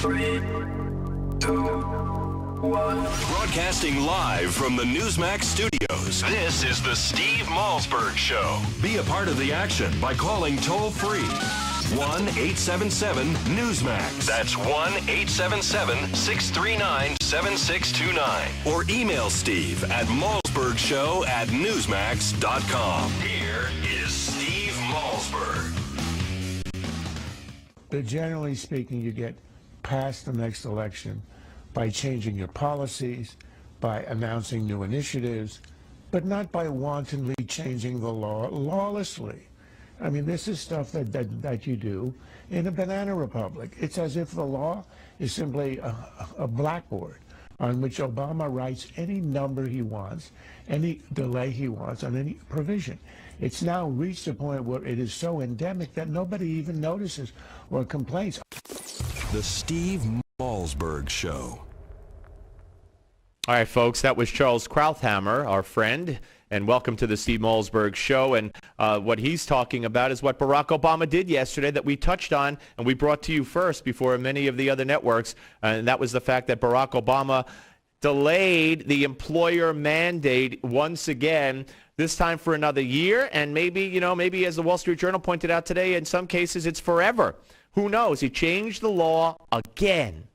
3, 2, 1. Broadcasting live from the Newsmax studios, this is the Steve Malzberg Show. Be a part of the action by calling toll-free 1-877-Newsmax. That's 1-877-639-7629. Or email Steve at malzbergshow@newsmax.com. Here is Steve Malzberg. But generally speaking, you get past the next election by changing your policies, by announcing new initiatives, but not by wantonly changing the law lawlessly. I mean, this is stuff that you do in a banana republic. It's as if the law is simply a blackboard on which Obama writes any number he wants, any delay he wants on any provision. It's now reached a point where it is so endemic that nobody even notices or complains. The Steve Malzberg Show. All right, folks, that was Charles Krauthammer, our friend, and welcome to the Steve Malzberg Show. And what he's talking about is what Barack Obama did yesterday that we touched on and we brought to you first before many of the other networks, and that was the fact that Barack Obama delayed the employer mandate once again, this time for another year, and maybe as the Wall Street Journal pointed out today, in some cases it's forever. Who knows? He changed the law again.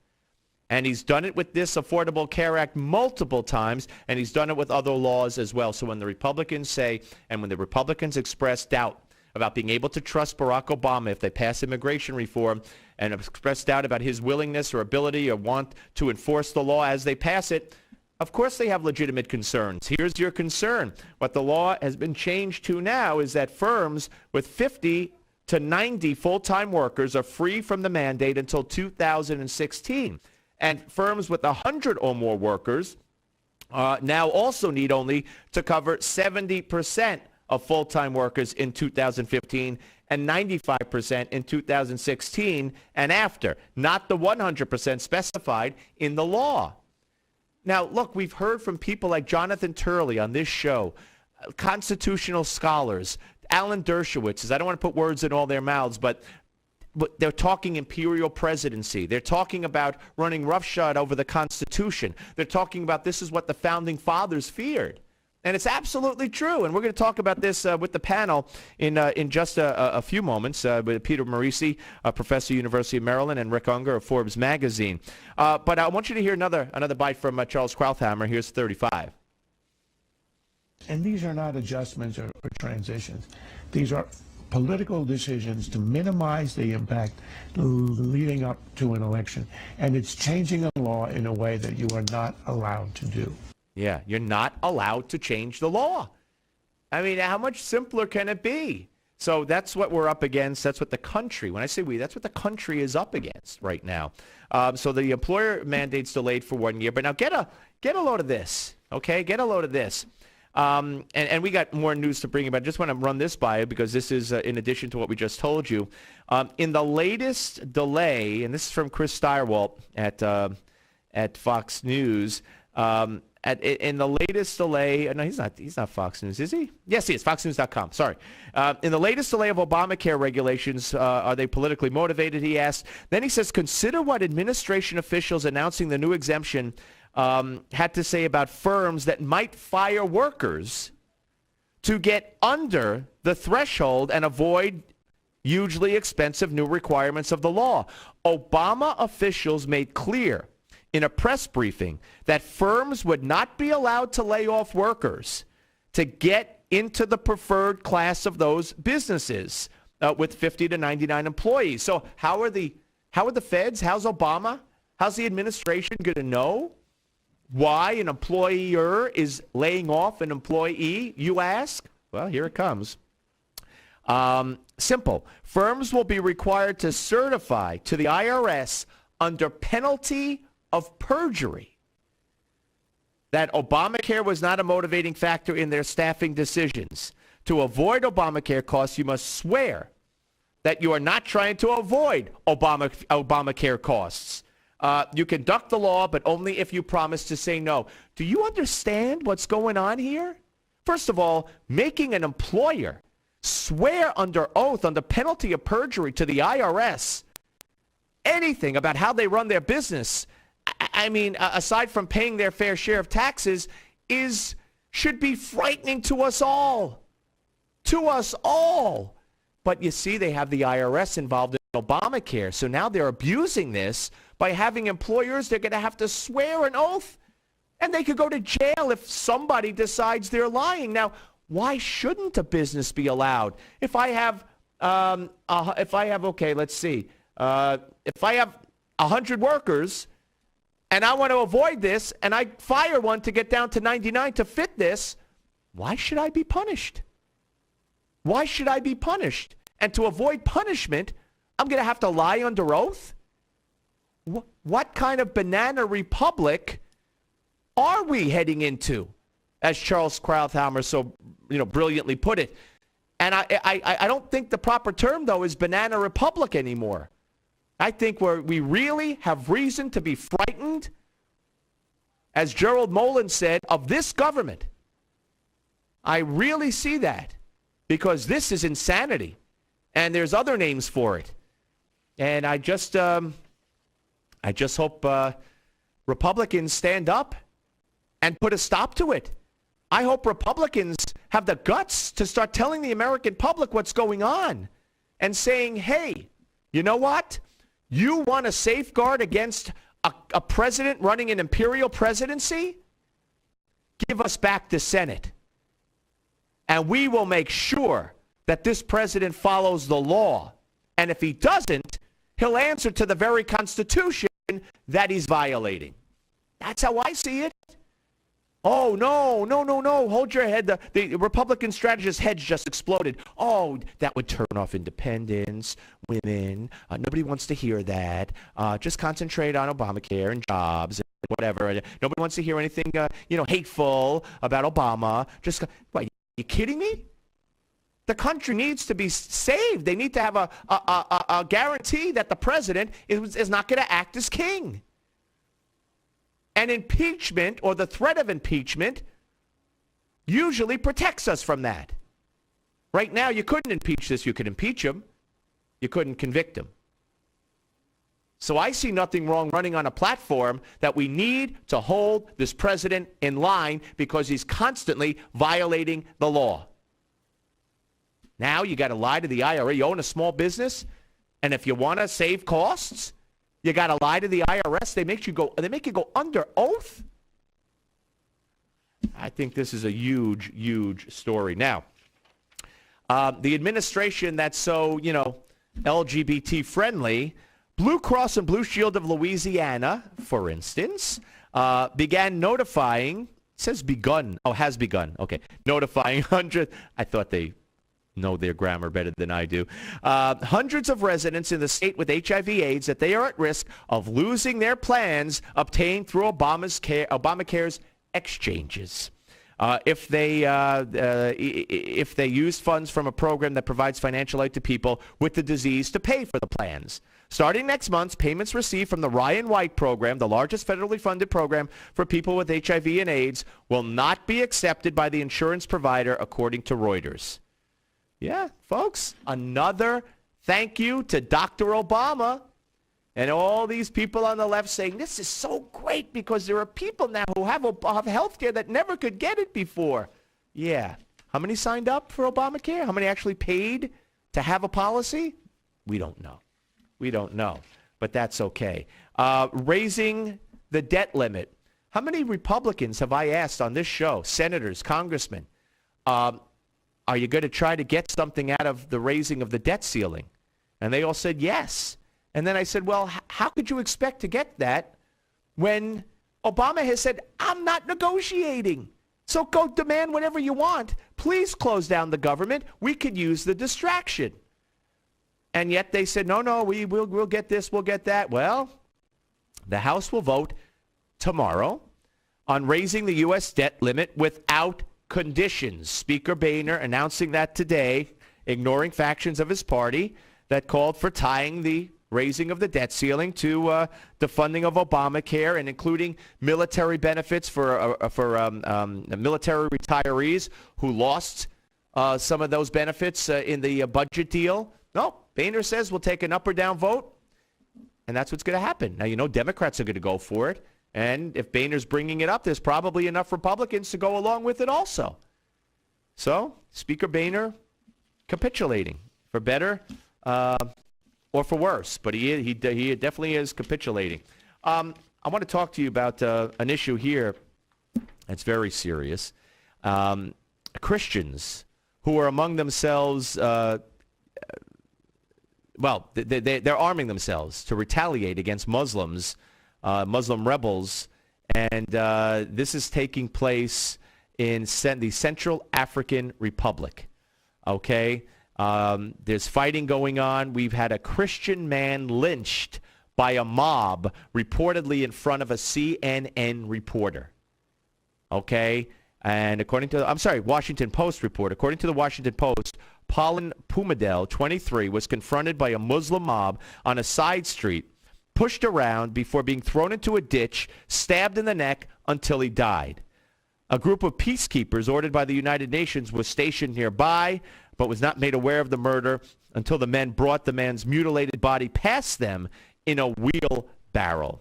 And he's done it with this Affordable Care Act multiple times, and he's done it with other laws as well. So when the Republicans say, and when the Republicans express doubt about being able to trust Barack Obama if they pass immigration reform, and express doubt about his willingness or ability or want to enforce the law as they pass it, of course they have legitimate concerns. Here's your concern. What the law has been changed to now is that firms with 50 to 90 full-time workers are free from the mandate until 2016. And firms with 100 or more workers now also need only to cover 70% of full-time workers in 2015 and 95% in 2016 and after, not the 100% specified in the law. Now, look, we've heard from people like Jonathan Turley on this show, constitutional scholars, Alan Dershowitz. I don't want to put words in all their mouths, but they're talking imperial presidency. They're talking about running roughshod over the Constitution. They're talking about this is what the founding fathers feared. And it's absolutely true. And we're going to talk about this with the panel in just a few moments with Peter Marisi, professor, University of Maryland, and Rick Unger of Forbes magazine. But I want you to hear another bite from Charles Krauthammer. Here's 35. And these are not adjustments or transitions. These are political decisions to minimize the impact leading up to an election. And it's changing a law in a way that you are not allowed to do. Yeah, you're not allowed to change the law. I mean, how much simpler can it be? So that's what we're up against. That's what the country, when I say we, that's what the country is up against right now. So the employer mandate's delayed for 1 year. But now get a load of this, okay? Get a load of this. And we got more news to bring you, but I just want to run this by you because this is in addition to what we just told you. In the latest delay, and this is from Chris Steyerwalt at Fox News, in the latest delay, no, he's not Fox News, is he? Yes, he is, foxnews.com, sorry. In the latest delay of Obamacare regulations, are they politically motivated, he asked. Then he says, consider what administration officials announcing the new exemption had to say about firms that might fire workers to get under the threshold and avoid hugely expensive new requirements of the law. Obama officials made clear in a press briefing that firms would not be allowed to lay off workers to get into the preferred class of those businesses with 50 to 99 employees. So how are the feds, how's Obama, how's the administration going to know why an employer is laying off an employee, you ask? Well, here it comes. Simple. Firms will be required to certify to the IRS under penalty of perjury that Obamacare was not a motivating factor in their staffing decisions. To avoid Obamacare costs, you must swear that you are not trying to avoid Obamacare costs. You conduct the law, but only if you promise to say no. Do you understand what's going on here? First of all, making an employer swear under oath, under penalty of perjury to the IRS, anything about how they run their business, I mean, aside from paying their fair share of taxes, should be frightening to us all. To us all. But you see, they have the IRS involved in Obamacare. So now they're abusing this by having employers, they're going to have to swear an oath. And they could go to jail if somebody decides they're lying. Now, why shouldn't a business be allowed? If I have, okay, let's see. If I have 100 workers and I want to avoid this and I fire one to get down to 99 to fit this, why should I be punished? Why should I be punished? And to avoid punishment, I'm going to have to lie under oath? What kind of banana republic are we heading into, as Charles Krauthammer so brilliantly put it? And I don't think the proper term, though, is banana republic anymore. I think we really have reason to be frightened, as Gerald Molen said, of this government. I really see that, because this is insanity, and there's other names for it. And I just hope Republicans stand up and put a stop to it. I hope Republicans have the guts to start telling the American public what's going on and saying, hey, you know what? You want to safeguard against a president running an imperial presidency? Give us back the Senate. And we will make sure that this president follows the law. And if he doesn't, he'll answer to the very Constitution that he's violating. That's how I see it. Oh, no. Hold your head. The Republican strategist's head just exploded. Oh, that would turn off independents, women. Nobody wants to hear that. Just concentrate on Obamacare and jobs and whatever. Nobody wants to hear anything, hateful about Obama. What, you kidding me? The country needs to be saved. They need to have a guarantee that the president is not going to act as king. And impeachment, or the threat of impeachment, usually protects us from that. Right now, you couldn't impeach this. You could impeach him. You couldn't convict him. So I see nothing wrong running on a platform that we need to hold this president in line because he's constantly violating the law. Now you got to lie to the IRA. You own a small business, and if you want to save costs, you got to lie to the IRS. They make you go under oath. I think this is a huge, huge story. Now, the administration that's so, LGBT friendly, Blue Cross and Blue Shield of Louisiana, for instance, began notifying, it says begun. Oh, has begun. Okay. Notifying hundreds. I thought they know their grammar better than I do. Hundreds of residents in the state with HIV/AIDS that they are at risk of losing their plans obtained through Obamacare's exchanges. If they use funds from a program that provides financial aid to people with the disease to pay for the plans. Starting next month, payments received from the Ryan White program, the largest federally funded program for people with HIV and AIDS, will not be accepted by the insurance provider, according to Reuters. Yeah, folks, another thank you to Dr. Obama and all these people on the left saying this is so great because there are people now who have health care that never could get it before. Yeah. How many signed up for Obamacare? How many actually paid to have a policy? We don't know. We don't know. But that's okay. Raising the debt limit. How many Republicans have I asked on this show, senators, congressmen, are you going to try to get something out of the raising of the debt ceiling? And they all said yes. And then I said, well, how could you expect to get that when Obama has said, I'm not negotiating. So go demand whatever you want. Please close down the government. We could use the distraction. And yet they said, no, we'll get this, we'll get that. Well, the House will vote tomorrow on raising the U.S. debt limit without conditions. Speaker Boehner announcing that today, ignoring factions of his party that called for tying the raising of the debt ceiling to the funding of Obamacare and including military benefits for military retirees who lost some of those benefits in the budget deal. No, Boehner says we'll take an up or down vote. And that's what's going to happen. Now, you know, Democrats are going to go for it. And if Boehner's bringing it up, there's probably enough Republicans to go along with it also. So, Speaker Boehner capitulating, for better or for worse. But he definitely is capitulating. I want to talk to you about an issue here that's very serious. Christians who are among themselves, they're arming themselves to retaliate against Muslims, Muslim rebels, and this is taking place in the Central African Republic. Okay? There's fighting going on. We've had a Christian man lynched by a mob, reportedly in front of a CNN reporter. Okay? And Washington Post report. According to the Washington Post, Paulin Pumadel, 23, was confronted by a Muslim mob on a side street, pushed around before being thrown into a ditch, stabbed in the neck until he died. A group of peacekeepers ordered by the United Nations was stationed nearby, but was not made aware of the murder until the men brought the man's mutilated body past them in a wheelbarrow.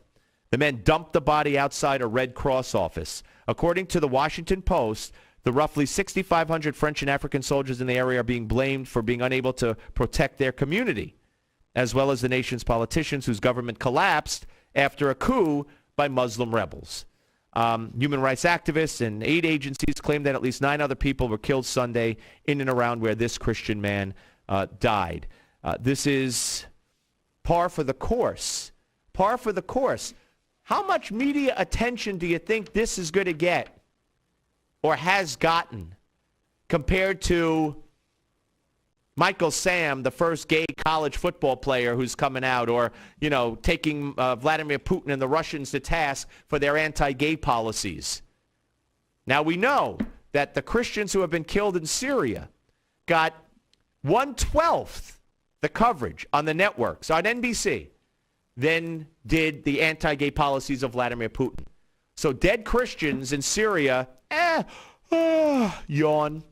The men dumped the body outside a Red Cross office. According to the Washington Post, the roughly 6,500 French and African soldiers in the area are being blamed for being unable to protect their community, as well as the nation's politicians whose government collapsed after a coup by Muslim rebels. Human rights activists and aid agencies claim that at least 9 other people were killed Sunday in and around where this Christian man died. This is par for the course. Par for the course. How much media attention do you think this is going to get or has gotten compared to Michael Sam, the first gay college football player who's coming out, or, you know, taking Vladimir Putin and the Russians to task for their anti-gay policies? Now, we know that the Christians who have been killed in Syria got 1/12 the coverage on the networks, on NBC, than did the anti-gay policies of Vladimir Putin. So dead Christians in Syria, yawn.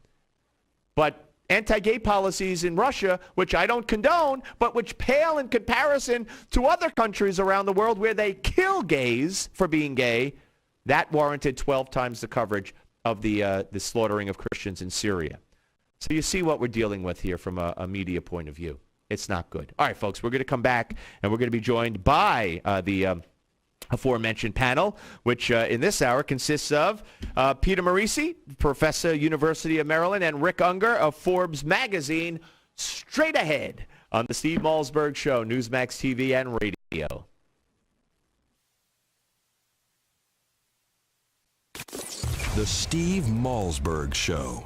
But anti-gay policies in Russia, which I don't condone, but which pale in comparison to other countries around the world where they kill gays for being gay, that warranted 12 times the coverage of the slaughtering of Christians in Syria. So you see what we're dealing with here from a media point of view. It's not good. All right, folks, we're going to come back, and we're going to be joined by the aforementioned panel, which in this hour consists of Peter Marisi, Professor, University of Maryland, and Rick Unger of Forbes magazine. Straight ahead on the Steve Malzberg Show, Newsmax TV and radio. The Steve Malzberg Show.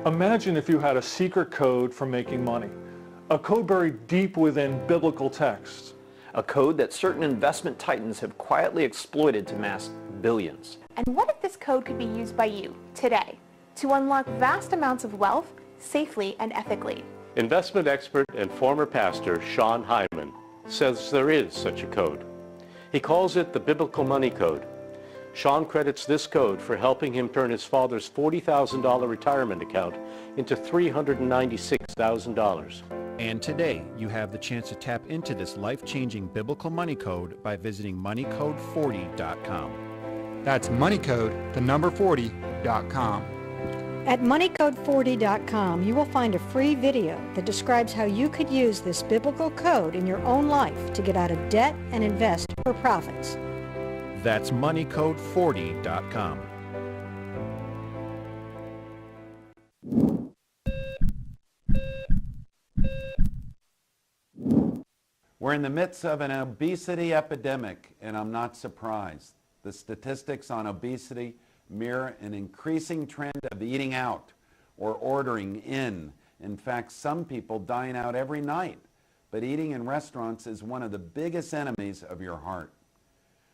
Imagine if you had a secret code for making money, a code buried deep within biblical texts. A code that certain investment titans have quietly exploited to amass billions. And what if this code could be used by you today to unlock vast amounts of wealth safely and ethically? Investment expert and former pastor Sean Hyman says there is such a code. He calls it the Biblical Money Code. Sean credits this code for helping him turn his father's $40,000 retirement account into $396,000. And today, you have the chance to tap into this life-changing biblical money code by visiting moneycode40.com. That's moneycode, the number 40.com. At moneycode40.com, you will find a free video that describes how you could use this biblical code in your own life to get out of debt and invest for profits. That's moneycode40.com. We're in the midst of an obesity epidemic, and I'm not surprised. The statistics on obesity mirror an increasing trend of eating out or ordering in. In fact, some people dine out every night, but eating in restaurants is one of the biggest enemies of your heart.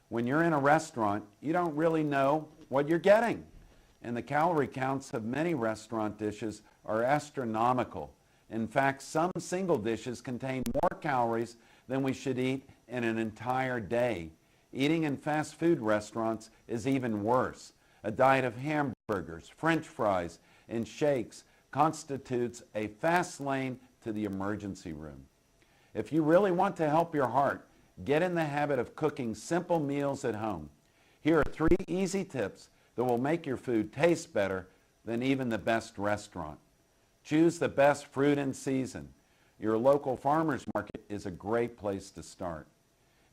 When you're in a restaurant, you don't really know what you're getting, and the calorie counts of many restaurant dishes are astronomical. In fact, some single dishes contain more calories than we should eat in an entire day. Eating in fast food restaurants is even worse. A diet of hamburgers, French fries, and shakes constitutes a fast lane to the emergency room. If you really want to help your heart, get in the habit of cooking simple meals at home. Here are 3 easy tips that will make your food taste better than even the best restaurant. Choose the best fruit in season. Your local farmer's market is a great place to start.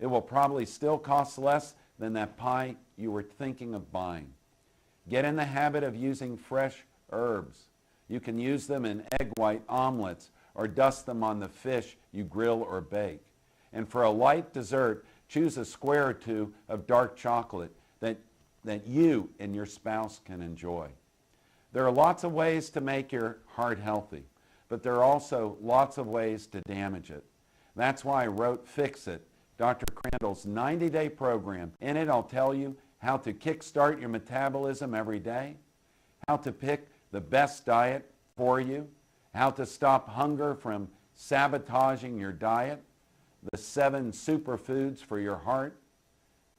It will probably still cost less than that pie you were thinking of buying. Get in the habit of using fresh herbs. You can use them in egg white omelets or dust them on the fish you grill or bake. And for a light dessert, choose a square or 2 of dark chocolate that you and your spouse can enjoy. There are lots of ways to make your heart healthy, but there are also lots of ways to damage it. That's why I wrote Fix It, Dr. Crandall's 90-day program. In it, I'll tell you how to kickstart your metabolism every day, how to pick the best diet for you, how to stop hunger from sabotaging your diet, the 7 superfoods for your heart.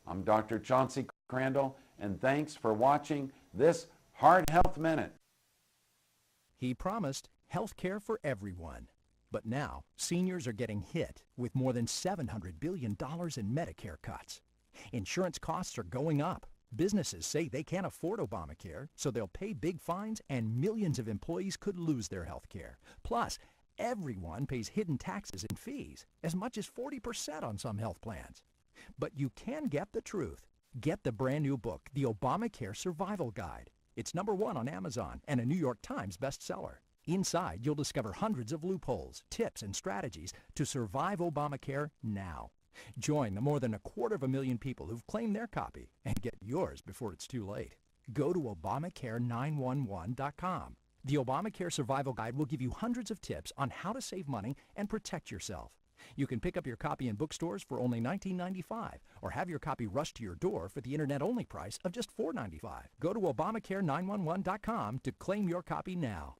I'm Dr. Chauncey Crandall, and thanks for watching this Heart Health Minute. He promised health care for everyone. But now, seniors are getting hit with more than $700 billion in Medicare cuts. Insurance costs are going up. Businesses say they can't afford Obamacare, so they'll pay big fines, and millions of employees could lose their health care. Plus, everyone pays hidden taxes and fees, as much as 40% on some health plans. But you can get the truth. Get the brand new book, The Obamacare Survival Guide. It's #1 on Amazon and a New York Times bestseller. Inside, you'll discover hundreds of loopholes, tips, and strategies to survive Obamacare now. Join the more than 250,000 people who've claimed their copy and get yours before it's too late. Go to Obamacare911.com. The Obamacare Survival Guide will give you hundreds of tips on how to save money and protect yourself. You can pick up your copy in bookstores for only $19.95 or have your copy rushed to your door for the internet-only price of just $4.95. Go to Obamacare911.com to claim your copy now.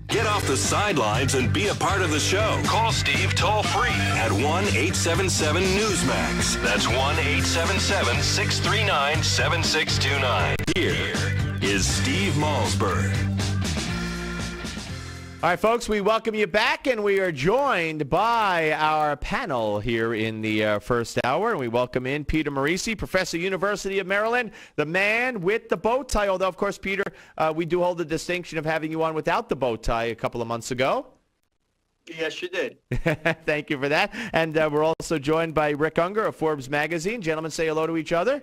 Get off the sidelines and be a part of the show. Call Steve toll-free at 1-877-Newsmax. That's 1-877-639-7629. Here is Steve Malzberg. All right, folks, we welcome you back, and we are joined by our panel here in the first hour. And we welcome in Peter Marisi, Professor, University of Maryland, the man with the bow tie. Although, of course, Peter, we do hold the distinction of having you on without the bow tie a couple of months ago. Yes, you did. Thank you for that. And we're also joined by Rick Unger of Forbes magazine. Gentlemen, say hello to each other.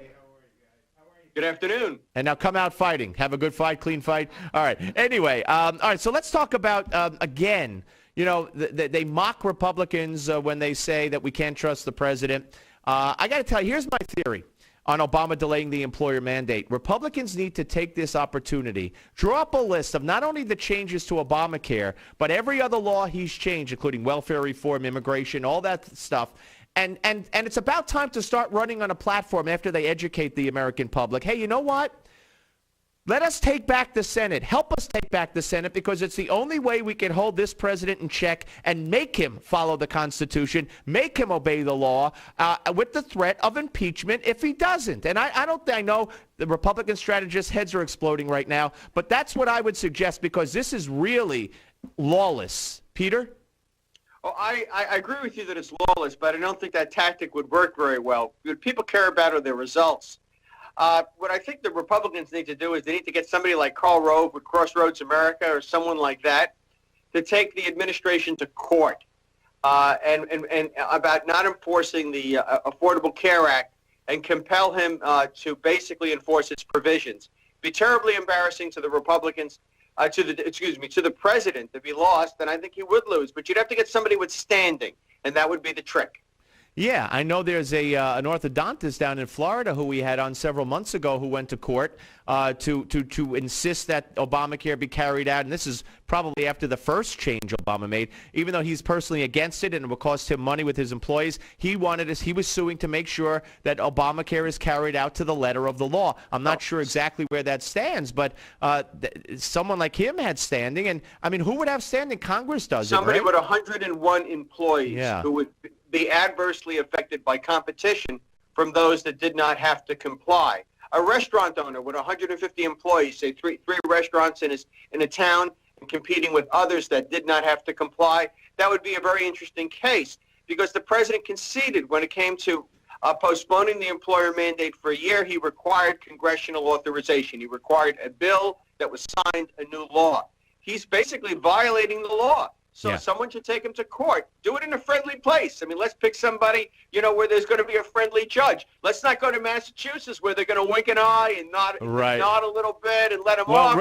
Good afternoon. And now come out fighting. Have a good fight, clean fight. All right. Anyway, all right, so let's talk about, again, you know, they mock Republicans when they say that we can't trust the president. I got to tell you, here's my theory on Obama delaying the employer mandate. Republicans need to take this opportunity, draw up a list of not only the changes to Obamacare, but every other law he's changed, including welfare reform, immigration, all that stuff. And it's about time to start running on a platform after they educate the American public. Hey, you know what? Let us take back the Senate. Help us take back the Senate, because it's the only way we can hold this president in check and make him follow the Constitution, make him obey the law with the threat of impeachment if he doesn't. And I know the Republican strategists' heads are exploding right now, but that's what I would suggest, because this is really lawless. Peter? Oh, I agree with you that it's lawless, but I don't think that tactic would work very well. What people care about are the results. What I think the Republicans need to do is they need to get somebody like Karl Rove with Crossroads America or someone like that to take the administration to court and about not enforcing the Affordable Care Act and compel him to basically enforce its provisions. Be terribly embarrassing to the Republicans. To the president if he lost, then I think he would lose. But you'd have to get somebody with standing, and that would be the trick. Yeah, I know there's an orthodontist down in Florida who we had on several months ago who went to court to insist that Obamacare be carried out. And this is probably after the first change Obama made. Even though he's personally against it and it will cost him money with his employees, he was suing to make sure that Obamacare is carried out to the letter of the law. I'm not sure exactly where that stands, but someone like him had standing. And, I mean, who would have standing? Congress does Somebody it, right? with 101 employees who would be adversely affected by competition from those that did not have to comply. A restaurant owner with 150 employees, say three restaurants in a town, and competing with others that did not have to comply, that would be a very interesting case, because the president conceded when it came to postponing the employer mandate for a year. He required congressional authorization. He required a bill that was signed, a new law. He's basically violating the law. So someone should take him to court. Do it in a friendly place. I mean, let's pick somebody, where there's going to be a friendly judge. Let's not go to Massachusetts where they're going to wink an eye and nod a little bit and let him off.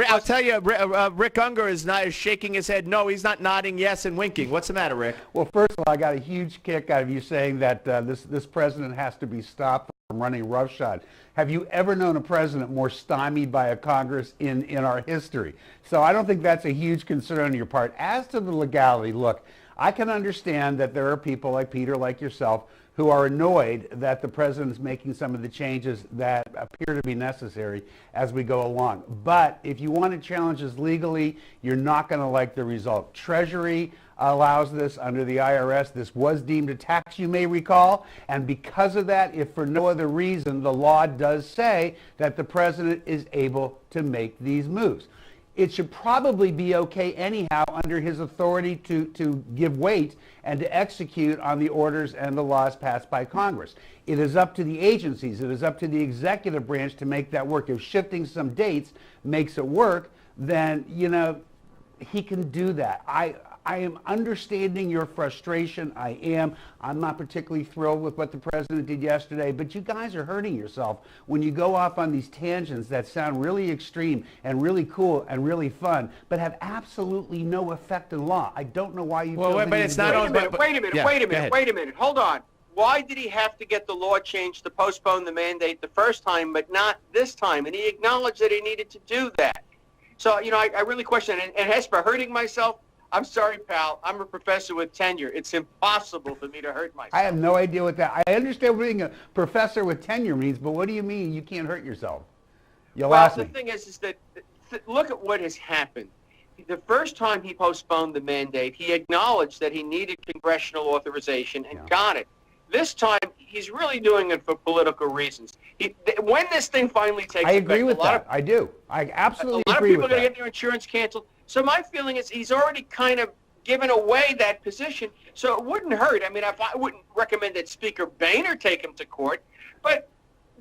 I'll tell you, Rick Unger is shaking his head. No, he's not nodding yes and winking. What's the matter, Rick? Well, first of all, I got a huge kick out of you saying that this president has to be stopped from running roughshod. Have you ever known a president more stymied by a Congress in our history? So I don't think that's a huge concern on your part. As to the legality, look, I can understand that there are people like Peter, like yourself, who are annoyed that the president is making some of the changes that appear to be necessary as we go along. But if you want to challenge this legally, you're not going to like the result. Treasury allows this under the IRS. This was deemed a tax, you may recall, and because of that, if for no other reason, the law does say that the president is able to make these moves. It should probably be okay anyhow under his authority to give weight and to execute on the orders and the laws passed by Congress. It is up to the agencies, it is up to the executive branch to make that work. If shifting some dates makes it work, then, he can do that. I am understanding your frustration. I am. I'm not particularly thrilled with what the president did yesterday, but you guys are hurting yourself when you go off on these tangents that sound really extreme and really cool and really fun, but have absolutely no effect in law. I don't know why you feel but it's not on. Wait a minute. Hold on. Why did he have to get the law changed to postpone the mandate the first time, but not this time? And he acknowledged that he needed to do that. So, I really question it. And Hesper, hurting myself, I'm sorry, pal. I'm a professor with tenure. It's impossible for me to hurt myself. I have no idea what that... I understand what being a professor with tenure means, but what do you mean you can't hurt yourself? You'll ask me. The thing is that look at what has happened. The first time he postponed the mandate, he acknowledged that he needed congressional authorization and got it. This time, he's really doing it for political reasons. When this thing finally takes effect, I agree with that. I do. I absolutely agree with that. A lot of people are going to get their insurance canceled. So my feeling is he's already kind of given away that position, so it wouldn't hurt. I mean, I wouldn't recommend that Speaker Boehner take him to court, but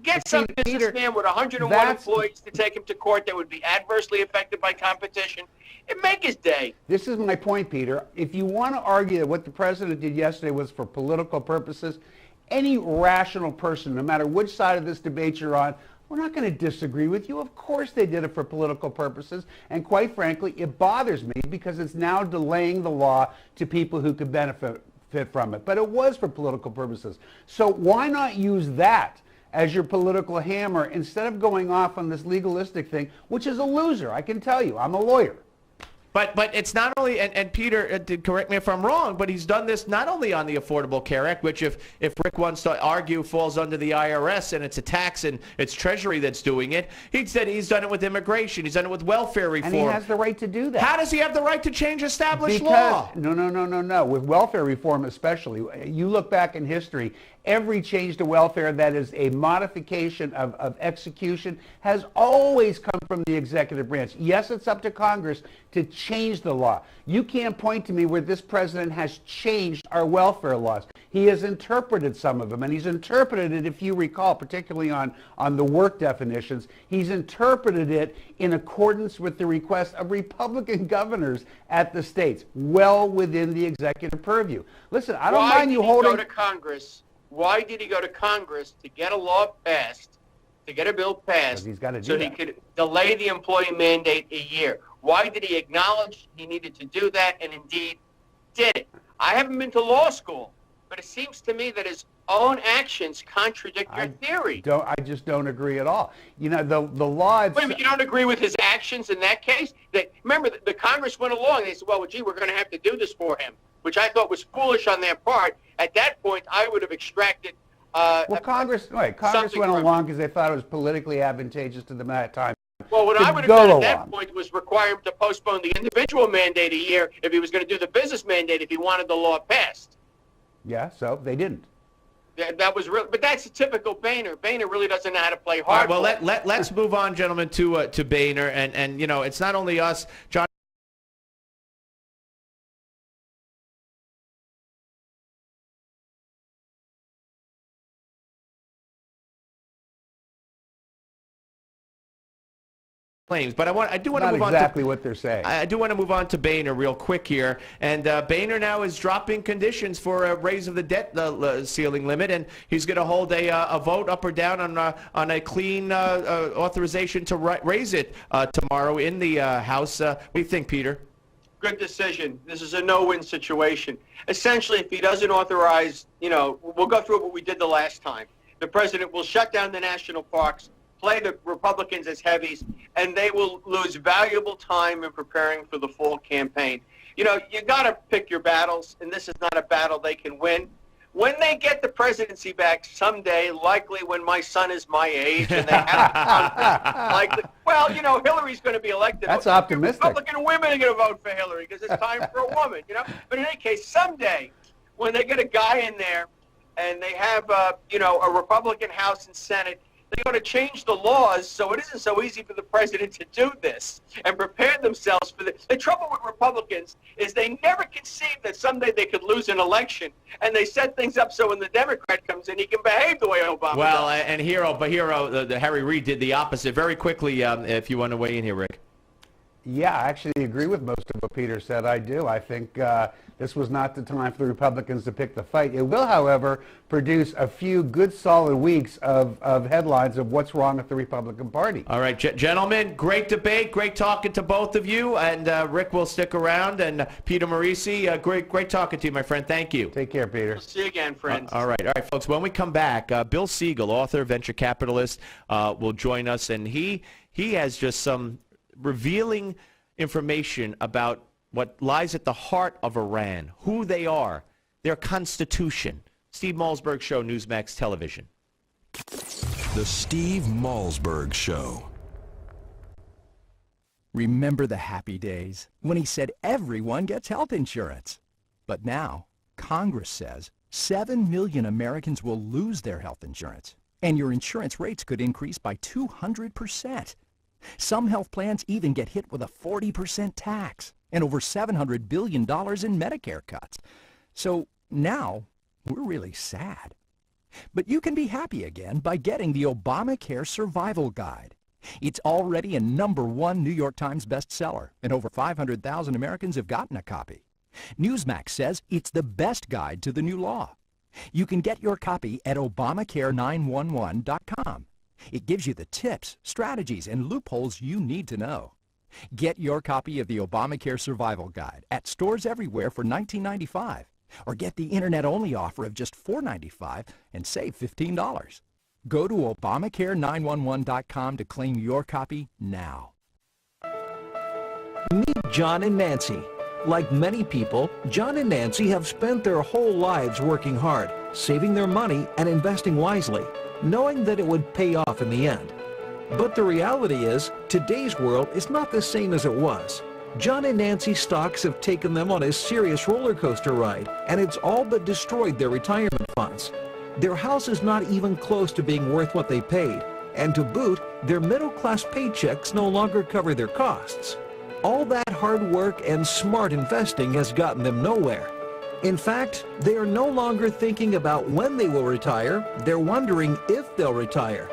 get some businessman with 101 employees to take him to court that would be adversely affected by competition. It'd make his day. This is my point, Peter. If you want to argue that what the president did yesterday was for political purposes, any rational person, no matter which side of this debate you're on, we're not going to disagree with you. Of course they did it for political purposes, and quite frankly, it bothers me because it's now delaying the law to people who could benefit from it. But it was for political purposes. So why not use that as your political hammer instead of going off on this legalistic thing, which is a loser, I can tell you. I'm a lawyer. But it's not only, and Peter, correct me if I'm wrong, but he's done this not only on the Affordable Care Act, which if Rick wants to argue falls under the IRS and it's a tax and it's Treasury that's doing it, he said he's done it with immigration, he's done it with welfare reform. And he has the right to do that. How does he have the right to change established law? No. With welfare reform especially, you look back in history, every change to welfare that is a modification of execution has always come from the executive branch. Yes, it's up to Congress to change the law. You can't point to me where this president has changed our welfare laws. He has interpreted some of them, and he's interpreted it, if you recall, particularly on the work definitions, he's interpreted it in accordance with the request of Republican governors at the states, well within the executive purview. Listen, I don't mind you holding... Why did he go to Congress to get a law passed, to get a bill passed, so he could delay the employee mandate a year? Why did he acknowledge he needed to do that and indeed did it? I haven't been to law school, but it seems to me that his own actions contradict your theory. I just don't agree at all. You know, the law... Wait a minute, you don't agree with his actions in that case? Remember, the Congress went along and they said, well, gee, we're going to have to do this for him, which I thought was foolish on their part. At that point, I would have extracted... Congress went along because they thought it was politically advantageous to them at that time. Well, what I would have done at that point was require him to postpone the individual mandate a year if he was going to do the business mandate if he wanted the law passed. Yeah, so they didn't. That was real, but that's a typical Boehner. Boehner really doesn't know how to play hardball. All right, well, let's move on, gentlemen, to Boehner, and you know, it's not only us, John. But I do want to move on to exactly what they're saying. I do want to move on to Boehner real quick here, and Boehner now is dropping conditions for a raise of the debt ceiling limit, and he's going to hold a vote up or down on a clean authorization to raise it tomorrow in the House. What do you think, Peter? Good decision. This is a no-win situation. Essentially, if he doesn't authorize, we'll go through what we did the last time. The president will shut down the national parks, play the Republicans as heavies, and they will lose valuable time in preparing for the fall campaign. You got to pick your battles, and this is not a battle they can win. When they get the presidency back someday, likely when my son is my age, and they have likely, Hillary's going to be elected. That's optimistic. Republican women are going to vote for Hillary because it's time for a woman, But in any case, someday, when they get a guy in there, and they have, a Republican House and Senate, they're going to change the laws so it isn't so easy for the president to do this and prepare themselves for this. The trouble with Republicans is they never conceive that someday they could lose an election, and they set things up so when the Democrat comes in, he can behave the way Obama does. And the Harry Reid did the opposite. Very quickly, if you want to weigh in here, Rick. Yeah, I actually agree with most of what Peter said. I do. I think this was not the time for the Republicans to pick the fight. It will, however, produce a few good, solid weeks of headlines of what's wrong with the Republican Party. All right, gentlemen, great debate. Great talking to both of you. And Rick will stick around. And Peter Morisi, great talking to you, my friend. Thank you. Take care, Peter. See you again, friends. All right, folks. When we come back, Bill Siegel, author, venture capitalist, will join us. And he has just some revealing information about what lies at the heart of Iran, who they are, their constitution. Steve Malzberg Show, Newsmax Television. The Steve Malzberg Show. Remember the happy days when he said everyone gets health insurance. But now, Congress says 7 million Americans will lose their health insurance, and your insurance rates could increase by 200%. Some health plans even get hit with a 40% tax and over $700 billion in Medicare cuts. So now we're really sad. But you can be happy again by getting the Obamacare Survival Guide. It's already a #1 New York Times bestseller, and over 500,000 Americans have gotten a copy. Newsmax says it's the best guide to the new law. You can get your copy at Obamacare911.com. It gives you the tips, strategies, and loopholes you need to know. Get your copy of the Obamacare Survival Guide at stores everywhere for $19.95, or get the internet-only offer of just $4.95 and save $15. Go to Obamacare911.com to claim your copy now. Meet John and Nancy. Like many people, John and Nancy have spent their whole lives working hard, saving their money and investing wisely, knowing that it would pay off in the end. But the reality is, today's world is not the same as it was. John and Nancy's stocks have taken them on a serious roller coaster ride, and it's all but destroyed their retirement funds. Their house is not even close to being worth what they paid, and to boot, their middle-class paychecks no longer cover their costs. All that hard work and smart investing has gotten them nowhere. In fact, they are no longer thinking about when they will retire, they're wondering if they'll retire.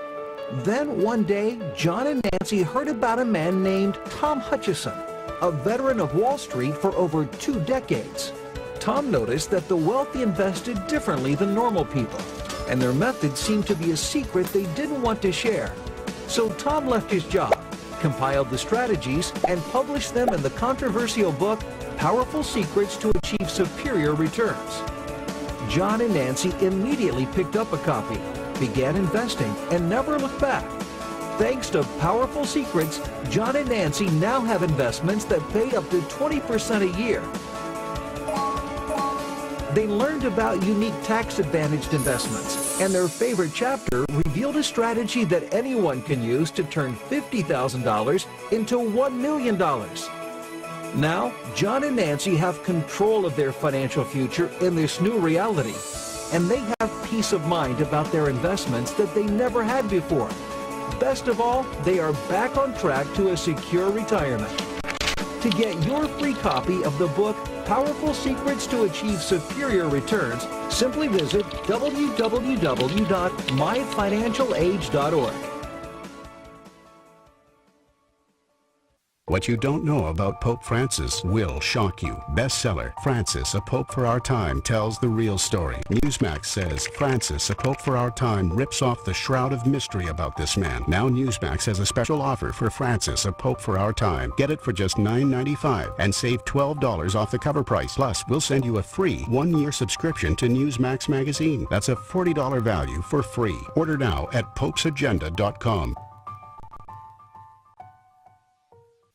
Then one day, John and Nancy heard about a man named Tom Hutchison, a veteran of Wall Street for over 2 decades. Tom noticed that the wealthy invested differently than normal people, and their methods seemed to be a secret they didn't want to share. So Tom left his job, compiled the strategies, and published them in the controversial book, Powerful Secrets to Achieve Superior Returns. John and Nancy immediately picked up a copy, began investing, and never looked back. Thanks to Powerful Secrets, John and Nancy now have investments that pay up to 20% a year. They learned about unique tax-advantaged investments, and their favorite chapter revealed a strategy that anyone can use to turn $50,000 into $1 million. Now, John and Nancy have control of their financial future in this new reality. and they have peace of mind about their investments that they never had before. Best of all, they are back on track to a secure retirement. To get your free copy of the book, Powerful Secrets to Achieve Superior Returns, simply visit www.myfinancialage.org. What you don't know about Pope Francis will shock you. Bestseller, Francis, A Pope for Our Time, tells the real story. Newsmax says Francis, A Pope for Our Time, rips off the shroud of mystery about this man. Now Newsmax has a special offer for Francis, A Pope for Our Time. Get it for just $9.95 and save $12 off the cover price. Plus, we'll send you a free one-year subscription to Newsmax magazine. That's a $40 value for free. Order now at popesagenda.com.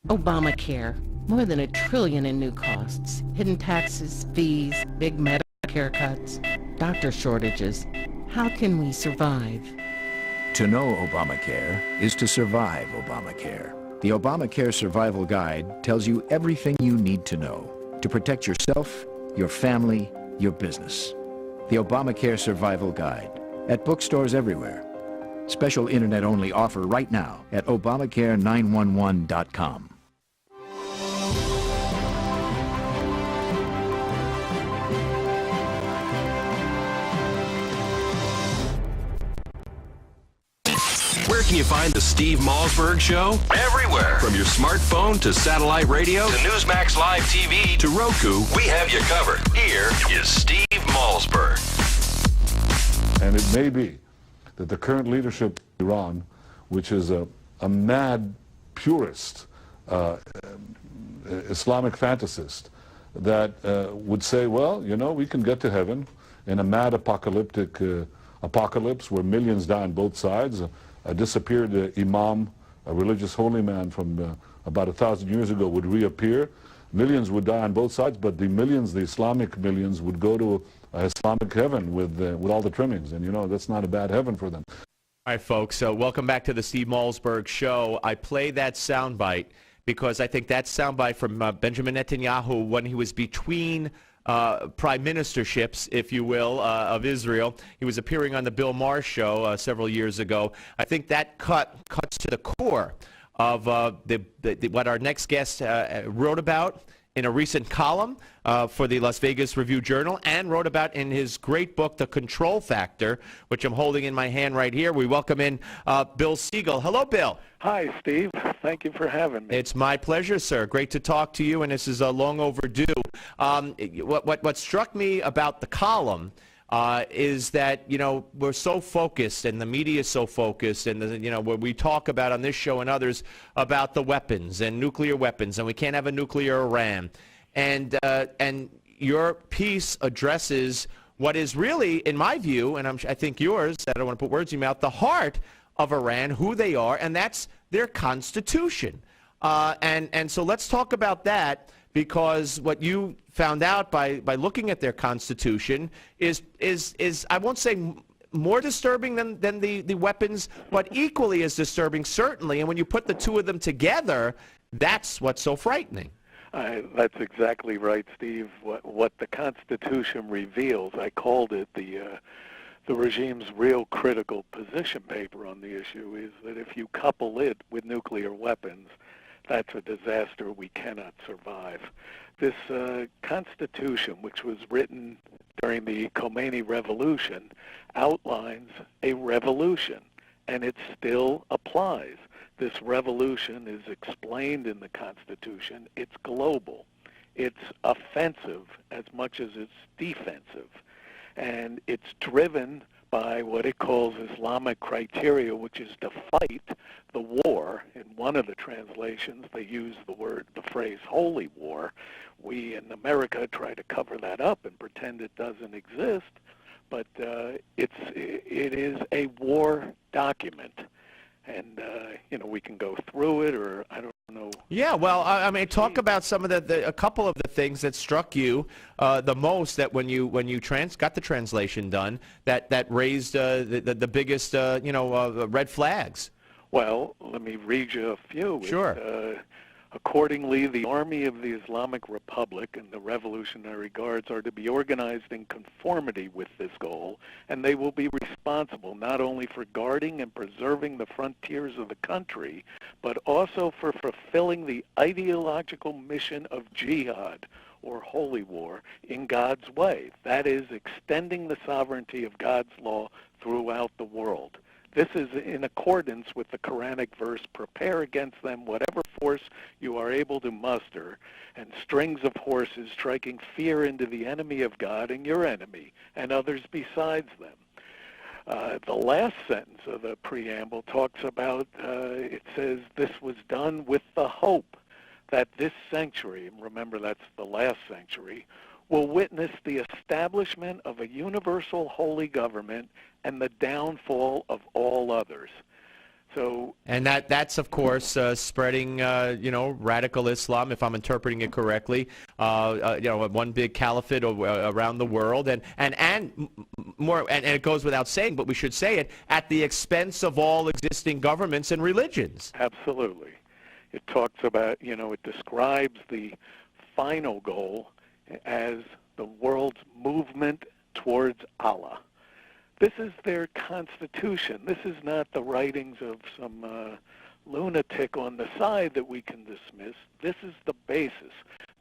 Obamacare, more than $1 trillion in new costs, hidden taxes, fees, big Medicare cuts, doctor shortages. How can we survive? To know Obamacare is to survive Obamacare. The Obamacare Survival Guide tells you everything you need to know to protect yourself, your family, your business. The Obamacare Survival Guide at bookstores everywhere. Special internet-only offer right now at Obamacare911.com. Where can you find the Steve Malzberg Show? Everywhere. From your smartphone to satellite radio to Newsmax Live TV to Roku, we have you covered. Here is Steve Malzberg. And it may be that the current leadership of Iran, which is a mad purist, Islamic fantasist, that would say, well, you know, we can get to heaven in a mad apocalyptic apocalypse where millions die on both sides. A disappeared imam, a religious holy man from about 1,000 years ago, would reappear. Millions would die on both sides, but the millions, the Islamic millions, would go to Islamic heaven with all the trimmings. And, you know, that's not a bad heaven for them. All right, folks, welcome back to the Steve Malzberg Show. I play that soundbite because I think that soundbite from Benjamin Netanyahu when he was between prime ministerships, if you will, of Israel. He was appearing on the Bill Maher show several years ago. I think that cuts to the core of what our next guest wrote about in a recent column for the Las Vegas Review-Journal and wrote about in his great book, The Control Factor, which I'm holding in my hand right here. We welcome in Bill Siegel. Hello, Bill. Hi, Steve. Thank you for having me. It's my pleasure, sir. Great to talk to you, and this is long overdue. What struck me about the column is that, you know, we're so focused and the media is so focused and, you know, where we talk about on this show and others about the weapons and nuclear weapons and we can't have a nuclear Iran. And your piece addresses what is really, in my view, and I think yours, I don't want to put words in your mouth, the heart of Iran, who they are, and that's their constitution. And so let's talk about that, because what you found out by looking at their constitution is I won't say more disturbing than the weapons, but equally as disturbing, certainly. And when you put the two of them together, that's what's so frightening. That's exactly right, Steve. What the Constitution reveals, I called it the regime's real critical position paper on the issue, is that if you couple it with nuclear weapons, that's a disaster we cannot survive. This Constitution, which was written during the Khomeini Revolution, outlines a revolution, and it still applies. This revolution is explained in the Constitution. It's global. It's offensive as much as it's defensive. And it's driven by what it calls Islamic criteria, which is to fight the war. In one of the translations, they use the phrase holy war. We in America try to cover that up and pretend it doesn't exist, but it is a war document. And, you know, we can go through it, or I don't know. Yeah, well, I mean, talk about some of a couple of the things that struck you the most, that when you got the translation done, that raised the biggest, red flags. Well, let me read you a few. Sure. Accordingly, the Army of the Islamic Republic and the Revolutionary Guards are to be organized in conformity with this goal, and they will be responsible not only for guarding and preserving the frontiers of the country, but also for fulfilling the ideological mission of jihad, or holy war, in God's way. That is, extending the sovereignty of God's law throughout the world. This is in accordance with the Quranic verse, prepare against them whatever force you are able to muster, and strings of horses striking fear into the enemy of God and your enemy, and others besides them. The last sentence of the preamble talks about, it says, this was done with the hope that this sanctuary, and remember that's the last sanctuary, will witness the establishment of a universal holy government and the downfall of all others. So, and that's of course spreading, radical Islam, if I'm interpreting it correctly. One big caliphate around the world, and more, and it goes without saying, but we should say it, at the expense of all existing governments and religions. Absolutely. It talks about, it describes the final goal as the world's movement towards Allah. This is their constitution. This is not the writings of some lunatic on the side that we can dismiss. This is the basis.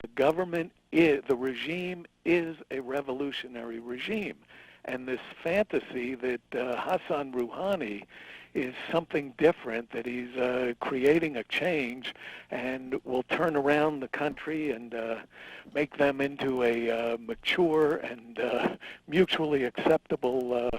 The government the regime is a revolutionary regime. And this fantasy that Hassan Rouhani is something different, that he's creating a change and will turn around the country and make them into a mature and mutually acceptable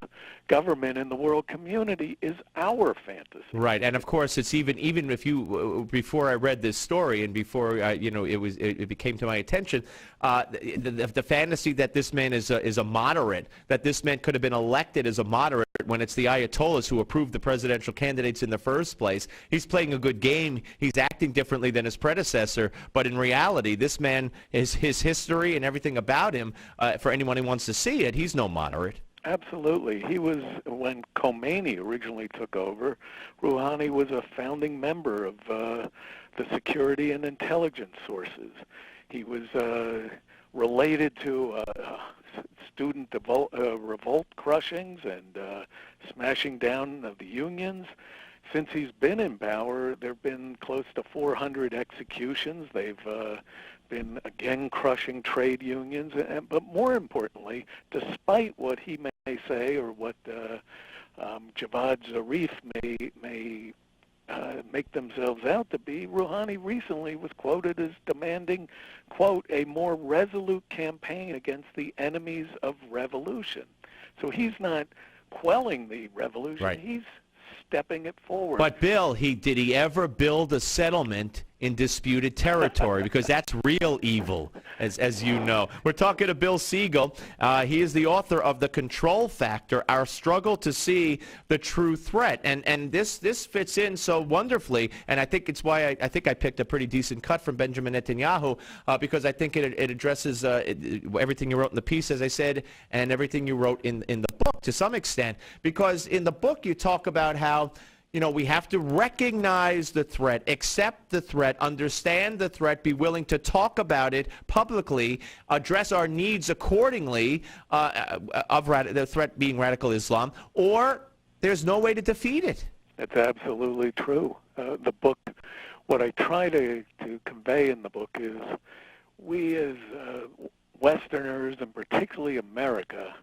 government in the world community is our fantasy. Right, and of course it's even if you before I read this story and before it came to my attention, the fantasy that this man is a moderate, that this man could have been elected as a moderate when it's the Ayatollahs who approved the presidential candidates in the first place. He's playing a good game. He's acting differently than his predecessor, but in reality, this man is his history and everything about him. For anyone who wants to see it, he's no moderate. Absolutely. He was, when Khomeini originally took over, Rouhani was a founding member of the security and intelligence sources. He was related to student revolt crushings and smashing down of the unions. Since he's been in power, there have been close to 400 executions. They've been, again, crushing trade unions. But more importantly, despite what he may say or what Javad Zarif may make themselves out to be, Rouhani recently was quoted as demanding, quote, a more resolute campaign against the enemies of revolution. So he's not quelling the revolution. Right. He's stepping it forward. But Bill, did he ever build a settlement in disputed territory? Because that's real evil, as you know. We're talking to Bill Siegel. He is the author of The Control Factor, Our Struggle to See the True Threat. And this fits in so wonderfully, and I think it's why I think I picked a pretty decent cut from Benjamin Netanyahu, because I think it addresses everything you wrote in the piece, as I said, and everything you wrote in the book to some extent. Because in the book you talk about how we have to recognize the threat, accept the threat, understand the threat, be willing to talk about it publicly, address our needs accordingly of the threat being radical Islam, or there's no way to defeat it. That's absolutely true. The book, what I try to convey in the book is we as Westerners, and particularly America,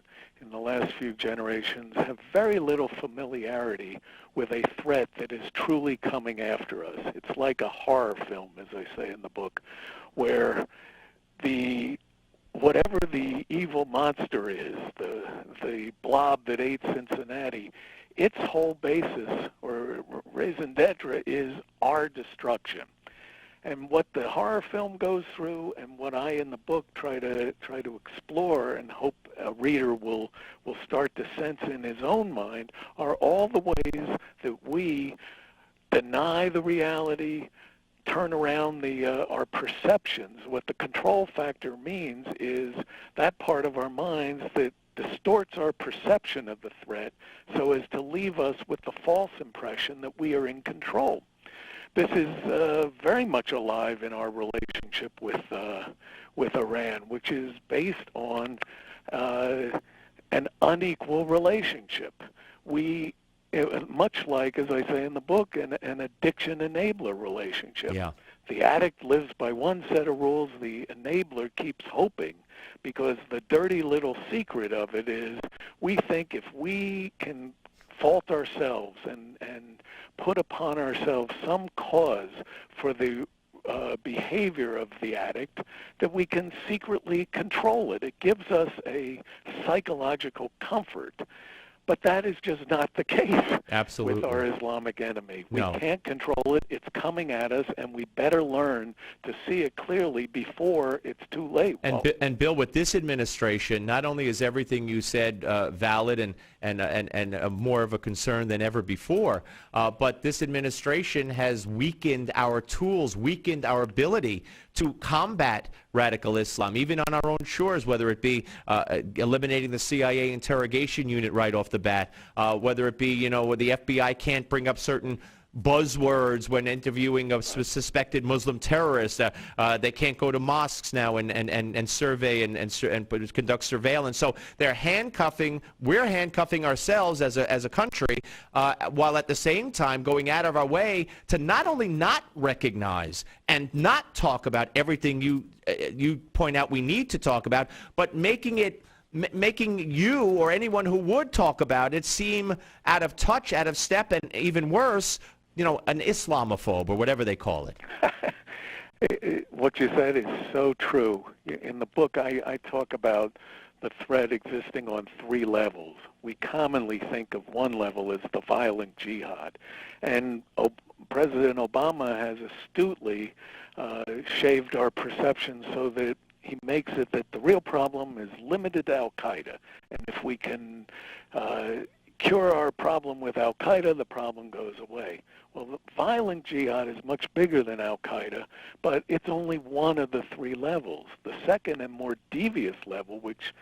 in the last few generations, have very little familiarity with a threat that is truly coming after us. It's like a horror film, as I say in the book, where whatever the evil monster is, the blob that ate Cincinnati, its whole basis or raison d'etre is our destruction. And what the horror film goes through, and what I in the book try to explore, and hope a reader will start to sense in his own mind, are all the ways that we deny the reality, turn around our perceptions. What the control factor means is that part of our minds that distorts our perception of the threat so as to leave us with the false impression that we are in control. This is very much alive in our relationship with Iran, which is based on an unequal relationship. Much like, as I say in the book, an addiction enabler relationship. Yeah. The addict lives by one set of rules. The enabler keeps hoping, because the dirty little secret of it is we think if we can fault ourselves and put upon ourselves some cause for the behavior of the addict, that we can secretly control it. It gives us a psychological comfort. But that is just not the case Absolutely. with our Islamic enemy. We No. can't control it. It's coming at us, and we better learn to see it clearly before it's too late. And Bill, with this administration, not only is everything you said valid and more of a concern than ever before, but this administration has weakened our tools, weakened our ability to combat radical Islam, even on our own shores, whether it be eliminating the CIA interrogation unit right off the bat, whether it be, where the FBI can't bring up certain buzzwords when interviewing a suspected Muslim terrorist. They can't go to mosques now and survey and conduct surveillance. So we're handcuffing ourselves as a country, while at the same time going out of our way to not only not recognize and not talk about everything you point out we need to talk about, but making you or anyone who would talk about it seem out of touch, out of step, and even worse, an Islamophobe or whatever they call it. What you said is so true. In the book, I talk about the threat existing on three levels. We commonly think of one level as the violent jihad. And President Obama has astutely shaved our perception so that he makes it that the real problem is limited to al-Qaeda. And if we can cure our problem with al-Qaeda, the problem goes away. Well, the violent jihad is much bigger than al-Qaeda, but it's only one of the three levels. The second and more devious level, which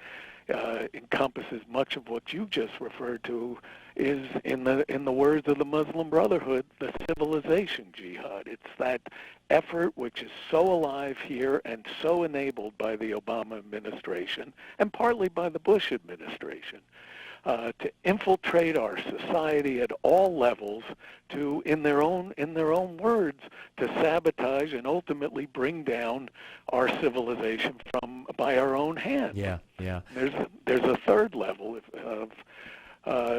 encompasses much of what you just referred to, is, in the words of the Muslim Brotherhood, the civilization jihad. It's that effort which is so alive here and so enabled by the Obama administration and partly by the Bush administration, to infiltrate our society at all levels, to, in their own words, to sabotage and ultimately bring down our civilization by our own hands. Yeah. There's a third level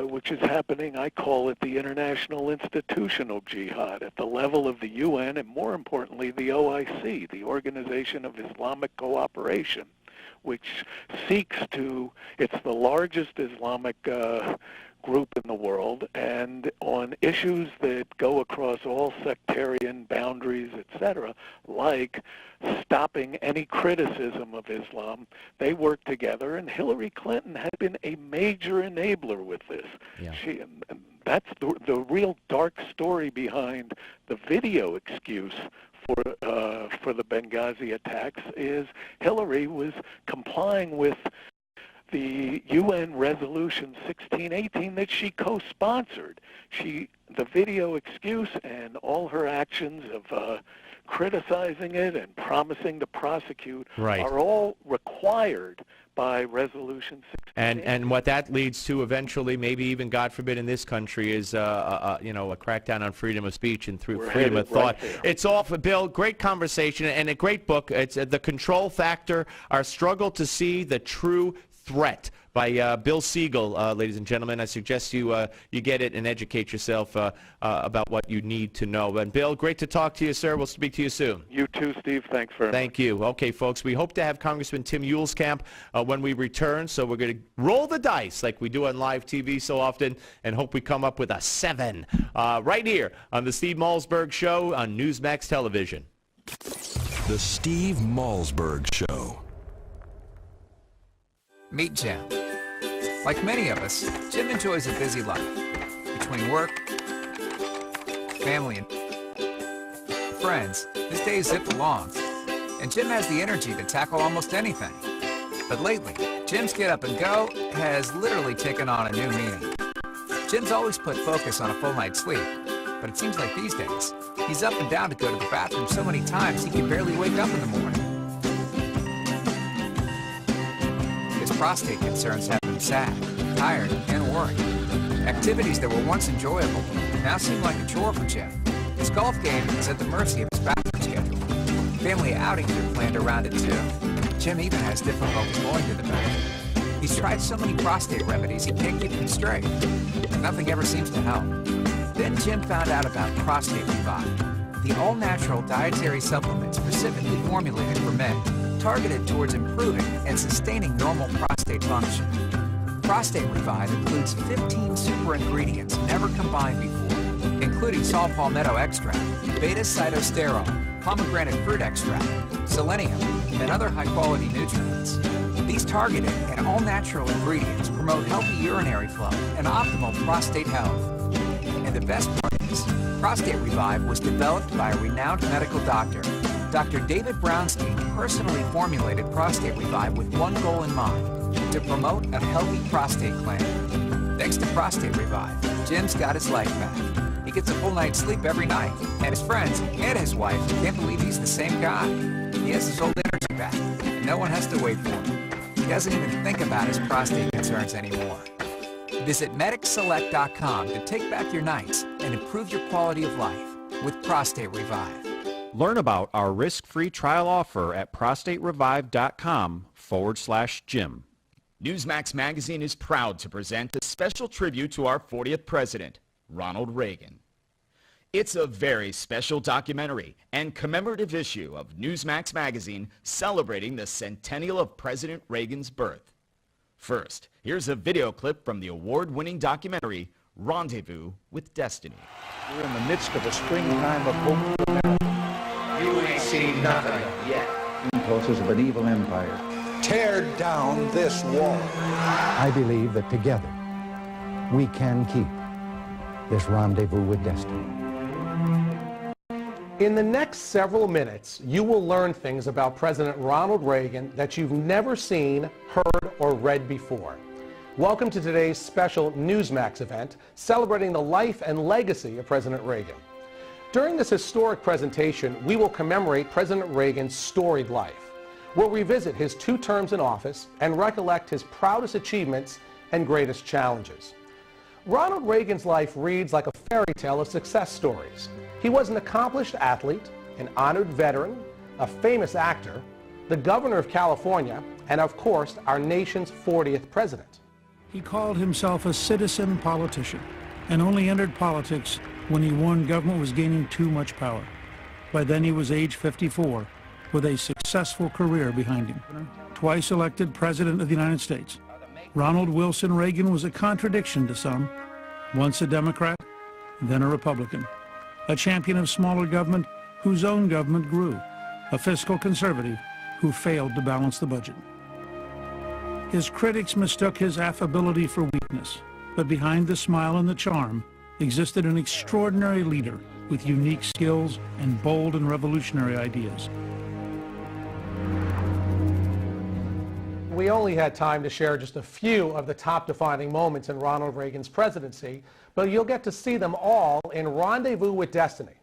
which is happening. I call it the international institutional jihad at the level of the UN and, more importantly, the OIC, the Organization of Islamic Cooperation, which seeks to, it's the largest Islamic group in the world, and on issues that go across all sectarian boundaries, etc., like stopping any criticism of Islam, they work together, and Hillary Clinton had been a major enabler with this. Yeah. That's the real dark story behind the video excuse for the Benghazi attacks, is Hillary was complying with the UN Resolution 1618 that she co-sponsored. The video excuse and all her actions of criticizing it and promising to prosecute are all required by Resolution 1618. And what that leads to eventually, maybe even, God forbid, in this country, is a crackdown on freedom of speech and freedom of thought. It's all for Bill. Great conversation and a great book. It's The Control Factor: Our Struggle to See the True Threat by Bill Siegel, ladies and gentlemen. I suggest you get it and educate yourself about what you need to know. And Bill, great to talk to you, sir. We'll speak to you soon. You too, Steve. Thanks very much. Thank you. Okay, folks, we hope to have Congressman Tim Yuleskamp when we return, so we're going to roll the dice like we do on live TV so often and hope we come up with a 7 right here on the Steve Malzberg Show on Newsmax Television. The Steve Malzberg Show. Meet Jim. Like many of us, Jim enjoys a busy life. Between work, family, and friends, his days zip along. And Jim has the energy to tackle almost anything. But lately, Jim's get up and go has literally taken on a new meaning. Jim's always put focus on a full night's sleep, but it seems like these days, He's up and down to go to the bathroom so many times he can barely wake up in the morning. His prostate concerns have him sad, tired, and worried. Activities that were once enjoyable now seem like a chore for Jim. His golf game is at the mercy of his bathroom schedule. Family outings are planned around it too. Jim even has difficulty going to the bathroom. He's tried so many prostate remedies he can't keep them straight. Nothing ever seems to help. Then Jim found out about Prostate Revive, the all-natural dietary supplement specifically formulated for men, targeted towards improving and sustaining normal prostate function. Prostate Revive includes 15 super ingredients never combined before, including saw palmetto extract, beta-cytosterol, pomegranate fruit extract, selenium, and other high-quality nutrients. These targeted and all-natural ingredients promote healthy urinary flow and optimal prostate health. And the best part is, Prostate Revive was developed by a renowned medical doctor. Dr. David Brownstein personally formulated Prostate Revive with one goal in mind, to promote a healthy prostate gland. Thanks to Prostate Revive, Jim's got his life back. He gets a full night's sleep every night, and his friends and his wife can't believe he's the same guy. He has his old energy back, and no one has to wait for him. He doesn't even think about his prostate concerns anymore. Visit MedicSelect.com to take back your nights and improve your quality of life with Prostate Revive. Learn about our risk-free trial offer at prostaterevive.com/Jim. Newsmax Magazine is proud to present a special tribute to our 40th president, Ronald Reagan. It's a very special documentary and commemorative issue of Newsmax Magazine celebrating the centennial of President Reagan's birth. First, here's a video clip from the award-winning documentary, Rendezvous with Destiny. We're in the midst of a springtime of hope for America. You ain't seen nothing yet. Impulses of an evil empire. Tear down this wall. I believe that together we can keep this rendezvous with destiny. In the next several minutes, you will learn things about President Ronald Reagan that you've never seen, heard, or read before. Welcome to today's special Newsmax event celebrating the life and legacy of President Reagan. During this historic presentation, we will commemorate President Reagan's storied life. We'll revisit his 2 terms in office and recollect his proudest achievements and greatest challenges. Ronald Reagan's life reads like a fairy tale of success stories. He was an accomplished athlete, an honored veteran, a famous actor, the governor of California, and of course, our nation's 40th president. He called himself a citizen politician and only entered politics when he warned government was gaining too much power. By then he was age 54, with a successful career behind him. Twice elected President of the United States, Ronald Wilson Reagan was a contradiction to some. Once a Democrat, then a Republican. A champion of smaller government whose own government grew. A fiscal conservative who failed to balance the budget. His critics mistook his affability for weakness, but behind the smile and the charm existed an extraordinary leader with unique skills and bold and revolutionary ideas. We only had time to share just a few of the top defining moments in Ronald Reagan's presidency, but you'll get to see them all in Rendezvous with Destiny.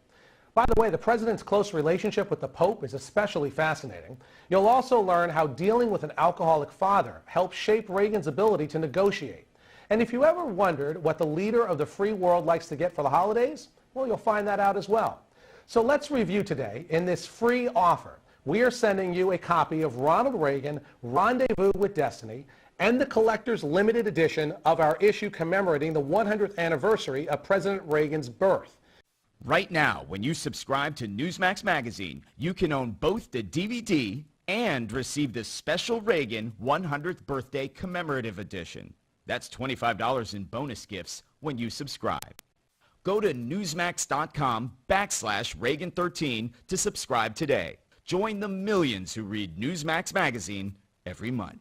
By the way, the president's close relationship with the Pope is especially fascinating. You'll also learn how dealing with an alcoholic father helped shape Reagan's ability to negotiate. And if you ever wondered what the leader of the free world likes to get for the holidays, well, you'll find that out as well. So let's review today in this free offer. We are sending you a copy of Ronald Reagan, Rendezvous with Destiny, and the collector's limited edition of our issue commemorating the 100th anniversary of President Reagan's birth. Right now, when you subscribe to Newsmax Magazine, you can own both the DVD and receive the special Reagan 100th Birthday Commemorative Edition. That's $25 in bonus gifts when you subscribe. Go to newsmax.com/Reagan13 to subscribe today. Join the millions who read Newsmax Magazine every month.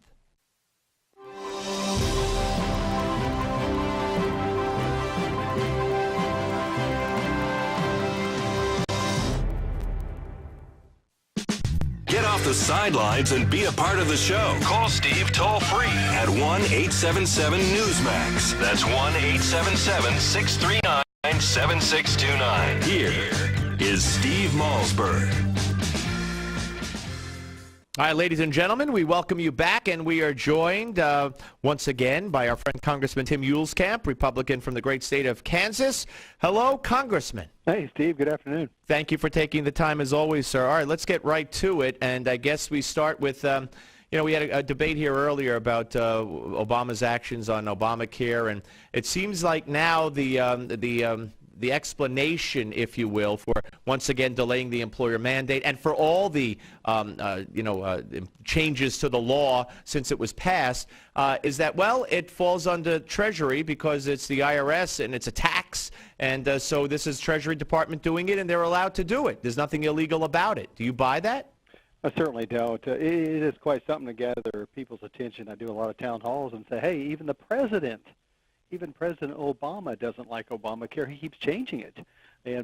Get off the sidelines and be a part of the show. Call Steve toll-free at 1-877-NEWSMAX. That's 1-877-639-7629. Here is Steve Malzberg. All right, ladies and gentlemen, we welcome you back, and we are joined once again by our friend Congressman Tim Yuleskamp, Republican from the great state of Kansas. Hello, Congressman. Hey, Steve. Good afternoon. Thank you for taking the time, as always, sir. All right, let's get right to it, and I guess we start with, you know, we had a debate here earlier about Obama's actions on Obamacare, and it seems like now the explanation, if you will, for once again delaying the employer mandate and for all the changes to the law since it was passed is that, well, it falls under Treasury because it's the IRS and it's a tax, and so this is Treasury Department doing it, and they're allowed to do it. There's nothing illegal about it. Do you buy that? I certainly don't. It is quite something to gather people's attention. I do a lot of town halls and say, hey, even President Obama doesn't like Obamacare. He keeps changing it.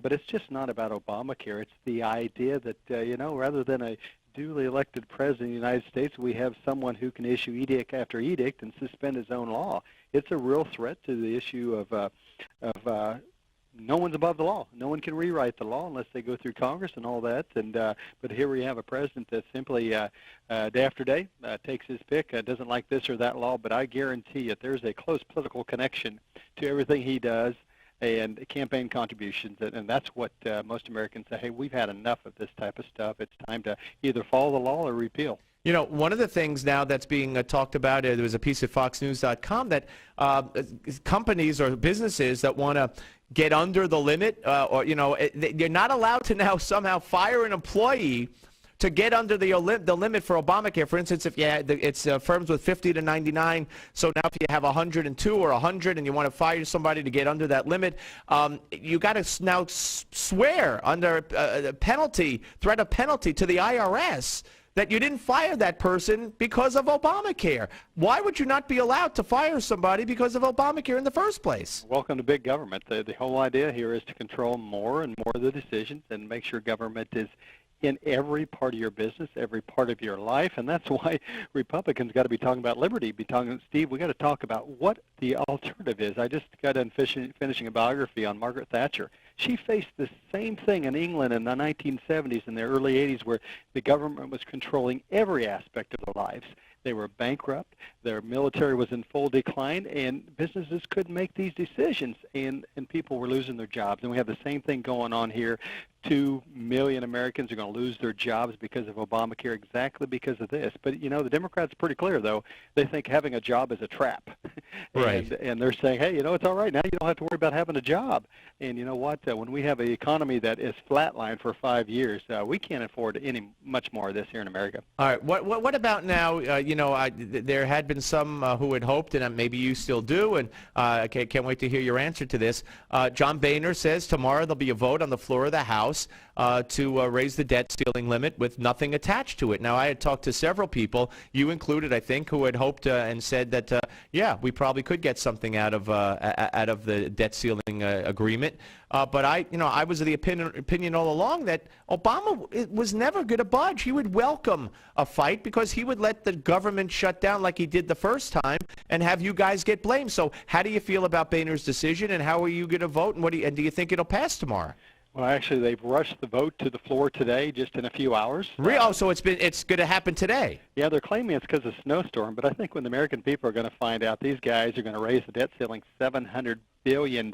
But it's just not about Obamacare. It's the idea that, rather than a duly elected president of the United States, we have someone who can issue edict after edict and suspend his own law. It's a real threat to the issue of no one's above the law. No one can rewrite the law unless they go through Congress and all that. But here we have a president that simply, day after day, takes his pick, doesn't like this or that law. But I guarantee you there's a close political connection to everything he does and campaign contributions. And that's what most Americans say, hey, we've had enough of this type of stuff. It's time to either follow the law or repeal. You know, one of the things now that's being talked about, there was a piece at FoxNews.com that companies or businesses that want to get under the limit, they're not allowed to now somehow fire an employee to get under the limit for Obamacare. For instance, if it's firms with 50 to 99, so now if you have 102 or 100 and you want to fire somebody to get under that limit, you got to now swear under a penalty, threat of penalty to the IRS that you didn't fire that person because of Obamacare. Why would you not be allowed to fire somebody because of Obamacare in the first place? Welcome to big government. The whole idea here is to control more and more of the decisions and make sure government is in every part of your business, every part of your life, and that's why Republicans got to be talking about liberty. Steve, we got to talk about what the alternative is. I just got done finishing a biography on Margaret Thatcher. She faced the same thing in England in the 1970s and the early 80s, where the government was controlling every aspect of their lives. They were bankrupt, their military was in full decline, and businesses couldn't make these decisions, and people were losing their jobs. And we have the same thing going on here. 2 million Americans are going to lose their jobs because of Obamacare, exactly because of this. But, the Democrats are pretty clear, though. They think having a job is a trap. Right. And they're saying, hey, it's all right. Now you don't have to worry about having a job. And you know what? When we have an economy that is flatlined for 5 years, we can't afford much more of this here in America. All right. What about now? There had been some who had hoped, and maybe you still do, and I can't wait to hear your answer to this. John Boehner says tomorrow there'll be a vote on the floor of the House to raise the debt ceiling limit with nothing attached to it. Now, I had talked to several people, you included, I think, who had hoped and said that, yeah, we probably could get something out of the debt ceiling agreement. But I was of the opinion all along that Obama was never going to budge. He would welcome a fight because he would let the government shut down like he did the first time and have you guys get blamed. So how do you feel about Boehner's decision, and how are you going to vote, and do you think it'll pass tomorrow? Well, actually, they've rushed the vote to the floor today, just in a few hours. So it's going to happen today? Yeah, they're claiming it's because of snowstorm, but I think when the American people are going to find out these guys are going to raise the debt ceiling $700 billion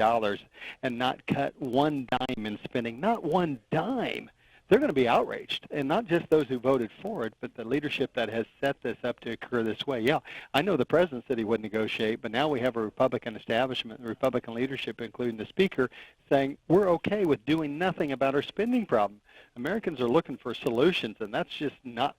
and not cut one dime in spending, not one dime, they're going to be outraged. And not just those who voted for it, but the leadership that has set this up to occur this way. Yeah, I know the president said he would negotiate, but now we have a Republican establishment, Republican leadership, including the Speaker, saying we're okay with doing nothing about our spending problem. Americans are looking for solutions, and that's just not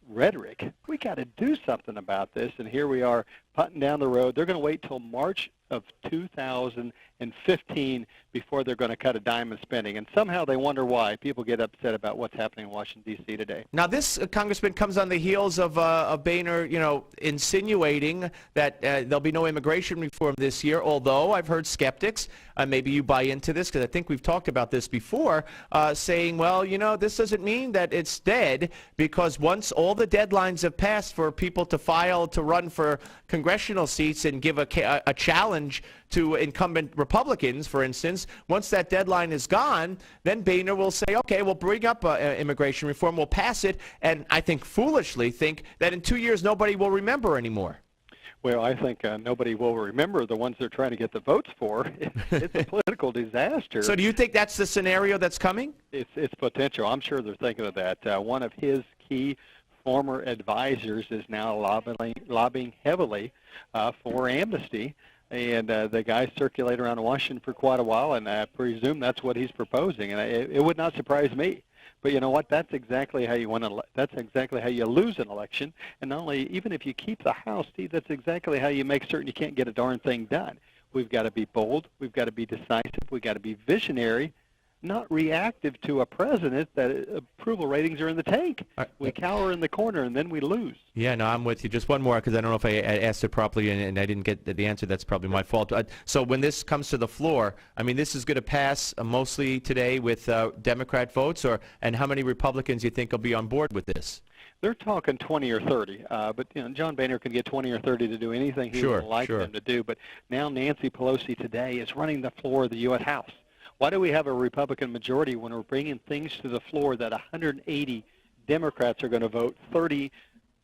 rhetoric. We got to do something about this, and here we are putting down the road. They're going to wait till March of 2015 before they're going to cut a dime in spending, and somehow they wonder why people get upset about what's happening in Washington, D.C. today. Now, this, Congressman, comes on the heels of Boehner, insinuating that there'll be no immigration reform this year, although I've heard skeptics, maybe you buy into this because I think we've talked about this before, saying, well, this doesn't mean that it's dead, because once all the deadlines have passed for people to file to run for congressional seats and give a challenge to incumbent Republicans, for instance, once that deadline is gone, then Boehner will say, okay, we'll bring up immigration reform, we'll pass it, and I think foolishly think that in 2 years nobody will remember anymore. Well, I think nobody will remember the ones they're trying to get the votes for. It's a political disaster. So do you think that's the scenario that's coming? It's potential. I'm sure they're thinking of that. One of his key former advisors is now lobbying heavily for amnesty. And the guy circulated around Washington for quite a while, and I presume that's what he's proposing. And it would not surprise me. But you know what? That's exactly how you that's exactly how you lose an election. And not only, even if you keep the House, Steve, that's exactly how you make certain you can't get a darn thing done. We've got to be bold. We've got to be decisive. We've got to be visionary, not reactive to a president that approval ratings are in the tank. We cower in the corner, and then we lose. Yeah, no, I'm with you. Just one more, because I don't know if I asked it properly and I didn't get the answer. That's probably my fault. So when this comes to the floor, I mean, this is going to pass mostly today with Democrat votes, and how many Republicans do you think will be on board with this? They're talking 20 or 30, but you know, John Boehner can get 20 or 30 to do anything he would like them to do. But now Nancy Pelosi today is running the floor of the U.S. House. Why do we have a Republican majority when we're bringing things to the floor that 180 Democrats are going to vote, 30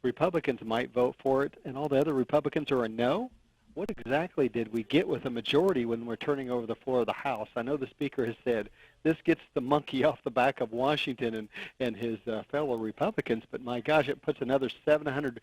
Republicans might vote for it, and all the other Republicans are a no? What exactly did we get with a majority when we're turning over the floor of the House? I know the Speaker has said this gets the monkey off the back of Washington and his fellow Republicans, but my gosh, it puts another $700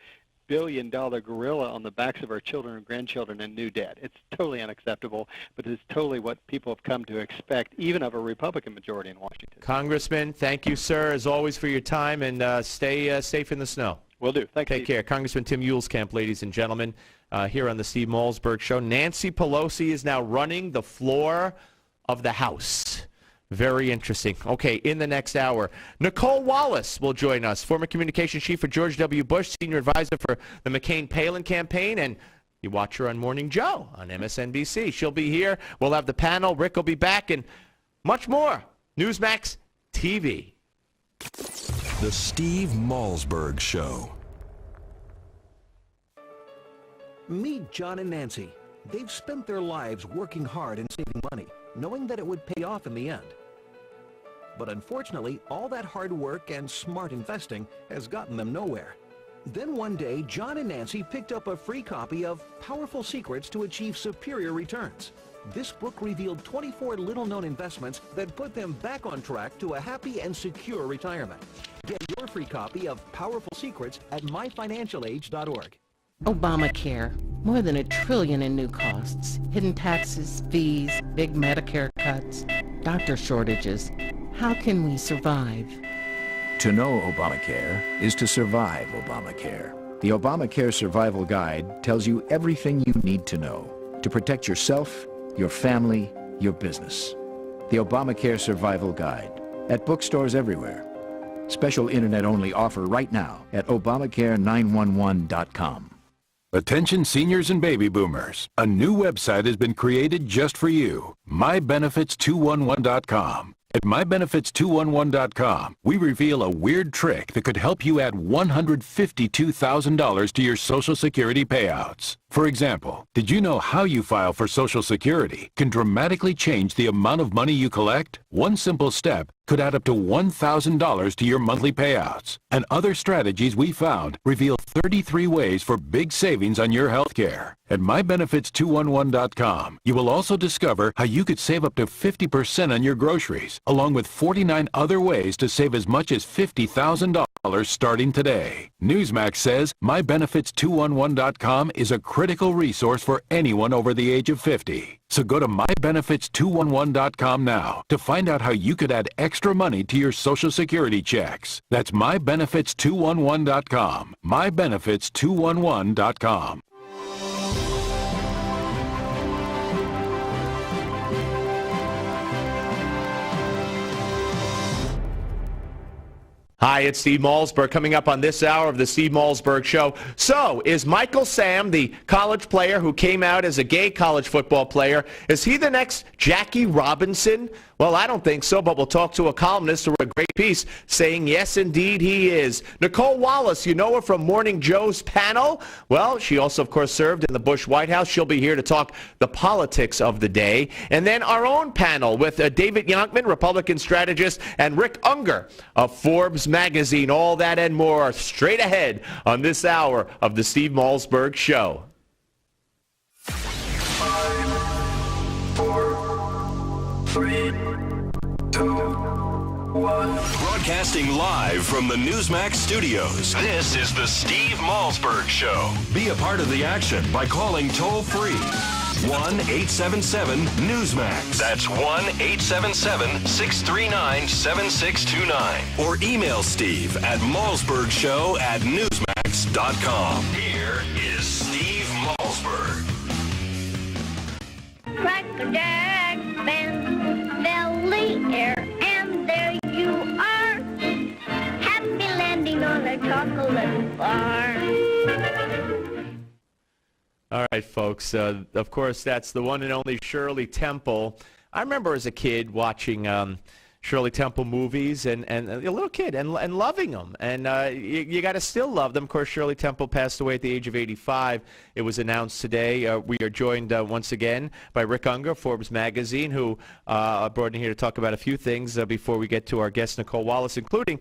billion gorilla on the backs of our children and grandchildren in new debt. It's totally unacceptable, but it's totally what people have come to expect, even of a Republican majority in Washington. Congressman, thank you, sir, as always, for your time, and stay safe in the snow. Will do. Thank you. Take care. Congressman Tim Yuleskamp, ladies and gentlemen, here on the Steve Malzberg Show. Nancy Pelosi is now running the floor of the House. Very interesting. Okay, in the next hour, Nicole Wallace will join us, former communications chief for George W. Bush, senior advisor for the McCain-Palin campaign, and you watch her on Morning Joe on MSNBC. She'll be here. We'll have the panel. Rick will be back, and much more. Newsmax TV. The Steve Malzberg Show. Meet John and Nancy. They've spent their lives working hard and saving money, knowing that it would pay off in the end. But unfortunately, all that hard work and smart investing has gotten them nowhere. Then one day, John and Nancy picked up a free copy of Powerful Secrets to Achieve Superior Returns. This book revealed 24 little-known investments that put them back on track to a happy and secure retirement. Get your free copy of Powerful Secrets at myfinancialage.org. Obamacare, more than $1 trillion in new costs, hidden taxes, fees, big Medicare cuts, doctor shortages. How can we survive? To know Obamacare is to survive Obamacare. The Obamacare Survival Guide tells you everything you need to know to protect yourself, your family, your business. The Obamacare Survival Guide at bookstores everywhere. Special internet-only offer right now at Obamacare911.com. Attention seniors and baby boomers. A new website has been created just for you. MyBenefits211.com. At MyBenefits211.com, we reveal a weird trick that could help you add $152,000 to your Social Security payouts. For example, did you know how you file for Social Security can dramatically change the amount of money you collect? One simple step could add up to $1,000 to your monthly payouts. And other strategies we found reveal 33 ways for big savings on your health care. At MyBenefits211.com, you will also discover how you could save up to 50% on your groceries, along with 49 other ways to save as much as $50,000 starting today. Newsmax says MyBenefits211.com is a critical resource for anyone over the age of 50. So go to MyBenefits211.com now to find out how you could add extra money to your Social Security checks. That's MyBenefits211.com. MyBenefits211.com. Hi, it's Steve Malzberg. Coming up on this hour of the Steve Malzberg Show. So, is Michael Sam, the college player who came out as a gay college football player, is he the next Jackie Robinson? Well, I don't think so, but we'll talk to a columnist who wrote a great piece saying, yes, indeed, he is. Nicole Wallace, you know her from Morning Joe's panel. Well, she also, of course, served in the Bush White House. She'll be here to talk the politics of the day. And then our own panel with David Yonkman, Republican strategist, and Rick Unger of Forbes magazine. All that and more straight ahead on this hour of the Steve Malzberg Show. 5, 4, 3, 2, 1. Broadcasting live from the Newsmax studios. This is the Steve Malzberg Show. Be a part of the action by calling toll-free 1-877-Newsmax. That's 1-877-639-7629. Or email Steve at malzbergshow@newsmax.com. Here is Steve Malzberg. Crackerjack bend, belly air, and there you are. Happy landing on a chocolate bar. All right, folks. Of course, that's the one and only Shirley Temple. I remember as a kid watching Shirley Temple movies and a little kid and loving them. And you got to still love them. Of course, Shirley Temple passed away at the age of 85. It was announced today. We are joined once again by Rick Unger, Forbes magazine, who brought in here to talk about a few things before we get to our guest, Nicole Wallace, including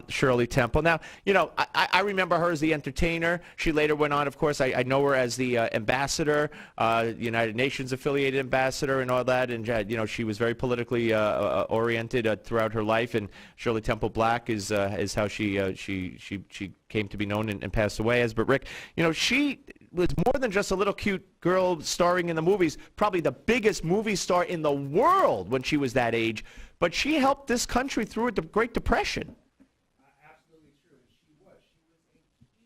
Shirley Temple. Now, you know, I remember her as the entertainer. She later went on, of course, I know her as the ambassador, United Nations affiliated ambassador and all that. And, you know, she was very politically oriented throughout her life. And Shirley Temple Black is how she came to be known and passed away as. But, Rick, you know, she was more than just a little cute girl starring in the movies, probably the biggest movie star in the world when she was that age. But she helped this country through the Great Depression. Absolutely true. She was a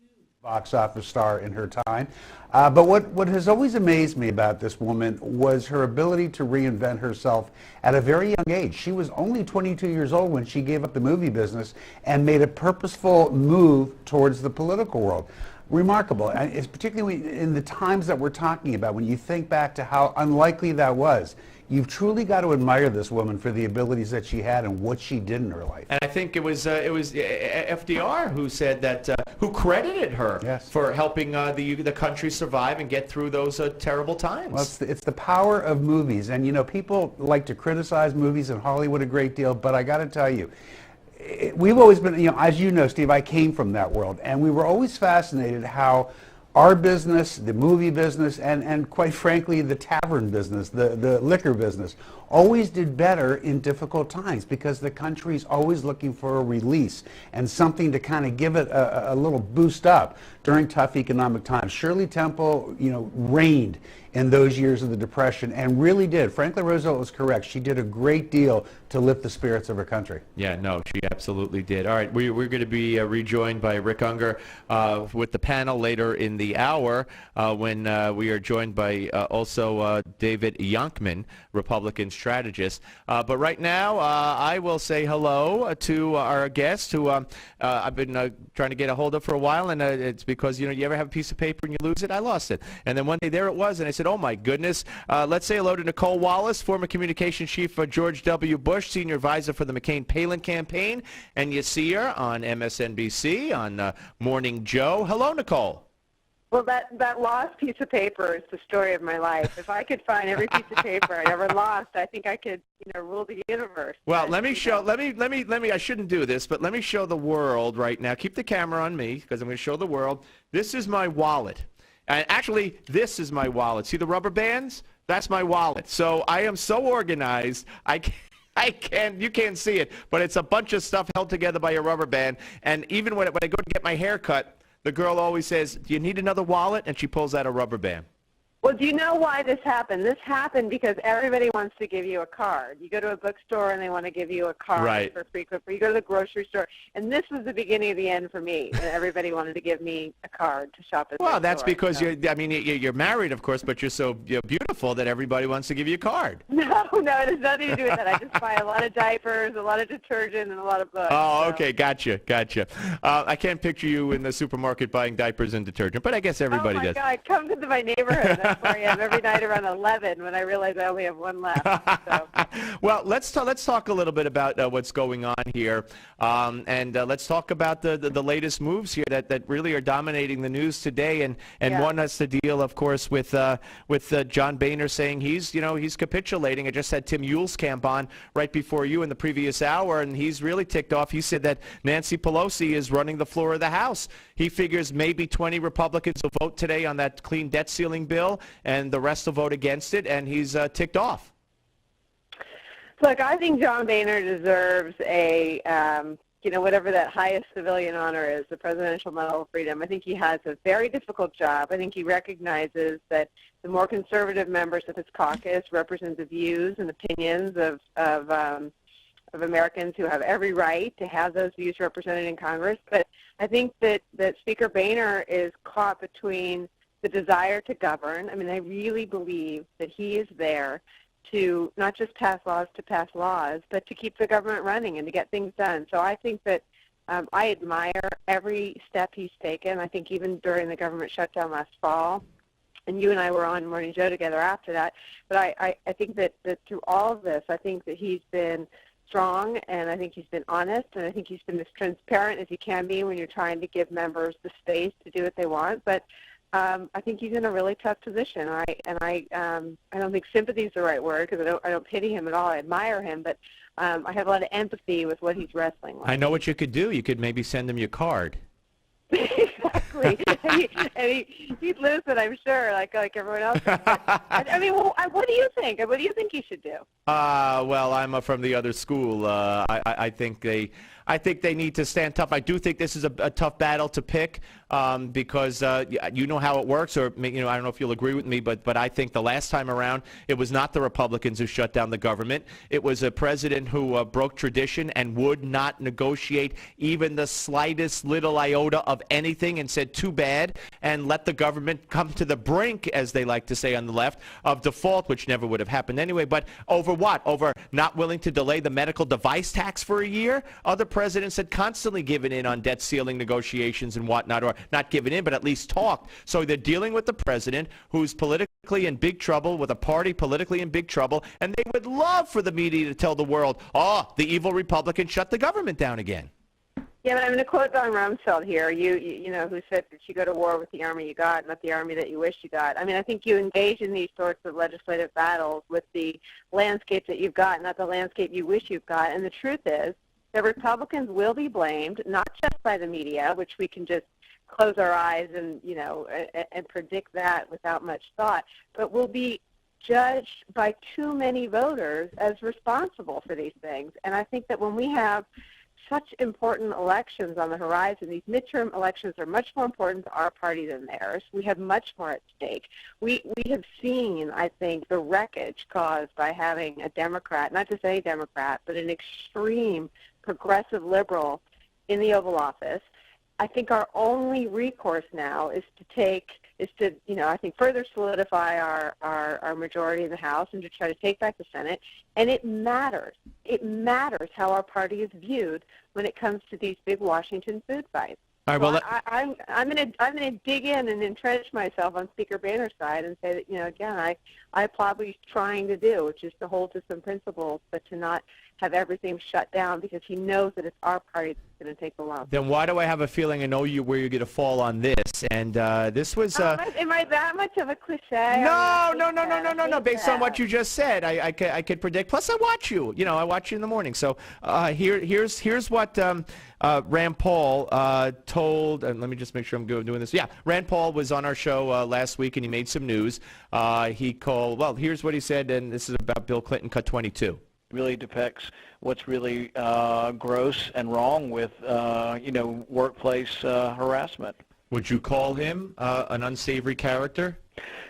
huge box office star in her time. But what has always amazed me about this woman was her ability to reinvent herself at a very young age. She was only 22 years old when she gave up the movie business and made a purposeful move towards the political world. Remarkable. And it's particularly in the times that we're talking about, when you think back to how unlikely that was. You've truly got to admire this woman for the abilities that she had and what she did in her life. And I think it was FDR who said that, who credited her for helping the country survive and get through those terrible times. Well, it's the power of movies. And, you know, people like to criticize movies in Hollywood a great deal, but I got to tell you, we've always been, you know, as you know, Steve, I came from that world, and we were always fascinated how our business, the movie business, and quite frankly, the tavern business, the liquor business, always did better in difficult times because the country's always looking for a release and something to kind of give it a little boost up during tough economic times. Shirley Temple, you know, reigned in those years of the Depression and really did. Franklin Roosevelt was correct. She did a great deal to lift the spirits of her country. Yeah, no, she absolutely did. All right, we're going to be rejoined by Rick Unger with the panel later in the hour when we are joined by also David Yonkman, Republican strategist. But right now, I will say hello to our guest who I've been trying to get a hold of for a while, and it's because, you know, you ever have a piece of paper and you lose it? I lost it. And then one day there it was, and I said, oh my goodness. Let's say hello to Nicole Wallace, former communications chief for George W. Bush, senior advisor for the McCain-Palin campaign. And you see her on MSNBC, on Morning Joe. Hello, Nicole. Well, that lost piece of paper is the story of my life. If I could find every piece of paper I ever lost, I think I could, you know, rule the universe. Well, let me show. Let me. I shouldn't do this, but let me show the world right now. Keep the camera on me because I'm going to show the world. This is my wallet. And actually, this is my wallet. See the rubber bands? That's my wallet. So I am so organized. You can't see it, but it's a bunch of stuff held together by a rubber band. And even when I go to get my hair cut, the girl always says, do you need another wallet? And she pulls out a rubber band. Well, do you know why this happened? This happened because everybody wants to give you a card. You go to a bookstore and they want to give you a card for free. You go to the grocery store, and this was the beginning of the end for me. Everybody wanted to give me a card to shop at. Well, that's because you're married, of course, but you're so beautiful that everybody wants to give you a card. No, it has nothing to do with that. I just buy a lot of diapers, a lot of detergent, and a lot of books. Oh, okay, gotcha. I can't picture you in the supermarket buying diapers and detergent, but I guess everybody does. Oh my God, come to my neighborhood. That's where I am every night around 11 when I realize I only have one left. So. Well, let's talk a little bit about what's going on here, and let's talk about the latest moves here that really are dominating the news today, and one has to deal, of course, with John Boehner saying he's capitulating. I just had Tim Yuleskamp on right before you in the previous hour, and he's really ticked off. He said that Nancy Pelosi is running the floor of the House. He figures maybe 20 Republicans will vote today on that clean debt ceiling bill, and the rest will vote against it, and he's ticked off. Look, I think John Boehner deserves a, whatever that highest civilian honor is, the Presidential Medal of Freedom. I think he has a very difficult job. I think he recognizes that the more conservative members of his caucus represent the views and opinions of Americans who have every right to have those views represented in Congress. But I think that Speaker Boehner is caught between the desire to govern. I mean, I really believe that he is there to not just pass laws, but to keep the government running and to get things done. So I think that I admire every step he's taken. I think even during the government shutdown last fall, and you and I were on Morning Joe together after that, but I think that through all of this, I think that he's been strong, and I think he's been honest, and I think he's been as transparent as he can be when you're trying to give members the space to do what they want. But I think he's in a really tough position. I don't think sympathy is the right word, because I don't pity him at all. I admire him, but I have a lot of empathy with what he's wrestling with. I know what you could do. You could maybe send him your card. Exactly. and he'd listen, I'm sure, like everyone else. I mean, what do you think? What do you think he should do? Well, I'm from the other school. I think they need to stand tough. I do think this is a tough battle to pick because you know how it works, or I don't know if you'll agree with me, but I think the last time around it was not the Republicans who shut down the government. It was a president who broke tradition and would not negotiate even the slightest little iota of anything, and said too bad, and let the government come to the brink, as they like to say on the left, of default, which never would have happened anyway. But over what? Over not willing to delay the medical device tax for a year? Other presidents had constantly given in on debt ceiling negotiations and whatnot, or not given in, but at least talked. So they're dealing with the president who's politically in big trouble, with a party politically in big trouble, and they would love for the media to tell the world, oh, the evil Republicans shut the government down again. Yeah, but I'm going to quote Don Rumsfeld here, you know, who said that you go to war with the army you got, not the army that you wish you got. I mean, I think you engage in these sorts of legislative battles with the landscape that you've got, not the landscape you wish you've got. And the truth is that Republicans will be blamed, not just by the media, which we can just close our eyes and, and predict that without much thought, but will be judged by too many voters as responsible for these things. And I think that when we have such important elections on the horizon, these midterm elections are much more important to our party than theirs. We have much more at stake. We have seen, I think, the wreckage caused by having a Democrat, not just any Democrat, but an extreme progressive liberal in the Oval Office. I think our only recourse now is to I think further solidify our majority in the House and to try to take back the Senate. And it matters. It matters how our party is viewed when it comes to these big Washington food fights. All right, well, I'm going to dig in and entrench myself on Speaker Boehner's side and say that, again, I applaud what he's trying to do, which is to hold to some principles, but to not have everything shut down, because he knows that it's our party that's going to take the lump. Then why do I have a feeling I know where you're going to fall on this? And this was... am I that much of a cliche? No. Based on what you just said, I could predict. Plus, I watch you. I watch you in the morning. So here's what Rand Paul told. And let me just make sure I'm doing this. Yeah, Rand Paul was on our show last week, and he made some news. He called... Well, here's what he said, and this is about Bill Clinton, cut 22. Really depicts what's really gross and wrong with, workplace harassment. Would you call him an unsavory character?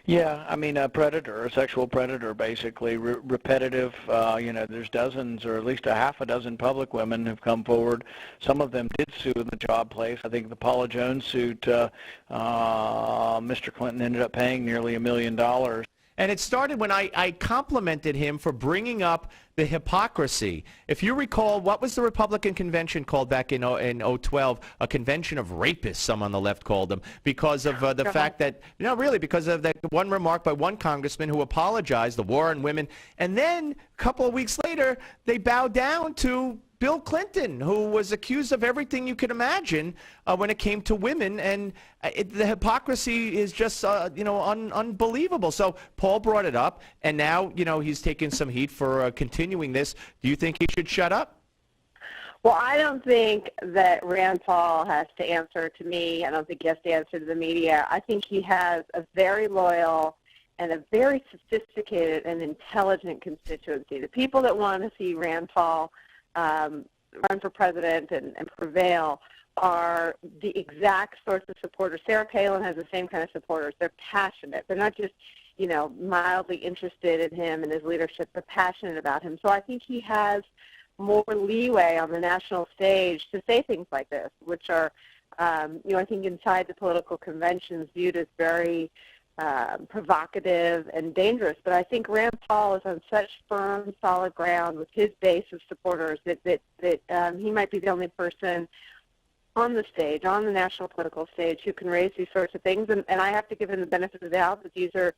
Yeah, I mean, a predator, a sexual predator, basically, repetitive. You know, there's dozens, or at least a half a dozen public women who've come forward. Some of them did sue in the job place. I think the Paula Jones suit, Mr. Clinton ended up paying nearly $1 million. And it started when I complimented him for bringing up the hypocrisy. If you recall, what was the Republican convention called back in 2012? A convention of rapists, some on the left called them, because of the fact that, no, really, because of that one remark by one congressman who apologized, the war on women. And then a couple of weeks later, they bowed down to Bill Clinton, who was accused of everything you could imagine when it came to women, and the hypocrisy is just, unbelievable. So Paul brought it up, and now, he's taking some heat for continuing this. Do you think he should shut up? Well, I don't think that Rand Paul has to answer to me. I don't think he has to answer to the media. I think he has a very loyal and a very sophisticated and intelligent constituency. The people that want to see Rand Paul run for president and prevail are the exact sorts of supporters. Sarah Palin has the same kind of supporters. They're passionate. They're not just, mildly interested in him and his leadership. They're passionate about him. So I think he has more leeway on the national stage to say things like this, which are, I think inside the political conventions viewed as very provocative and dangerous. But I think Rand Paul is on such firm, solid ground with his base of supporters that he might be the only person on the stage, on the national political stage, who can raise these sorts of things. And I have to give him the benefit of the doubt that these are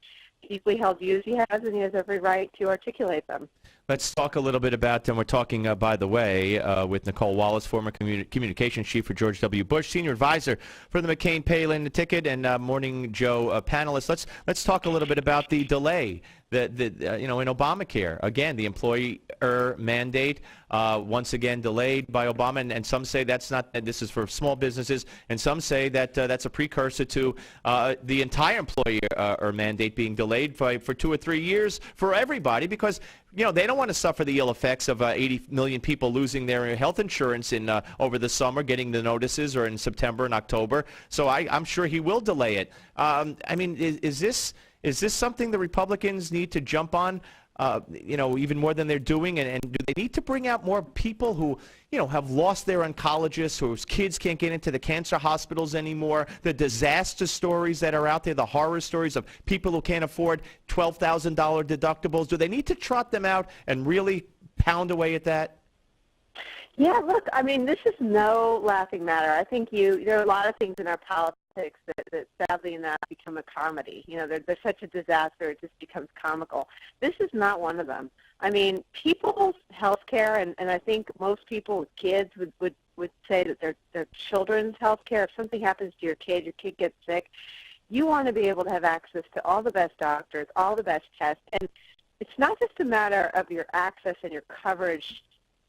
deeply held views he has, and he has every right to articulate them. Let's talk a little bit about them. We're talking, by the way, with Nicole Wallace, former communications chief for George W. Bush, senior advisor for the McCain-Palin ticket, and Morning Joe panelist. Let's talk a little bit about the delay in Obamacare. Again, the employer mandate once again delayed by Obama, and some say that's not. And this is for small businesses, and some say that that's a precursor to the entire employer mandate being delayed for 2 or 3 years for everybody, because they don't want to suffer the ill effects of 80 million people losing their health insurance in over the summer, getting the notices, or in September and October. So I'm sure he will delay it. Is this something the Republicans need to jump on, even more than they're doing? And do they need to bring out more people who, have lost their oncologists, whose kids can't get into the cancer hospitals anymore, the disaster stories that are out there, the horror stories of people who can't afford $12,000 deductibles? Do they need to trot them out and really pound away at that? Yeah, look, this is no laughing matter. I think there are a lot of things in our politics that sadly enough become a comedy. They're such a disaster, it just becomes comical. This is not one of them. People's health care, and I think most people with kids would say that their children's health care, if something happens to your kid gets sick, you want to be able to have access to all the best doctors, all the best tests. And it's not just a matter of your access and your coverage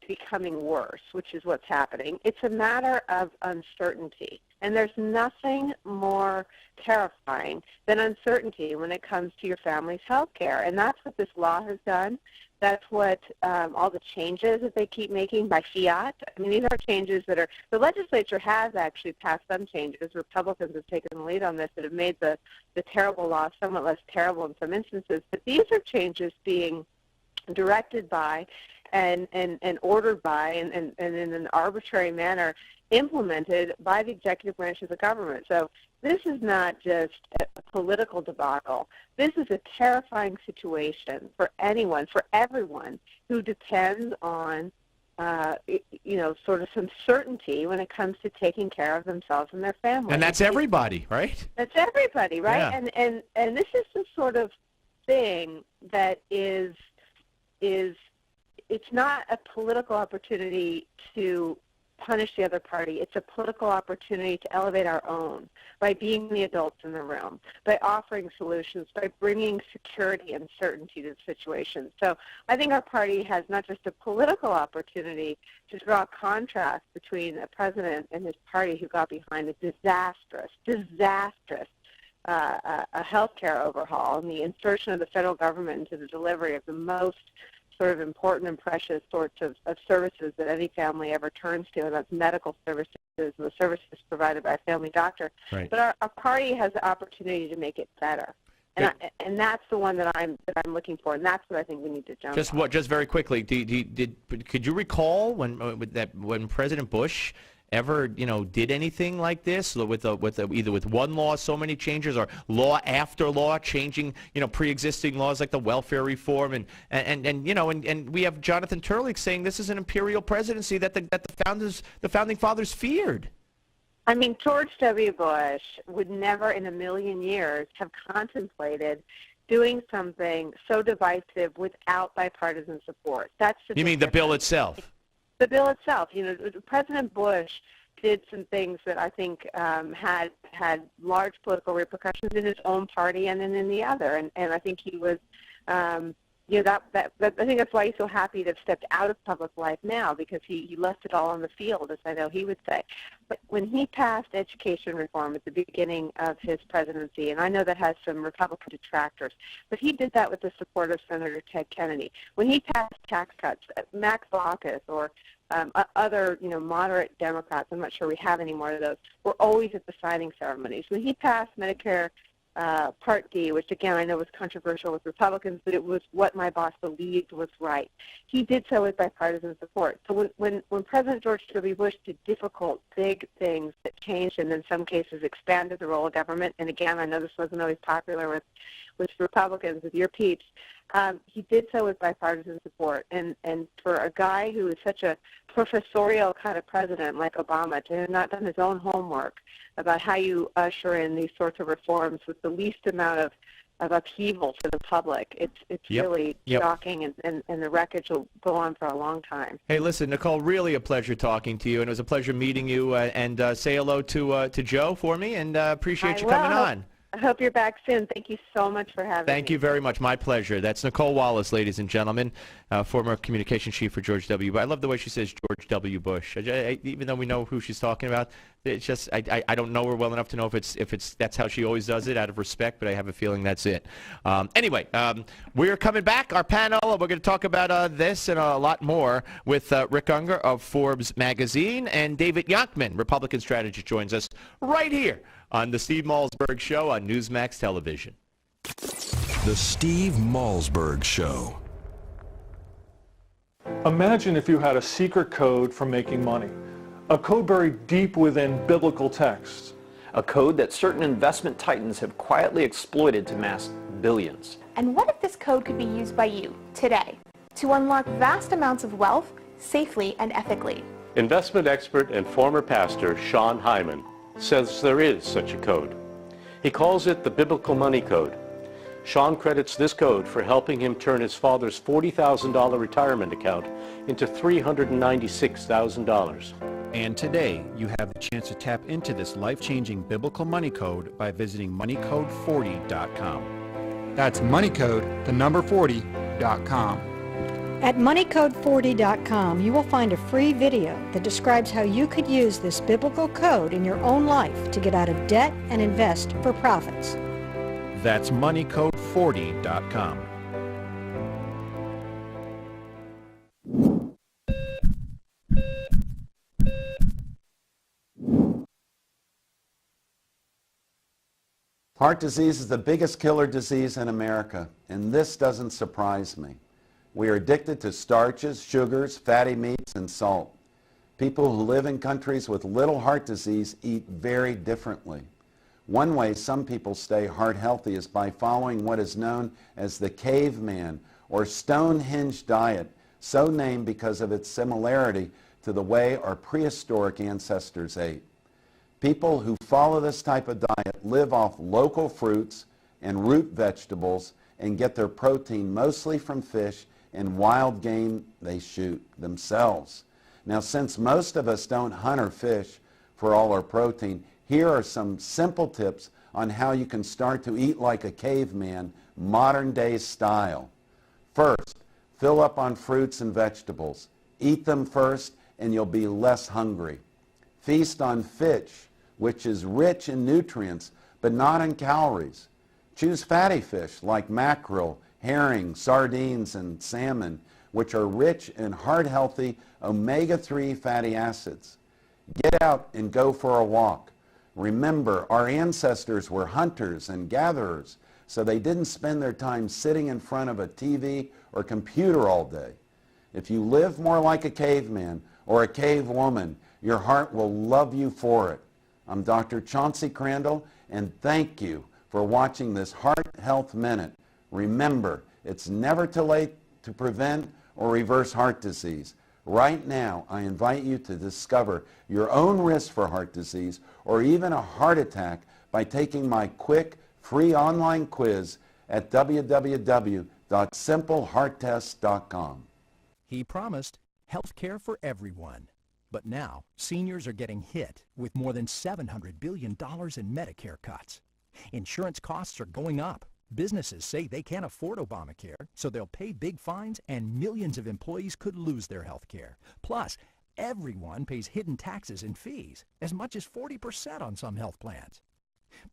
becoming worse, which is what's happening. It's a matter of uncertainty. And there's nothing more terrifying than uncertainty when it comes to your family's health care. And that's what this law has done. That's what all the changes that they keep making by fiat. These are changes that the legislature has actually passed some changes. Republicans have taken the lead on this that have made the terrible law somewhat less terrible in some instances. But these are changes being directed by and ordered by and in an arbitrary manner implemented by the executive branch of the government. So this is not just a political debacle. This is a terrifying situation for anyone, for everyone who depends on, sort of some certainty when it comes to taking care of themselves and their families. And that's everybody, right? That's everybody, right? Yeah. And this is the sort of thing that is it's not a political opportunity to punish the other party. It's a political opportunity to elevate our own by being the adults in the room, by offering solutions, by bringing security and certainty to the situation. So I think our party has not just a political opportunity to draw a contrast between a president and his party who got behind a disastrous a healthcare overhaul and the insertion of the federal government into the delivery of the most sort of important and precious sorts of services that any family ever turns to, and that's medical services and the services provided by a family doctor. Right. But our party has the opportunity to make it better. And that's the one that I'm looking for, and that's what I think we need to jump on. Just very quickly, could you recall when President Bush ever did anything like this with either with one law so many changes or law after law changing pre-existing laws like the welfare reform and we have Jonathan Turley saying this is an imperial presidency that the founding fathers feared. I mean, George W. Bush would never in a million years have contemplated doing something so divisive without bipartisan support. That's the You mean the bill itself? The bill itself. President Bush did some things that I think had large political repercussions in his own party and then in the other. And I think he was, I think that's why he's so happy to have stepped out of public life now, because he left it all on the field, as I know he would say. But when he passed education reform at the beginning of his presidency, and I know that has some Republican detractors, but he did that with the support of Senator Ted Kennedy. When he passed tax cuts, Max Baucus or other, moderate Democrats, I'm not sure we have any more of those, were always at the signing ceremonies. When he passed Medicare Part D, which again I know was controversial with Republicans, but it was what my boss believed was right. He did so with bipartisan support. So when President George W. Bush did difficult, big things that changed and in some cases expanded the role of government, and again I know this wasn't always popular with Republicans, with your peeps, he did so with bipartisan support. And for a guy who is such a professorial kind of president like Obama to have not done his own homework about how you usher in these sorts of reforms with the least amount of upheaval to the public, it's really shocking, and the wreckage will go on for a long time. Hey, listen, Nicole, really a pleasure talking to you, and it was a pleasure meeting you, and say hello to Joe for me, and appreciate you coming on. I hope you're back soon. Thank you so much for having me. Thank you very much. My pleasure. That's Nicole Wallace, ladies and gentlemen, former communications chief for George W. Bush. I love the way she says George W. Bush. Even though we know who she's talking about, it's just I don't know her well enough to know if that's how she always does it out of respect, but I have a feeling that's it. Anyway, we're coming back. Our panel, we're going to talk about this and a lot more with Rick Unger of Forbes magazine, and David Yonkman, Republican strategist, joins us right here on the Steve Malzberg Show on Newsmax Television. The Steve Malzberg Show. Imagine if you had a secret code for making money, a code buried deep within biblical texts. A code that certain investment titans have quietly exploited to amass billions. And what if this code could be used by you today to unlock vast amounts of wealth safely and ethically? Investment expert and former pastor Sean Hyman says there is such a code. He calls it the Biblical Money Code. Sean credits this code for helping him turn his father's $40,000 retirement account into $396,000. And today, you have the chance to tap into this life-changing biblical money code by visiting moneycode40.com. That's moneycode, the number 40.com. At moneycode40.com, you will find a free video that describes how you could use this biblical code in your own life to get out of debt and invest for profits. That's moneycode40.com. Heart disease is the biggest killer disease in America, and this doesn't surprise me. We are addicted to starches, sugars, fatty meats, and salt. People who live in countries with little heart disease eat very differently. One way some people stay heart healthy is by following what is known as the caveman or Stonehenge diet, so named because of its similarity to the way our prehistoric ancestors ate. People who follow this type of diet live off local fruits and root vegetables and get their protein mostly from fish and wild game they shoot themselves. Now, since most of us don't hunt or fish for all our protein, here are some simple tips on how you can start to eat like a caveman, modern day style. First, fill up on fruits and vegetables. Eat them first and you'll be less hungry. Feast on fish, which is rich in nutrients but not in calories. Choose fatty fish like mackerel, herring, sardines, and salmon, which are rich in heart-healthy omega-3 fatty acids. Get out and go for a walk. Remember, our ancestors were hunters and gatherers, so they didn't spend their time sitting in front of a TV or computer all day. If you live more like a caveman or a cave woman, your heart will love you for it. I'm Dr. Chauncey Crandall, and thank you for watching this Heart Health Minute. Remember, it's never too late to prevent or reverse heart disease. Right now, I invite you to discover your own risk for heart disease or even a heart attack by taking my quick, free online quiz at www.simplehearttest.com. He promised health care for everyone. But now, seniors are getting hit with more than $700 billion in Medicare cuts. Insurance costs are going up. Businesses say they can't afford Obamacare, so they'll pay big fines, and millions of employees could lose their health care. Plus, everyone pays hidden taxes and fees, as much as 40% on some health plans.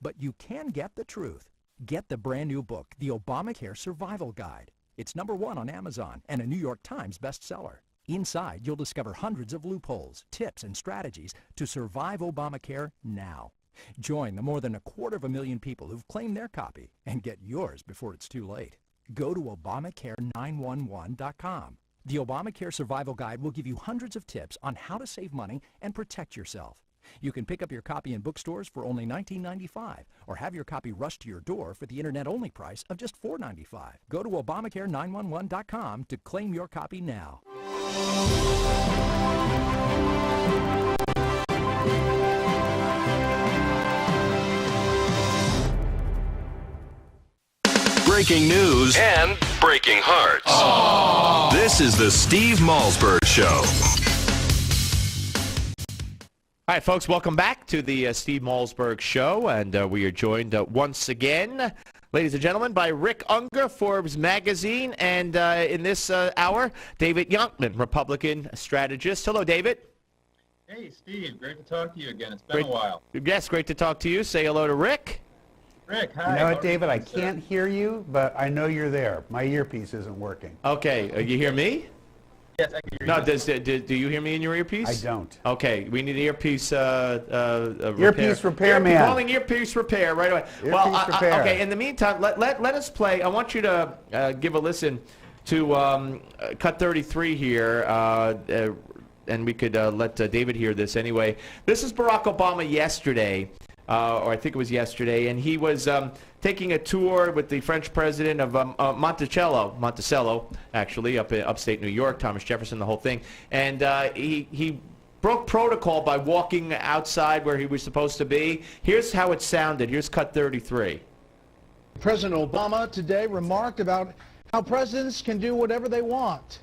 But you can get the truth. Get the brand new book, The Obamacare Survival Guide. It's #1 on Amazon and a New York Times bestseller. Inside, you'll discover hundreds of loopholes, tips, and strategies to survive Obamacare now. Join the more than 250,000 people who've claimed their copy and get yours before it's too late. Go to Obamacare911.com. The Obamacare Survival Guide will give you hundreds of tips on how to save money and protect yourself. You can pick up your copy in bookstores for only $19.95 or have your copy rushed to your door for the internet-only price of just $4.95. Go to Obamacare911.com to claim your copy now. Breaking news and breaking hearts. Aww. This is the Steve Malzberg Show. All right, folks, welcome back to the Steve Malzberg Show, and we are joined once again, ladies and gentlemen, by Rick Unger, Forbes magazine, and in this hour, David Yonkman, Republican strategist. Hello, David. Hey, Steve. Great to talk to you again. It's been a while. Yes, great to talk to you. Say hello to Rick. Rick, hi. You know what, David? I can't hear you, but I know you're there. My earpiece isn't working. Okay, you hear me? Yes, I can hear you. No, do you hear me in your earpiece? I don't. Okay, we need an earpiece earpiece repair man. Calling earpiece repair right away. Earpiece repair. Okay, in the meantime, let us play. I want you to give a listen to Cut 33 here, and we could let David hear this anyway. This is Barack Obama yesterday. Or I think it was yesterday, and he was taking a tour with the French president of Monticello, actually, upstate New York, Thomas Jefferson, the whole thing. And he broke protocol by walking outside where he was supposed to be. Here's how it sounded. Here's Cut 33. President Obama today remarked about how presidents can do whatever they want.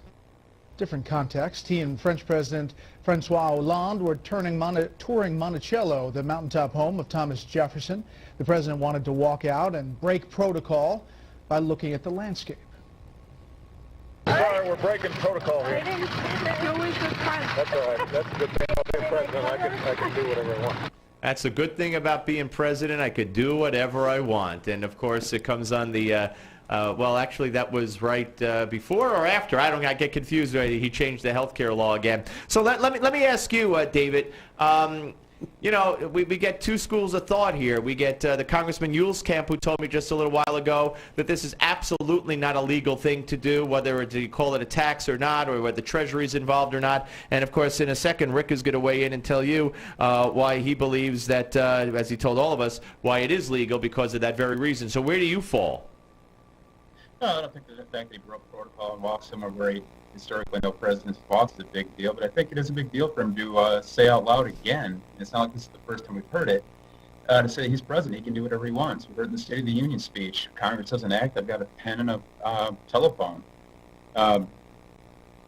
Different context. He and French President Francois Hollande were touring Monticello, the mountaintop home of Thomas Jefferson. The president wanted to walk out and break protocol by looking at the landscape. Sorry, we're breaking protocol here. That's all right. That's a good thing about being president. I can do whatever I want. That's a good thing about being president. I could do whatever I want. And, of course, it comes on the... well, actually, that was right before or after. I get confused. He changed the health care law again. So let me ask you, David. You know, we get two schools of thought here. We get the Congressman Camp, who told me just a little while ago that this is absolutely not a legal thing to do, whether you call it a tax or not, or whether the Treasury is involved or not. And, of course, in a second, Rick is going to weigh in and tell you why he believes that, as he told all of us, why it is legal because of that very reason. So where do you fall? No, I don't think that the fact they broke protocol and walked somewhere where historically no president's walked is a big deal, but I think it is a big deal for him to say out loud again, it's not like this is the first time we've heard it, to say he's president, he can do whatever he wants. We heard in the State of the Union speech, Congress doesn't act, I've got a pen and a telephone.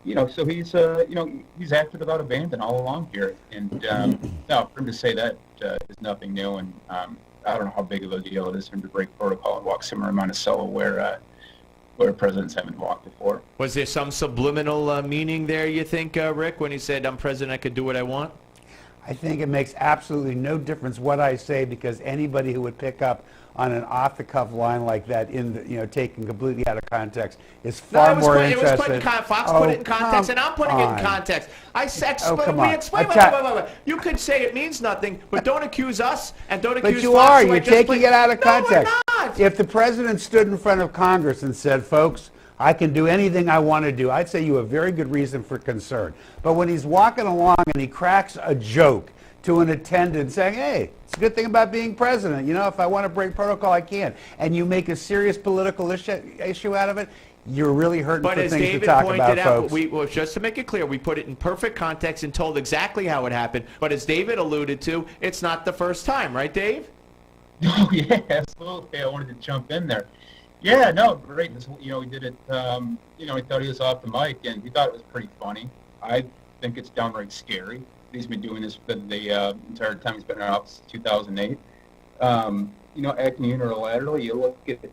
You know, so he's, you know, he's acted without abandon all along here, and now for him to say that is nothing new, and I don't know how big of a deal it is for him to break protocol and walk somewhere in Monticello where presidents haven't walked before. Was there some subliminal meaning there, you think, Rick, when he said, I'm president, I could do what I want? I think it makes absolutely no difference what I say, because anybody who would pick up on an off-the-cuff line like that, taken completely out of context, is far more interested. Fox put it in context, and I'm putting it in context. I said, wait. You could say it means nothing, but don't accuse us and don't accuse Fox. But you are. You're taking it out of context. No, we're not. If the president stood in front of Congress and said, folks, I can do anything I want to do, I'd say you have very good reason for concern. But when he's walking along and he cracks a joke to an attendant saying, hey, it's a good thing about being president. You know, if I want to break protocol, I can. And you make a serious political issue out of it, you're really hurting for things to talk about, folks. Well, just to make it clear, we put it in perfect context and told exactly how it happened. But as David alluded to, it's not the first time, right, Dave? Oh, yeah, absolutely. I wanted to jump in there. Yeah, no, great. You know, we did it, you know, he thought he was off the mic, and we thought it was pretty funny. I think it's downright scary. He's been doing this for the entire time he's been in office, 2008. You know, acting unilaterally, you look at,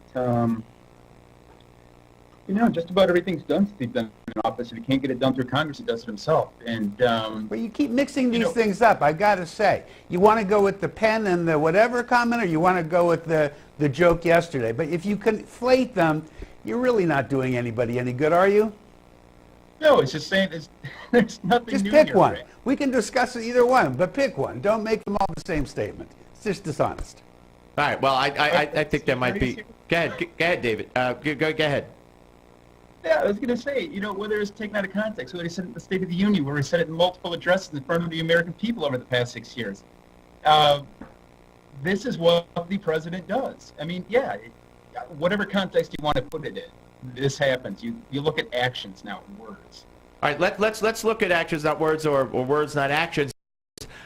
you know, just about everything's done since he's been in office. If he can't get it done through Congress, he does it himself. And but you keep mixing these things up, I got to say. You want to go with the pen and the whatever comment, or you want to go with the joke yesterday? But if you conflate them, you're really not doing anybody any good, are you? No, it's just saying there's nothing just new pick here, one. Rick. We can discuss either one, but pick one. Don't make them all the same statement. It's just dishonest. All right. Well, I think there might be. Go ahead, David. Go ahead. Yeah, I was going to say, you know, whether it's taken out of context, whether he said it in the State of the Union, where he said it in multiple addresses in front of the American people over the past 6 years. This is what the president does. I mean, yeah, whatever context you want to put it in, this happens. You look at actions, not words. All right, let's look at actions, not words, or words, not actions.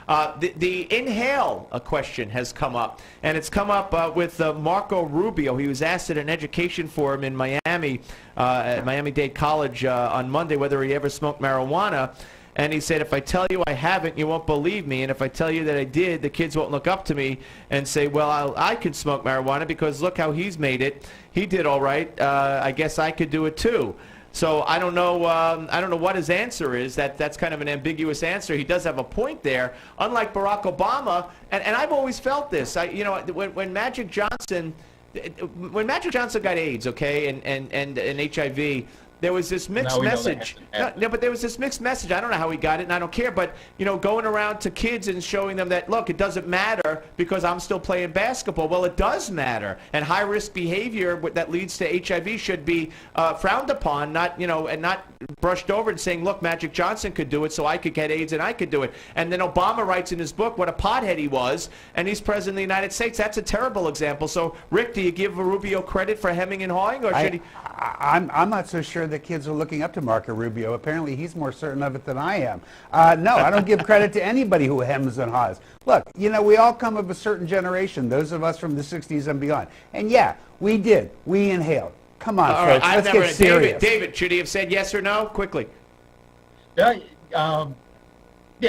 The inhale question has come up, and it's come up with Marco Rubio. He was asked at an education forum in Miami, at Miami-Dade College on Monday, whether he ever smoked marijuana. And he said, if I tell you I haven't, you won't believe me. And if I tell you that I did, the kids won't look up to me and say, well, I can smoke marijuana because look how he's made it. He did all right. I guess I could do it too. So I don't know what his answer is. That's kind of an ambiguous answer. He does have a point there. Unlike Barack Obama, and I've always felt this. You know, when Magic Johnson got AIDS, okay, and HIV, there was this mixed message. No, but there was this mixed message. I don't know how he got it, and I don't care. But, you know, going around to kids and showing them that, look, it doesn't matter because I'm still playing basketball. Well, it does matter. And high-risk behavior that leads to HIV should be frowned upon, not, you know, and not brushed over and saying, look, Magic Johnson could do it, so I could get AIDS and I could do it. And then Obama writes in his book what a pothead he was, and he's president of the United States. That's a terrible example. So, Rick, do you give Rubio credit for hemming and hawing, or should he? I'm not so sure that kids are looking up to Marco Rubio. Apparently, he's more certain of it than I am. No, I don't give credit to anybody who hems and haws. Look, you know, we all come of a certain generation, those of us from the 60s and beyond. And yeah, we did. We inhaled. Come on, folks, let's get serious. David, should he have said yes or no? Quickly. Yeah,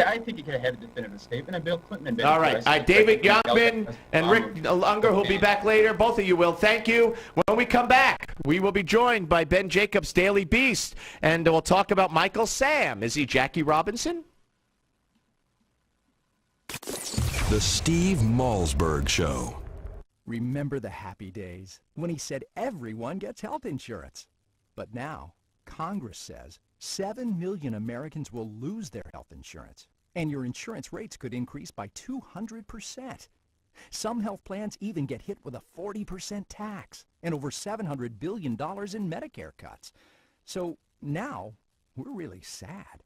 I think he could have had a definitive statement, and Bill Clinton had been. All right. David Youngman and Rick Unger, who'll be back later. Both of you will. Thank you. When we come back, we will be joined by Ben Jacobs' Daily Beast, and we'll talk about Michael Sam. Is he Jackie Robinson? The Steve Malzberg Show. Remember the happy days when he said everyone gets health insurance. But now, Congress says 7 million Americans will lose their health insurance, and your insurance rates could increase by 200%. Some health plans even get hit with a 40% tax and over $700 billion in Medicare cuts. So now, we're really sad.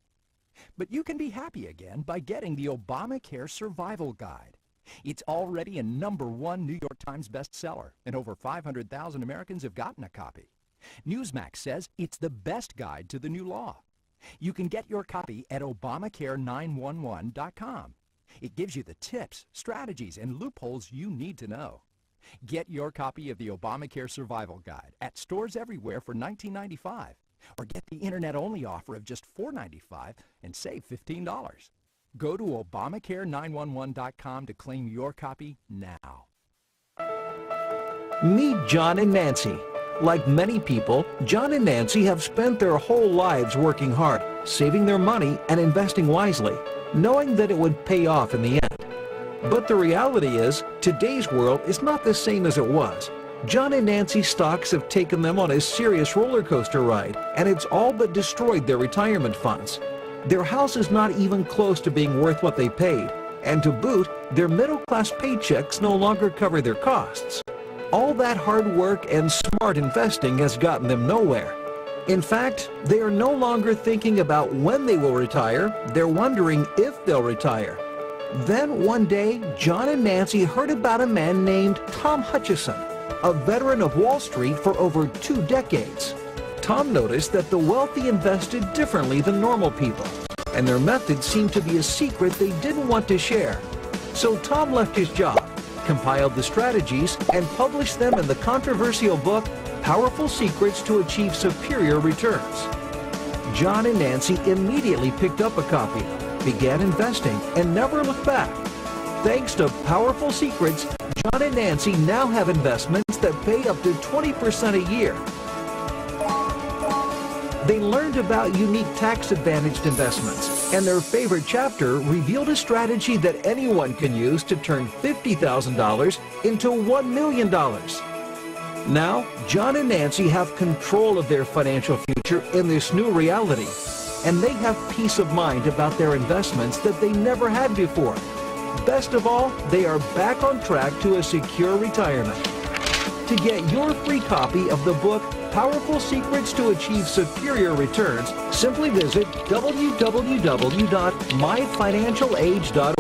But you can be happy again by getting the Obamacare Survival Guide. It's already a #1 New York Times bestseller, and over 500,000 Americans have gotten a copy. Newsmax says it's the best guide to the new law. You can get your copy at Obamacare911.com. It gives you the tips, strategies, and loopholes you need to know. Get your copy of the Obamacare Survival Guide at stores everywhere for $19.95, or get the internet-only offer of just $4.95 and save $15. Go to Obamacare911.com to claim your copy now. Meet John and Nancy. Like many people, John and Nancy have spent their whole lives working hard, saving their money and investing wisely, knowing that it would pay off in the end. But the reality is, today's world is not the same as it was. John and Nancy's stocks have taken them on a serious roller coaster ride, and it's all but destroyed their retirement funds. Their house is not even close to being worth what they paid, and to boot, their middle-class paychecks no longer cover their costs. All that hard work and smart investing has gotten them nowhere. In fact, they are no longer thinking about when they will retire, they're wondering if they'll retire. Then one day, John and Nancy heard about a man named Tom Hutchison, a veteran of Wall Street for over 2 decades. Tom noticed that the wealthy invested differently than normal people, and their methods seemed to be a secret they didn't want to share. So Tom left his job, compiled the strategies, and published them in the controversial book, Powerful Secrets to Achieve Superior Returns. John and Nancy immediately picked up a copy, began investing, and never looked back. Thanks to Powerful Secrets, John and Nancy now have investments that pay up to 20% a year. They learned about unique tax-advantaged investments, and their favorite chapter revealed a strategy that anyone can use to turn $50,000 into $1 million. Now, John and Nancy have control of their financial future in this new reality, and they have peace of mind about their investments that they never had before. Best of all, they are back on track to a secure retirement. To get your free copy of the book, Powerful Secrets to Achieve Superior Returns, simply visit www.myfinancialage.org.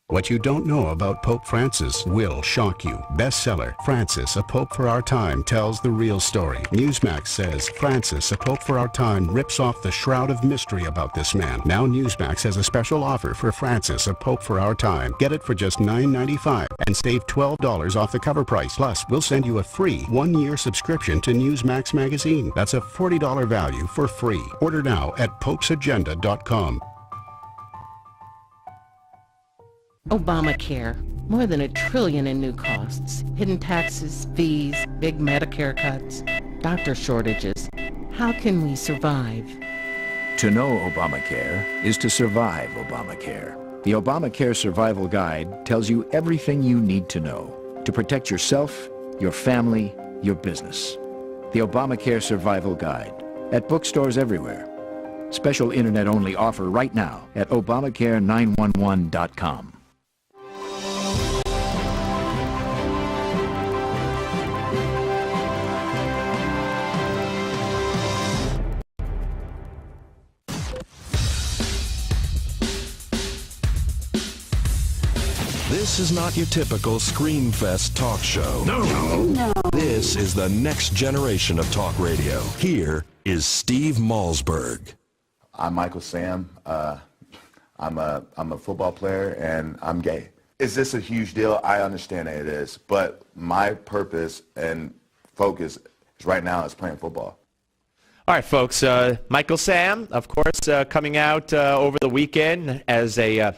What you don't know about Pope Francis will shock you. Bestseller, Francis, a Pope for Our Time, tells the real story. Newsmax says Francis, a Pope for Our Time, rips off the shroud of mystery about this man. Now Newsmax has a special offer for Francis, a Pope for Our Time. Get it for just $9.95 and save $12 off the cover price. Plus, we'll send you a free 1-year subscription to Newsmax magazine. That's a $40 value for free. Order now at popesagenda.com. Obamacare. More than $1 trillion in new costs. Hidden taxes, fees, big Medicare cuts, doctor shortages. How can we survive? To know Obamacare is to survive Obamacare. The Obamacare Survival Guide tells you everything you need to know to protect yourself, your family, your business. The Obamacare Survival Guide at bookstores everywhere. Special internet-only offer right now at Obamacare911.com. This is not your typical Screamfest talk show. No. This is the next generation of talk radio. Here is Steve Malzberg. I'm Michael Sam. I'm a football player, and I'm gay. Is this a huge deal? I understand that it is, but my purpose and focus right now is playing football. All right, folks. Michael Sam, of course, coming out over the weekend as a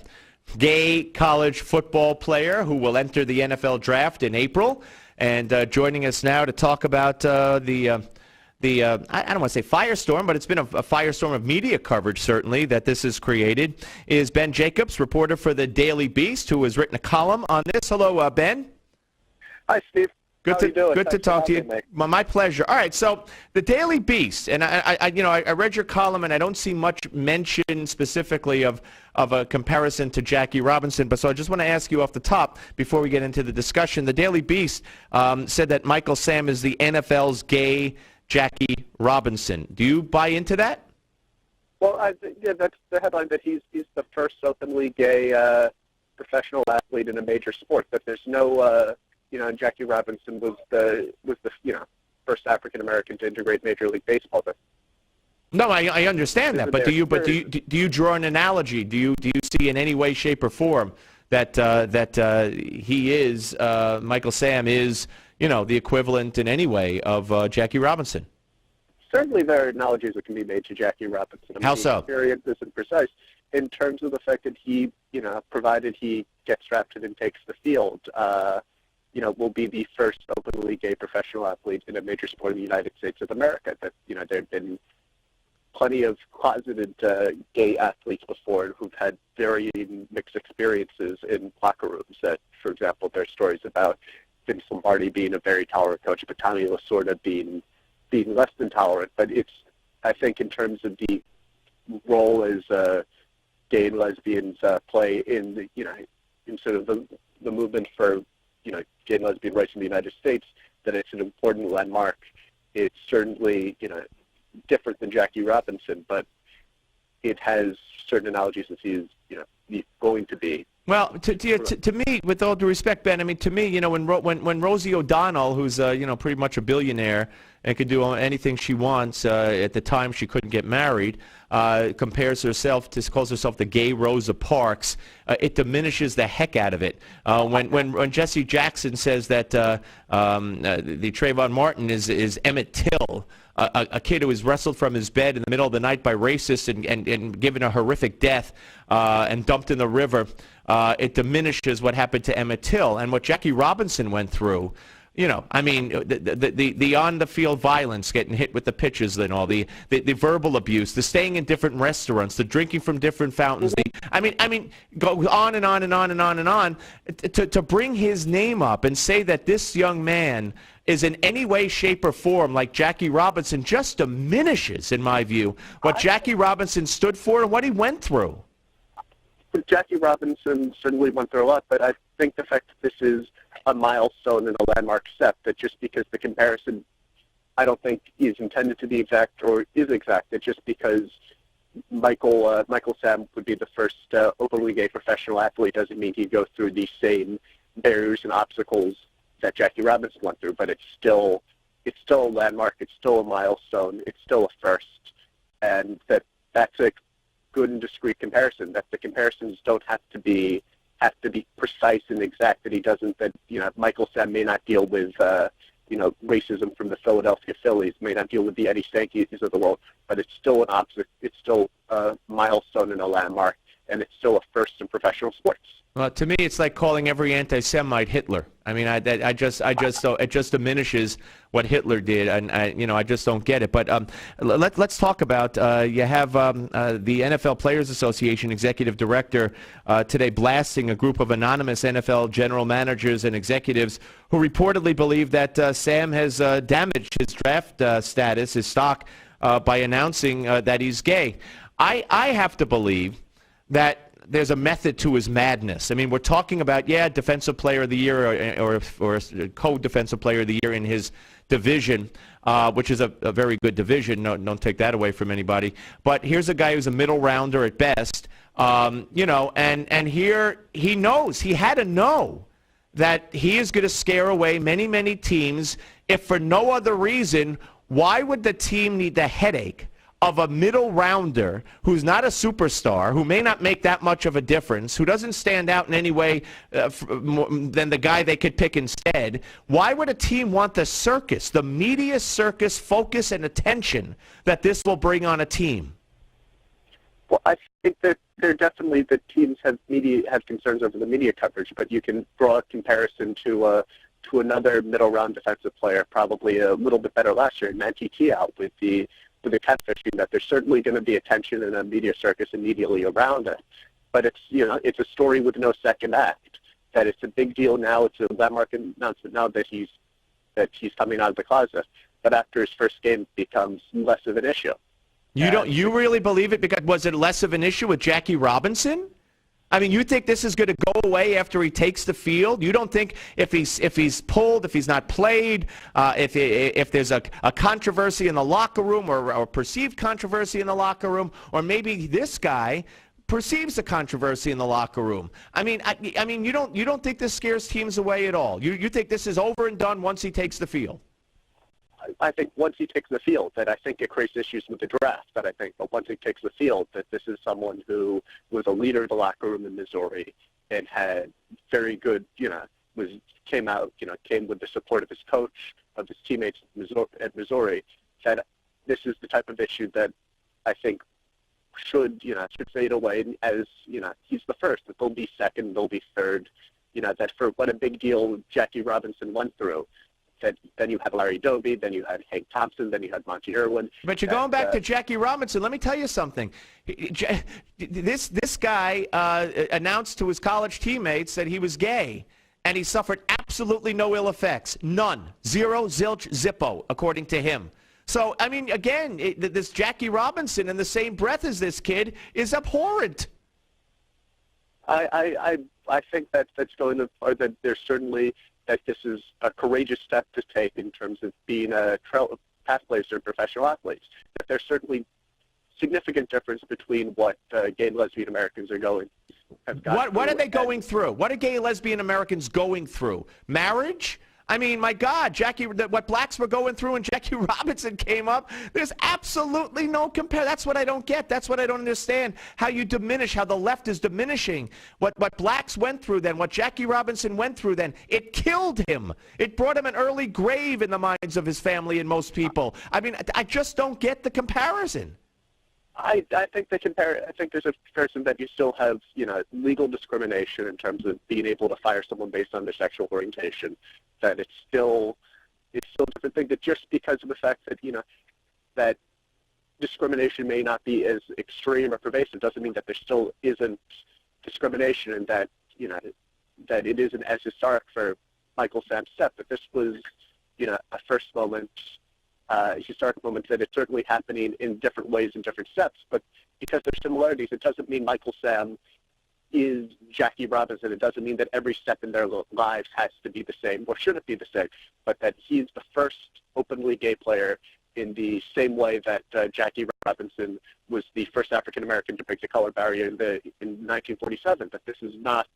gay college football player who will enter the NFL draft in April, and joining us now to talk about I don't want to say firestorm, but it's been a firestorm of media coverage, certainly, that this has created, is Ben Jacobs, reporter for the Daily Beast, who has written a column on this. Hello, Ben. Hi, Steve. Good to talk to you. My pleasure. All right, so the Daily Beast, and I read your column, and I don't see much mention specifically of a comparison to Jackie Robinson, but so I just want to ask you off the top before we get into the discussion. The Daily Beast said that Michael Sam is the NFL's gay Jackie Robinson. Do you buy into that? Well, yeah, that's the headline, that he's the first openly gay professional athlete in a major sport. That there's no Jackie Robinson was the first African American to integrate Major League Baseball. But no, I understand that. But do you draw an analogy? Do you see in any way, shape, or form that he is Michael Sam is the equivalent in any way of Jackie Robinson? Certainly, there are analogies that can be made to Jackie Robinson. How so? Very isn't precise in terms of the fact that he, provided he gets drafted and takes the field, will be the first openly gay professional athlete in a major sport in the United States of America. That, there have been plenty of closeted gay athletes before who've had varying mixed experiences in locker rooms. That, for example, there are stories about Vince Lombardi being a very tolerant coach, but Tommy Lasorda being less than tolerant. But it's, I think, in terms of the role as gay and lesbians play in the in sort of the movement for, gay and lesbian rights in the United States, that it's an important landmark. It's certainly, different than Jackie Robinson, but it has certain analogies that he's going to be. Well, to me, with all due respect, Ben, I mean, to me, when Rosie O'Donnell, who's pretty much a billionaire and could do anything she wants, at the time she couldn't get married, calls herself the gay Rosa Parks, it diminishes the heck out of it. When Jesse Jackson says that the Trayvon Martin is Emmett Till, a kid who was wrestled from his bed in the middle of the night by racists and given a horrific death and dumped in the river, it diminishes what happened to Emmett Till and what Jackie Robinson went through. I mean, the on-the-field violence, getting hit with the pitches and all, the verbal abuse, the staying in different restaurants, the drinking from different fountains. I mean, go on and on and on and on and on. To bring his name up and say that this young man is in any way, shape, or form like Jackie Robinson just diminishes, in my view, what Jackie Robinson stood for and what he went through. Jackie Robinson certainly went through a lot, but I think the fact that this is a milestone and a landmark step, that just because the comparison, I don't think is intended to be exact or is exact, that just because Michael Sam would be the first openly gay professional athlete doesn't mean he'd go through the same barriers and obstacles that Jackie Robinson went through, but it's still a landmark, it's still a milestone, it's still a first, and that's a good and discrete comparison, that the comparisons don't have to be precise and exact, that Michael Sam may not deal with racism from the Philadelphia Phillies, may not deal with the Eddie Stankies of the world, but it's still it's still a milestone and a landmark, and it's still a first in professional sports. Well, to me, it's like calling every anti-Semite Hitler. I mean, it just diminishes what Hitler did, and I just don't get it. But let's talk about you have the NFL Players Association executive director today blasting a group of anonymous NFL general managers and executives who reportedly believe that Sam has damaged his draft status, his stock, by announcing that he's gay. I have to believe that there's a method to his madness. I mean, we're talking about, Defensive Player of the Year or co-Defensive Player of the Year in his division, which is a very good division. No, don't take that away from anybody. But here's a guy who's a middle rounder at best, and here he knows, he had to know that he is going to scare away many, many teams. If for no other reason, why would the team need the headache of a middle rounder who's not a superstar, who may not make that much of a difference, who doesn't stand out in any way than the guy they could pick instead? Why would a team want the circus, the media circus focus and attention that this will bring on a team? Well, I think that the teams have concerns over the media coverage, but you can draw a comparison to another middle round defensive player, probably a little bit better last year, Manti Te'o, with the catfishing, that there's certainly going to be attention and a media circus immediately around it. But it's a story with no second act. That it's a big deal now. It's a landmark announcement now that he's coming out of the closet. But after his first game, it becomes less of an issue. You really believe it? Because was it less of an issue with Jackie Robinson? I mean, you think this is going to go away after he takes the field? You don't think if he's pulled, if he's not played, if there's a controversy in the locker room or perceived controversy in the locker room, or maybe this guy perceives a controversy in the locker room? I mean, you don't think this scares teams away at all? You think this is over and done once he takes the field? I think once he takes the field, that I think it creates issues with the draft. But once he takes the field, that this is someone who was a leader of the locker room in Missouri and had very good, came with the support of his coach, of his teammates at Missouri. That this is the type of issue that I think should fade away as he's the first. That they'll be second, they'll be third. That for what a big deal Jackie Robinson went through. That then you had Larry Doby, then you had Hank Thompson, then you had Monty Irwin. But you're going back to Jackie Robinson. Let me tell you something. This guy announced to his college teammates that he was gay, and he suffered absolutely no ill effects. None. Zero, zilch, zippo, according to him. So, I mean, again, this Jackie Robinson in the same breath as this kid is abhorrent. I I think that that's going to, or that there's certainly that this is a courageous step to take in terms of being a path placer and professional athletes. That there's certainly significant difference between what gay and lesbian Americans are going. What are they going through? What are gay and lesbian Americans going through? Marriage? I mean, my God, what blacks were going through when Jackie Robinson came up, there's absolutely no compare. That's what I don't get. That's what I don't understand, how you diminish, how the left is diminishing what blacks went through then, what Jackie Robinson went through then. It killed him. It brought him an early grave in the minds of his family and most people. I mean, I just don't get the comparison. I think I think there's a comparison that you still have, legal discrimination in terms of being able to fire someone based on their sexual orientation. That it's still a different thing. That just because of the fact that that discrimination may not be as extreme or pervasive doesn't mean that there still isn't discrimination, and that that it isn't as historic for Michael Sam's step. That this was a first moment. Historic moments, that it's certainly happening in different ways in different steps, but because there's similarities, it doesn't mean Michael Sam is Jackie Robinson. It doesn't mean that every step in their lives has to be the same or shouldn't be the same, but that he's the first openly gay player in the same way that Jackie Robinson was the first African American to break the color barrier in 1947. That this is not,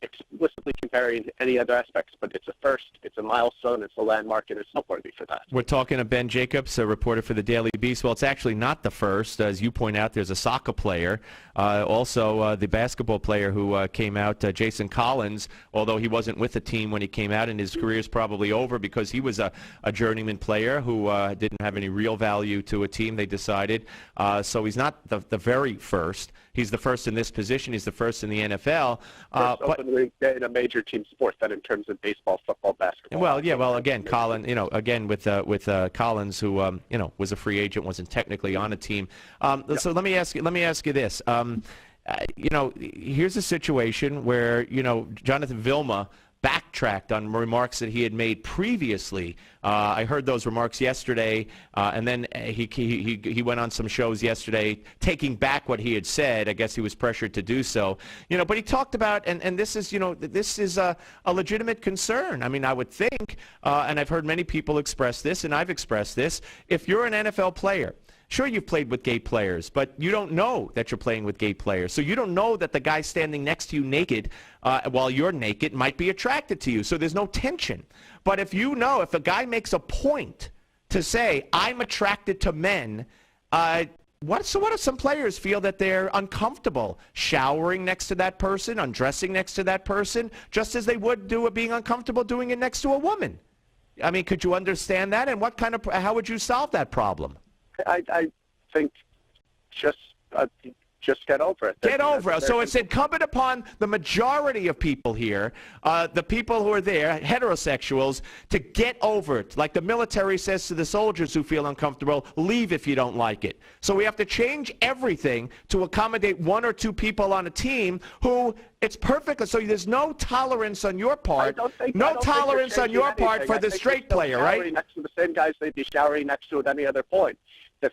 explicitly comparing any other aspects, but it's a first, it's a milestone, it's a landmark, and it's noteworthy for that. We're talking to Ben Jacobs, a reporter for the Daily Beast. Well, it's actually not the first. As you point out, there's a soccer player, also the basketball player who came out, Jason Collins, although he wasn't with the team when he came out, and his career is probably over because he was a journeyman player who didn't have any real value to a team, they decided. So he's not the very first. He's the first in this position. He's the first in the NFL. Openly in a major team sport, that in terms of baseball, football, basketball. Well, yeah. Well, again, Colin. Again with Collins, who was a free agent, wasn't technically on a team. So let me ask you this. Here's a situation where Jonathan Vilma backtracked on remarks that he had made previously. I heard those remarks yesterday, and then he went on some shows yesterday taking back what he had said. I guess he was pressured to do so. But he talked about, and this is a legitimate concern. I mean, I would think, and I've heard many people express this, and I've expressed this, if you're an NFL player, sure, you've played with gay players, but you don't know that you're playing with gay players. So you don't know that the guy standing next to you naked while you're naked might be attracted to you. So there's no tension. But if a guy makes a point to say, I'm attracted to men, what if some players feel that they're uncomfortable showering next to that person, undressing next to that person, just as they would being uncomfortable doing it next to a woman? I mean, could you understand that? And how would you solve that problem? I think just get over it. Get over it. So it's incumbent upon the majority of people here, the people who are there, heterosexuals, to get over it. Like the military says to the soldiers who feel uncomfortable, leave if you don't like it. So we have to change everything to accommodate one or two people on a team who it's perfect. So there's no tolerance on your part. No tolerance on your part for the straight player, right? Next to the same guys they'd be showering next to at any other point. That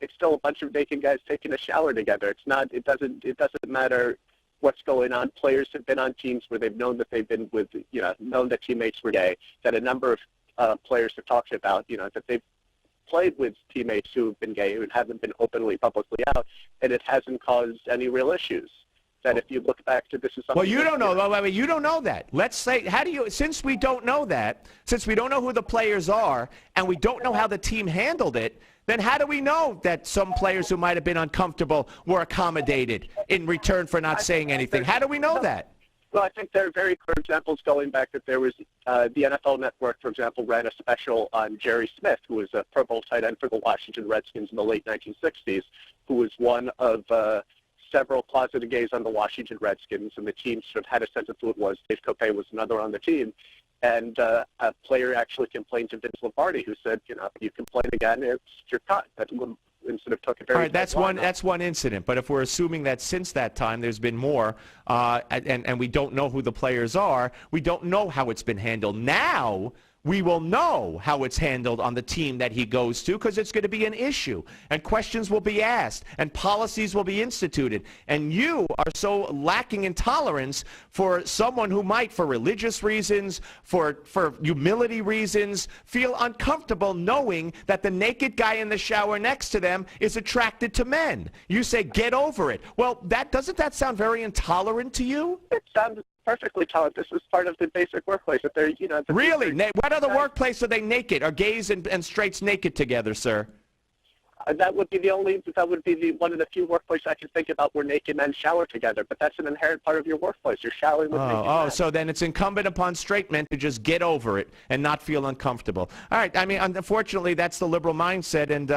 it's still a bunch of naked guys taking a shower together. It doesn't matter what's going on. Players have been on teams where they've known that they've been with, known that teammates were gay. That a number of players have talked about, that they've played with teammates who have been gay and haven't been openly, publicly out, and it hasn't caused any real issues. That if you look back to this is something. Well, you don't know. Well, you don't know that. Let's say, since we don't know that, since we don't know who the players are, and we don't know how the team handled it, then how do we know that some players who might have been uncomfortable were accommodated in return for not saying anything? How do we know that? Well, I think there are very clear examples going back that there was the NFL Network, for example, ran a special on Jerry Smith, who was a Pro Bowl tight end for the Washington Redskins in the late 1960s, who was one of several closeted gays on the Washington Redskins, and the team sort of had a sense of who it was. Dave Kopay was another on the team, and a player actually complained to Vince Lombardi, who said, if you complain again, it's your cut. That incident of took a very. All right, that's one incident. But if we're assuming that since that time there's been more, and we don't know who the players are, we don't know how it's been handled. Now we will know how it's handled on the team that he goes to, because it's going to be an issue, and questions will be asked, and policies will be instituted. And you are so lacking in tolerance for someone who might, for religious reasons, for humility reasons, feel uncomfortable knowing that the naked guy in the shower next to them is attracted to men. You say, get over it. Well, doesn't that sound very intolerant to you? It sounds perfectly tolerant. This is part of the basic workplace. That they're, Really? What other workplace are they naked? Are gays and straights naked together, sir? That would be one of the few workplaces I can think about where naked men shower together. But that's an inherent part of your workplace. You're showering with naked men. So then it's incumbent upon straight men to just get over it and not feel uncomfortable. All right. I mean, unfortunately, that's the liberal mindset, and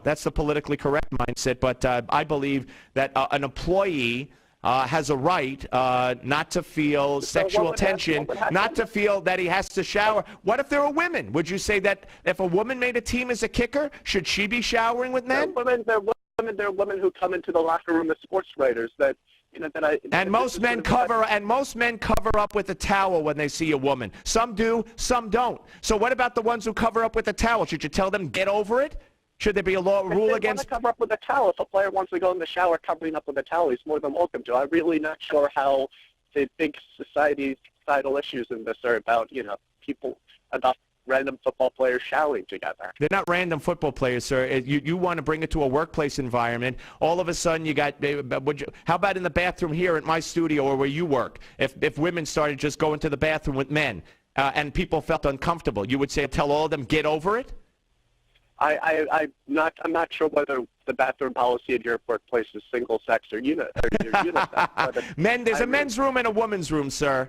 that's the politically correct mindset. But I believe that an employee has a right not to feel sexual tension, not to feel that he has to shower. What if there are women? Would you say that if a woman made a team as a kicker, should she be showering with men? There are women who come into the locker room as sports writers that, And most men cover up with a towel when they see a woman. Some do, some don't. So what about the ones who cover up with a towel? Should you tell them, get over it? Should there be a rule against? If they want to cover up with a towel, if a player wants to go in the shower covering up with a towel, he's more than welcome to. I'm really not sure how the big societal issues in this are about, about random football players showering together. They're not random football players, sir. You want to bring it to a workplace environment. All of a sudden, you got. How about in the bathroom here at my studio or where you work? If women started just going to the bathroom with men and people felt uncomfortable, you would say, tell all of them, get over it? I'm not sure whether the bathroom policy at your workplace is single sex or unisex. There's a men's room and a woman's room, sir.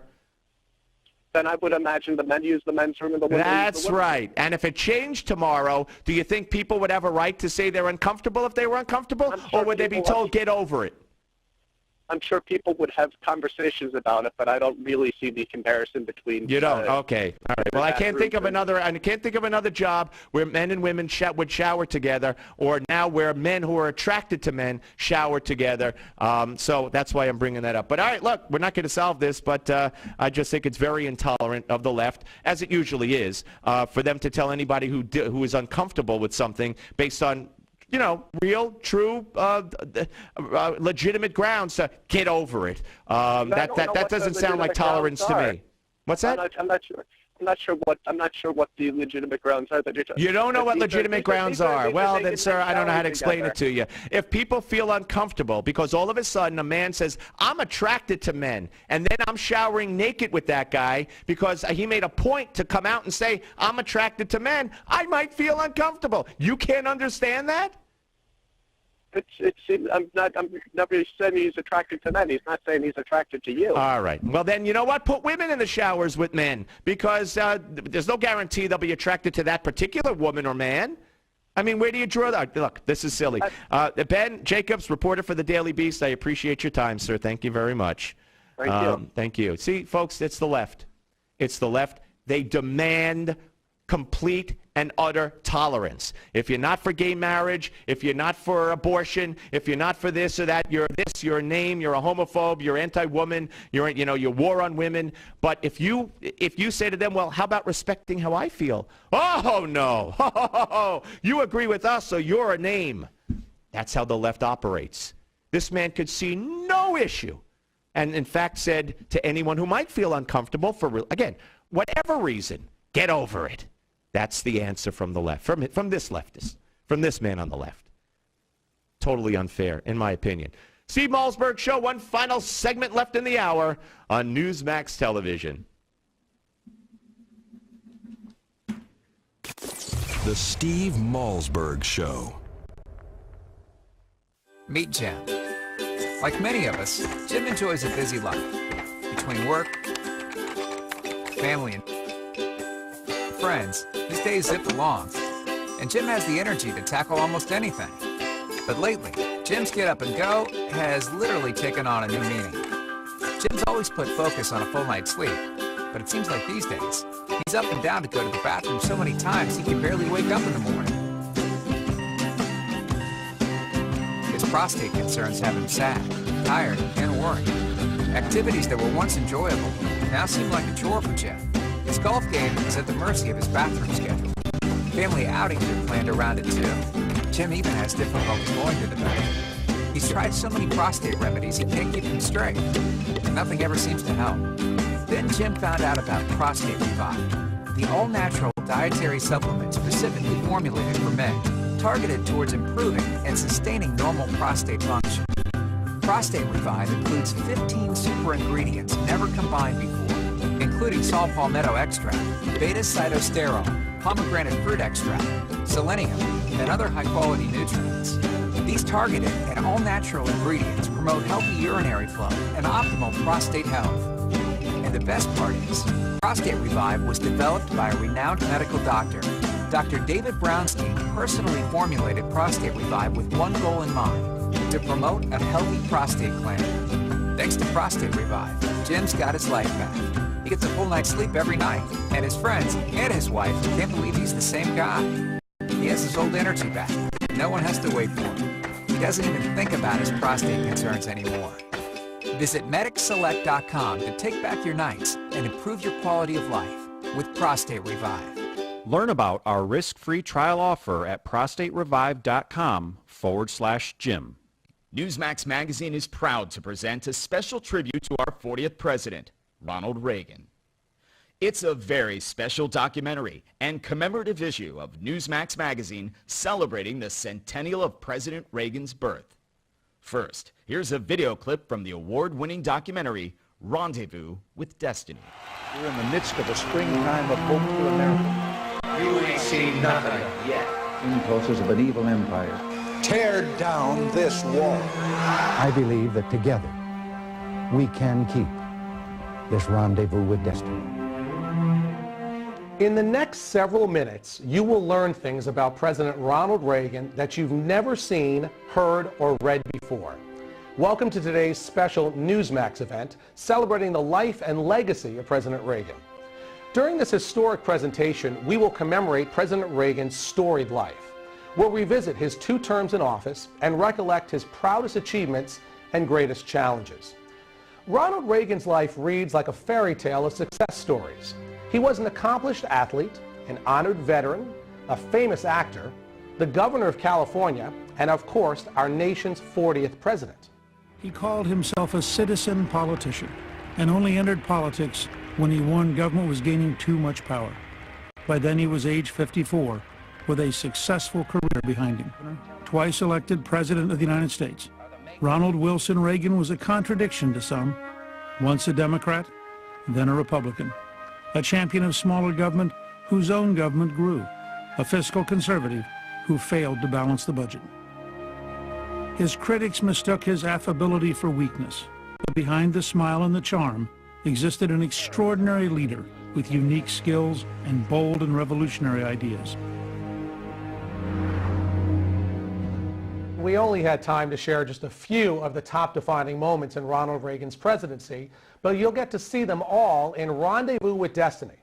Then I would imagine the men use the men's room and the women use the women's room. That's right. And if it changed tomorrow, do you think people would have a right to say they're uncomfortable if they were uncomfortable, or would they be told, get over it? I'm sure people would have conversations about it, but I don't really see the comparison between. You don't? Okay. All right. Well, I can't think of another job where men and women would shower together, or now where men who are attracted to men shower together. So that's why I'm bringing that up. But all right, look, we're not going to solve this, but I just think it's very intolerant of the left, as it usually is, for them to tell anybody who is uncomfortable with something based on real, true, legitimate grounds to get over it. That doesn't sound like tolerance to me. What's that? I'm not sure what the legitimate grounds are that you're talking. You don't know what legitimate grounds are. Well, then, sir, I don't know how to explain it to you. If people feel uncomfortable because all of a sudden a man says, I'm attracted to men, and then I'm showering naked with that guy because he made a point to come out and say, I'm attracted to men, I might feel uncomfortable. You can't understand that? I'm not really saying he's attracted to men. He's not saying he's attracted to you. All right. Well, then, you know what? Put women in the showers with men, because there's no guarantee they'll be attracted to that particular woman or man. I mean, where do you draw that? Look, this is silly. Ben Jacobs, reporter for the Daily Beast, I appreciate your time, sir. Thank you very much. Thank you. Thank you. See, folks, it's the left. It's the left. They demand complete and utter tolerance. If you're not for gay marriage, if you're not for abortion, if you're not for this or that, you're this, you're a name, you're a homophobe, you're anti-woman, you're war on women. But if you say to them, well, how about respecting how I feel? Oh, no. You agree with us, so you're a name. That's how the left operates. This man could see no issue, and in fact said to anyone who might feel uncomfortable for, again, whatever reason, get over it. That's the answer from the left, from this leftist, from this man on the left. Totally unfair, in my opinion. Steve Malzberg Show, one final segment left in the hour on Newsmax Television. The Steve Malzberg Show. Meet Jim. Like many of us, Jim enjoys a busy life. Between work, family, and friends, his days zip along, and Jim has the energy to tackle almost anything. But lately, Jim's get up and go has literally taken on a new meaning. Jim's always put focus on a full night's sleep, but it seems like these days, he's up and down to go to the bathroom so many times he can barely wake up in the morning. His prostate concerns have him sad, tired, and worried. Activities that were once enjoyable now seem like a chore for Jim. His golf game is at the mercy of his bathroom schedule. Family outings are planned around it too. Jim even has difficulty going to the bathroom. He's tried so many prostate remedies he can't keep them straight. Nothing ever seems to help. Then Jim found out about Prostate Revive, the all-natural dietary supplement specifically formulated for men, targeted towards improving and sustaining normal prostate function. Prostate Revive includes 15 super ingredients never combined before, including saw palmetto extract, beta-cytosterol, pomegranate fruit extract, selenium, and other high-quality nutrients. These targeted and all-natural ingredients promote healthy urinary flow and optimal prostate health. And the best part is, Prostate Revive was developed by a renowned medical doctor. Dr. David Brownstein personally formulated Prostate Revive with one goal in mind, to promote a healthy prostate gland. Thanks to Prostate Revive, Jim's got his life back. He gets a full night's sleep every night, and his friends and his wife can't believe he's the same guy. He has his old energy back. No one has to wait for him. He doesn't even think about his prostate concerns anymore. Visit MedicSelect.com to take back your nights and improve your quality of life with Prostate Revive. Learn about our risk-free trial offer at prostaterevive.com/Jim. Newsmax Magazine is proud to present a special tribute to our 40th president, Ronald Reagan. It's a very special documentary and commemorative issue of Newsmax Magazine celebrating the centennial of President Reagan's birth. First, here's a video clip from the award-winning documentary, Rendezvous with Destiny. We're in the midst of a springtime of hope for America. You ain't seen nothing yet. Impulses of an evil empire. Tear down this wall. I believe that together we can keep this rendezvous with destiny. In the next several minutes, you will learn things about President Ronald Reagan that you've never seen, heard, or read before. Welcome to today's special Newsmax event celebrating the life and legacy of President Reagan. During this historic presentation, we will commemorate President Reagan's storied life. We'll revisit his 2 terms in office and recollect his proudest achievements and greatest challenges. Ronald Reagan's life reads like a fairy tale of success stories. He was an accomplished athlete, an honored veteran, a famous actor, the governor of California, and of course, our nation's 40th president. He called himself a citizen politician and only entered politics when he warned government was gaining too much power. By then he was age 54 with a successful career behind him. Twice elected President of the United States, Ronald Wilson Reagan was a contradiction to some. Once a Democrat, then a Republican. A champion of smaller government whose own government grew. A fiscal conservative who failed to balance the budget. His critics mistook his affability for weakness, but behind the smile and the charm existed an extraordinary leader with unique skills and bold and revolutionary ideas. We only had time to share just a few of the top defining moments in Ronald Reagan's presidency, but you'll get to see them all in Rendezvous with Destiny.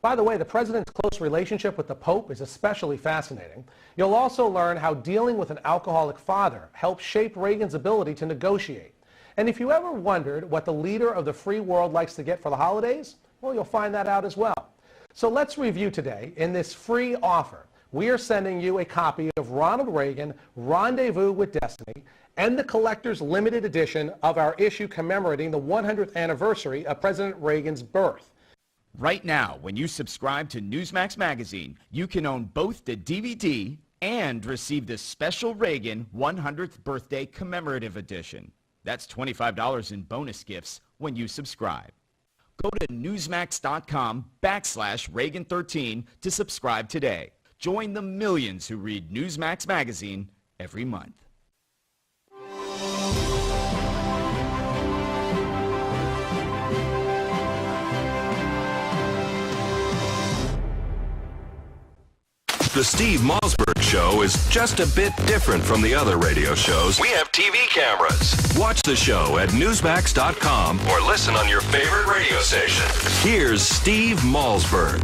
By the way, the president's close relationship with the Pope is especially fascinating. You'll also learn how dealing with an alcoholic father helped shape Reagan's ability to negotiate. And if you ever wondered what the leader of the free world likes to get for the holidays, well, you'll find that out as well. So let's review today in this free offer. We are sending you a copy of Ronald Reagan, Rendezvous with Destiny, and the collector's limited edition of our issue commemorating the 100th anniversary of President Reagan's birth. Right now, when you subscribe to Newsmax Magazine, you can own both the DVD and receive the special Reagan 100th Birthday Commemorative Edition. That's $25 in bonus gifts when you subscribe. Go to newsmax.com/Reagan13 to subscribe today. Join the millions who read Newsmax Magazine every month. The Steve Malzberg Show is just a bit different from the other radio shows. We have TV cameras. Watch the show at Newsmax.com or listen on your favorite radio station. Here's Steve Malzberg.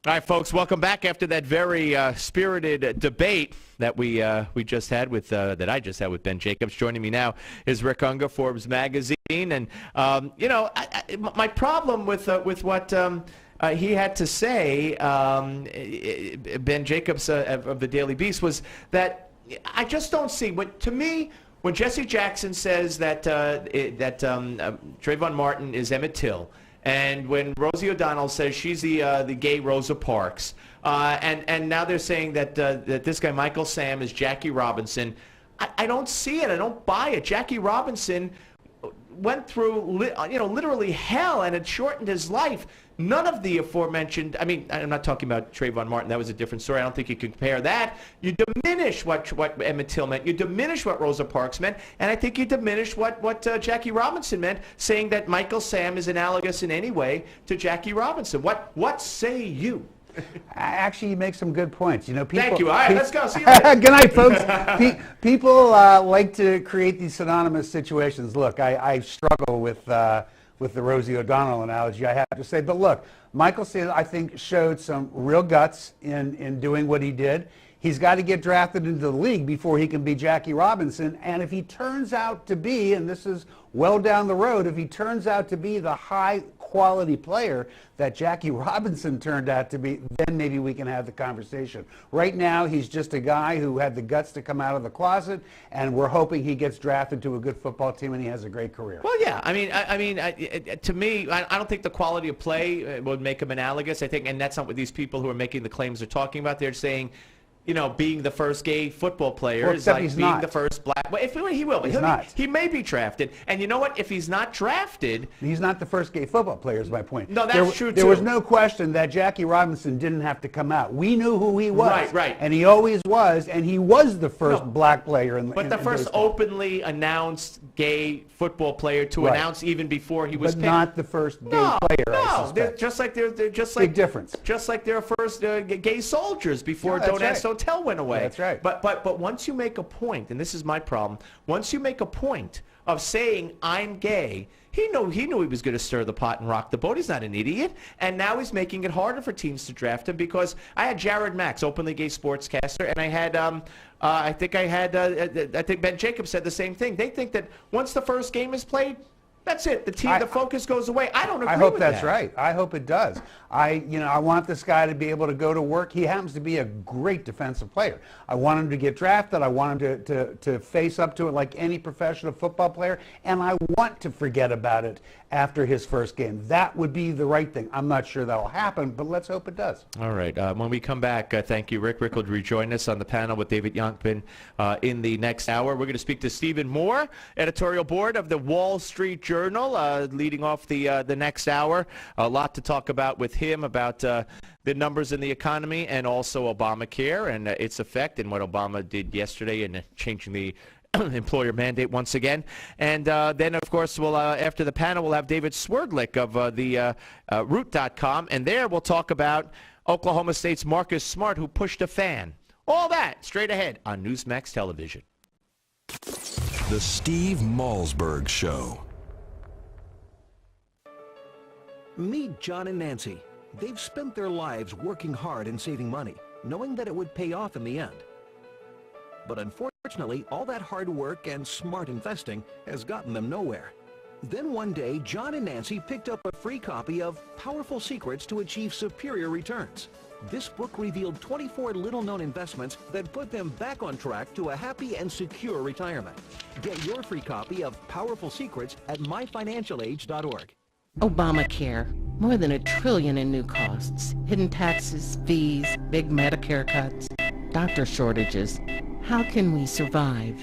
All right, folks, welcome back after that very spirited debate that we just had with that I just had with Ben Jacobs. Joining me now is Rick Unger, Forbes magazine, and my problem with what he had to say, Ben Jacobs of the Daily Beast, was that I just don't see to me. When Jesse Jackson says that Trayvon Martin is Emmett Till, and when Rosie O'Donnell says she's the gay Rosa Parks, and now they're saying that this guy Michael Sam is Jackie Robinson, I don't see it. I don't buy it. Jackie Robinson went through literally hell, and it shortened his life. None of the aforementioned, I mean, I'm not talking about Trayvon Martin. That was a different story. I don't think you can compare that. You diminish what Emmett Till meant. You diminish what Rosa Parks meant. And I think you diminish what Jackie Robinson meant, saying that Michael Sam is analogous in any way to Jackie Robinson. What say you? Actually, you make some good points. People, thank you. All right, let's go. See you later. Good night, folks. People like to create these synonymous situations. Look, I struggle with the Rosie O'Donnell analogy, I have to say. But look, Michael Sam, I think, showed some real guts in doing what he did. He's got to get drafted into the league before he can be Jackie Robinson. And if he turns out to be, and this is well down the road, if he turns out to be the high-quality player that Jackie Robinson turned out to be, then maybe we can have the conversation. Right now, he's just a guy who had the guts to come out of the closet, and we're hoping he gets drafted to a good football team and he has a great career. Well, yeah. I mean, to me, I don't think the quality of play would make him analogous. I think, and that's not what these people who are making the claims are talking about. They're saying, being the first gay football player is like being the first black. Well, he will. He may be drafted. And you know what? If he's not drafted, he's not the first gay football player, is my point. No, that's true, too. There was no question that Jackie Robinson didn't have to come out. We knew who he was. Right. And he always was, and he was the first black player in the first openly announced gay football player to announce even before he was picked. But not the first gay player, I suspect. They're just like big difference. Just like their first gay soldiers before Don't Ask, Don't Tell went away. That's right. But once you make a point, and this is my problem, once you make a point of saying I'm gay, he knew he was going to stir the pot and rock the boat. He's not an idiot. And now he's making it harder for teams to draft him, because I had Jared Max, openly gay sportscaster, and I had I think Ben Jacobs said the same thing. They think that once the first game is played, that's it. The focus goes away. I don't agree with that. I hope that's right. I hope it does. I want this guy to be able to go to work. He happens to be a great defensive player. I want him to get drafted. I want him to face up to it like any professional football player, and I want to forget about it after his first game. That would be the right thing. I'm not sure that'll happen, but let's hope it does. All right. When we come back, thank you, Rick. Rick will rejoin us on the panel with David Yonkman in the next hour. We're going to speak to Stephen Moore, editorial board of the Wall Street Journal, leading off the next hour. A lot to talk about with him about the numbers in the economy and also Obamacare and its effect and what Obama did yesterday in changing the employer mandate once again. And then, of course, we'll after the panel, we'll have David Swerdlick of the Root.com, and there we'll talk about Oklahoma State's Marcus Smart, who pushed a fan. All that straight ahead on Newsmax Television. The Steve Malzberg Show. Meet John and Nancy. They've spent their lives working hard and saving money, knowing that it would pay off in the end. But unfortunately, all that hard work and smart investing has gotten them nowhere. Then one day, John and Nancy picked up a free copy of Powerful Secrets to Achieve Superior Returns. This book revealed 24 little-known investments that put them back on track to a happy and secure retirement. Get your free copy of Powerful Secrets at myfinancialage.org. Obamacare. More than $1 trillion in new costs. Hidden taxes, fees, big Medicare cuts, doctor shortages. How can we survive?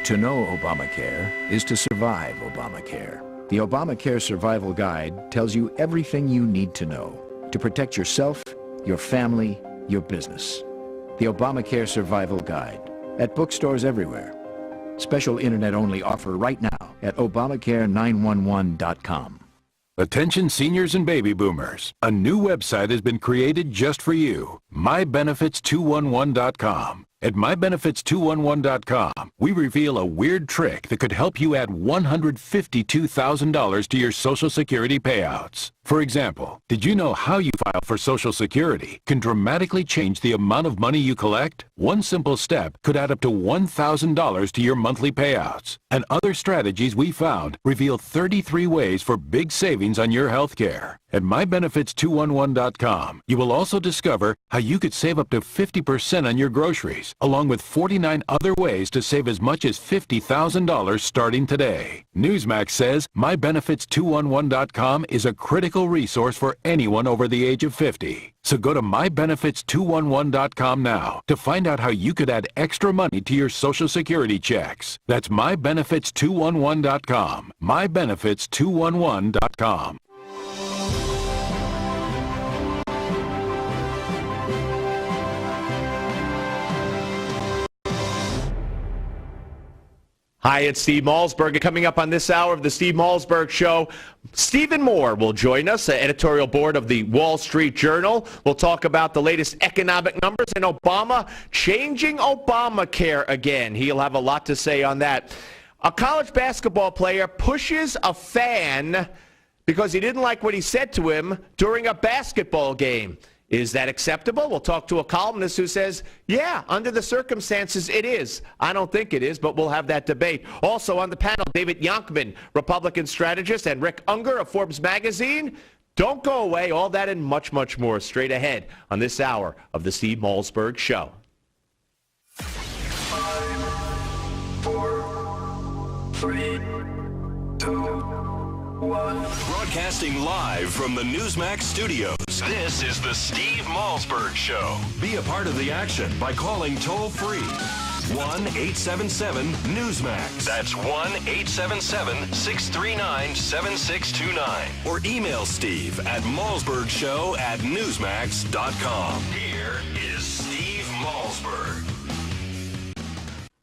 To know Obamacare is to survive Obamacare. The Obamacare Survival Guide tells you everything you need to know to protect yourself, your family, your business. The Obamacare Survival Guide at bookstores everywhere. Special internet-only offer right now at Obamacare911.com. Attention seniors and baby boomers. A new website has been created just for you. MyBenefits211.com. At MyBenefits211.com, we reveal a weird trick that could help you add $152,000 to your Social Security payouts. For example, did you know how you file for Social Security can dramatically change the amount of money you collect? One simple step could add up to $1,000 to your monthly payouts. And other strategies we found reveal 33 ways for big savings on your health care. At MyBenefits211.com, you will also discover how you could save up to 50% on your groceries, along with 49 other ways to save as much as $50,000 starting today. Newsmax says MyBenefits211.com is a critical resource for anyone over the age of 50. So go to MyBenefits211.com now to find out how you could add extra money to your Social Security checks. That's MyBenefits211.com. MyBenefits211.com. Hi, it's Steve Malzberg. Coming up on this hour of the Steve Malzberg Show, Stephen Moore will join us, the editorial board of the Wall Street Journal. We'll talk about the latest economic numbers and Obama changing Obamacare again. He'll have a lot to say on that. A college basketball player pushes a fan because he didn't like what he said to him during a basketball game. Is that acceptable? We'll talk to a columnist who says, yeah, under the circumstances, it is. I don't think it is, but we'll have that debate. Also on the panel, David Yonkman, Republican strategist, and Rick Unger of Forbes magazine. Don't go away. All that and much, much more straight ahead on this hour of the Steve Malzberg Show. 5, 4, 3, 2, 1. Broadcasting live from the Newsmax studios, this is the Steve Malzberg Show. Be a part of the action by calling toll-free 1-877-NEWSMAX. That's 1-877-639-7629. Or email Steve at malzbergshow@newsmax.com. Here is Steve Malzberg.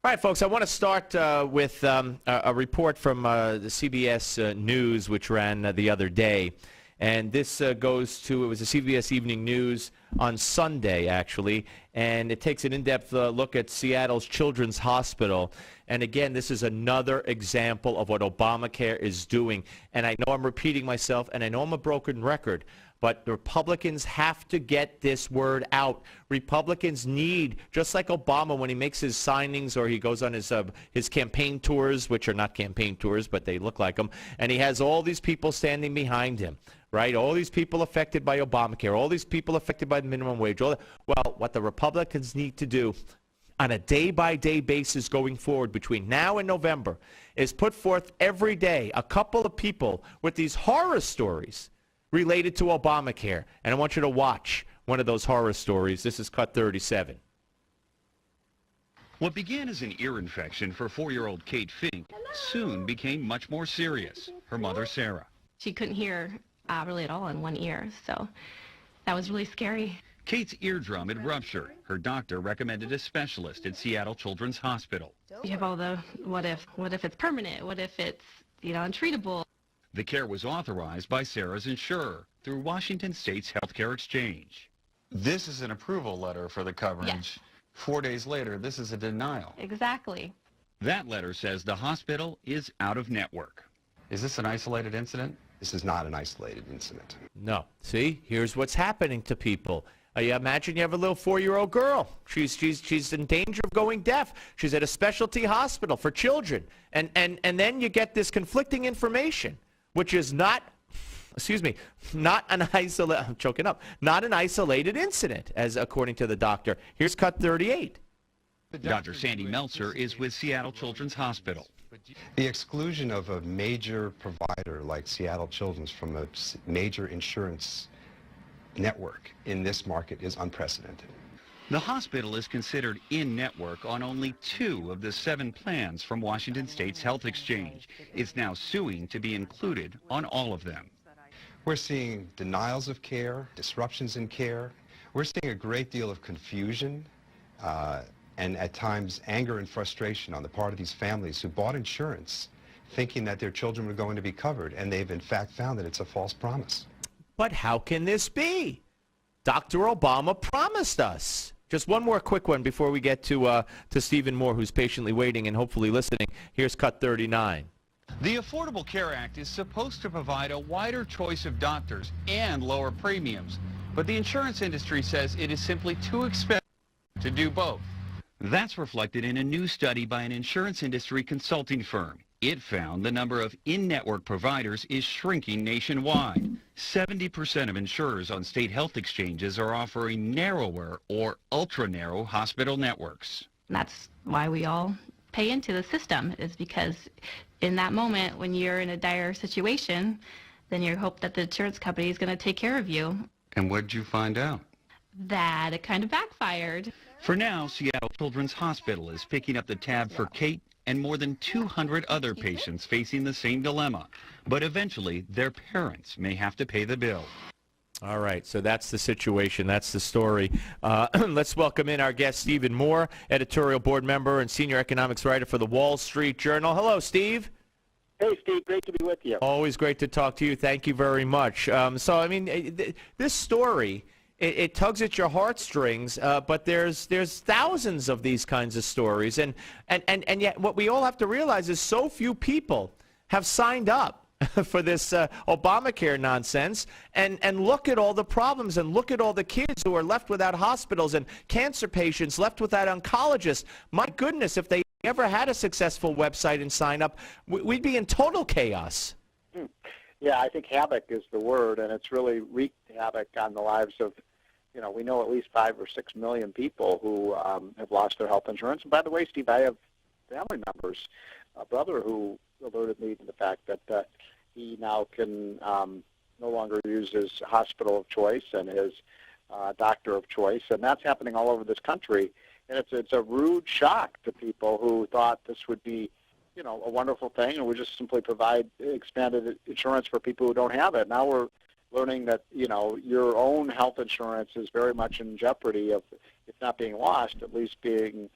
All right, folks, I want to start with a report from the CBS News, which ran the other day. And this goes to, it was a CBS Evening News on Sunday, actually, and it takes an in-depth look at Seattle's Children's Hospital. And again, this is another example of what Obamacare is doing. And I know I'm repeating myself, and I know I'm a broken record, but the Republicans have to get this word out. Republicans need, just like Obama when he makes his signings or he goes on his campaign tours, which are not campaign tours, but they look like them, and he has all these people standing behind him, right? All these people affected by Obamacare, all these people affected by the minimum wage. Well, what the Republicans need to do on a day-by-day basis going forward between now and November is put forth every day a couple of people with these horror stories related to Obamacare. And I want you to watch one of those horror stories. This is cut 37. What began as an ear infection for 4-year-old Kate Fink soon became much more serious. Her mother, Sarah. She couldn't hear really at all in one ear, so that was really scary. Kate's eardrum had ruptured. Her doctor recommended a specialist at Seattle Children's Hospital. You have all the what if it's permanent, what if it's, untreatable. The care was authorized by Sarah's insurer through Washington State's Healthcare Exchange. This is an approval letter for the coverage. Yes. 4 days later, this is a denial. Exactly. That letter says the hospital is out of network. Is this an isolated incident? This is not an isolated incident. No. See, here's what's happening to people. You imagine you have a little 4-year-old girl. She's in danger of going deaf. She's at a specialty hospital for children. And then you get this conflicting information, which is not an isolated incident, as according to the doctor. Here's cut 38. Dr. Sandy Meltzer is with Seattle Children's Hospital. The exclusion of a major provider like Seattle Children's from a major insurance network in this market is unprecedented. The hospital is considered in-network on only 2 of the 7 plans from Washington State's Health Exchange. It's now suing to be included on all of them. We're seeing denials of care, disruptions in care. We're seeing a great deal of confusion and at times anger and frustration on the part of these families who bought insurance thinking that their children were going to be covered, and they've in fact found that it's a false promise. But how can this be? Dr. Obama promised us Just one more quick one before we get to Stephen Moore, who's patiently waiting and hopefully listening. Here's cut 39. The Affordable Care Act is supposed to provide a wider choice of doctors and lower premiums, but the insurance industry says it is simply too expensive to do both. That's reflected in a new study by an insurance industry consulting firm. It found the number of in-network providers is shrinking nationwide. 70% of insurers on state health exchanges are offering narrower or ultra-narrow hospital networks. That's why we all pay into the system, is because in that moment when you're in a dire situation, then you hope that the insurance company is going to take care of you. And what did you find out? That it kind of backfired. For now, Seattle Children's Hospital is picking up the tab for Kate and more than 200 other patients facing the same dilemma. But eventually, their parents may have to pay the bill. All right, so that's the situation. That's the story. Let's welcome in our guest, Stephen Moore, editorial board member and senior economics writer for the Wall Street Journal. Hello, Steve. Hey, Steve. Great to be with you. Always great to talk to you. Thank you very much. So, I mean, this story, it tugs at your heartstrings, but there's thousands of these kinds of stories, and yet what we all have to realize is so few people have signed up for this Obamacare nonsense, and look at all the problems, and look at all the kids who are left without hospitals, and cancer patients left without oncologists. My goodness, if they ever had a successful website and sign up, we'd be in total chaos. Yeah, I think havoc is the word, and it's really wreaked havoc on the lives of, we know at least 5 or 6 million people who have lost their health insurance. And by the way, Steve, I have family members, a brother who alerted me to the fact that he now can no longer use his hospital of choice and his doctor of choice, and that's happening all over this country. And it's a rude shock to people who thought this would be, a wonderful thing, and we just simply provide expanded insurance for people who don't have it. Now we're learning that, your own health insurance is very much in jeopardy of, if not being lost, at least being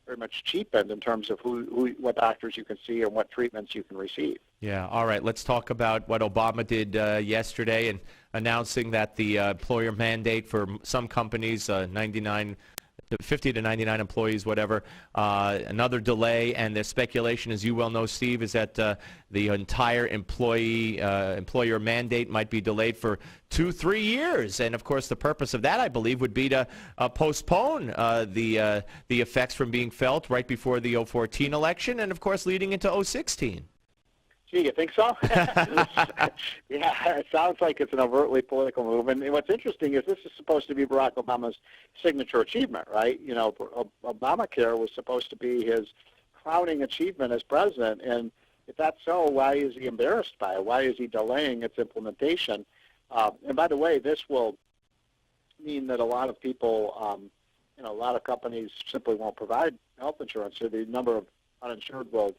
very much cheapened in terms of what doctors you can see and what treatments you can receive. Yeah, all right. Let's talk about what Obama did yesterday and announcing that the employer mandate for some companies, 50 to 99 employees, whatever, another delay, and the speculation, as you well know, Steve, is that the entire employer mandate might be delayed for 2-3 years. And of course, the purpose of that, I believe, would be to postpone the effects from being felt right before the 2014 election, and of course, leading into 2016. Gee, you think so? Yeah, it sounds like it's an overtly political move. And what's interesting is this is supposed to be Barack Obama's signature achievement, right? Obamacare was supposed to be his crowning achievement as president. And if that's so, why is he embarrassed by it? Why is he delaying its implementation? And by the way, this will mean that a lot of people, a lot of companies simply won't provide health insurance. So the number of uninsured will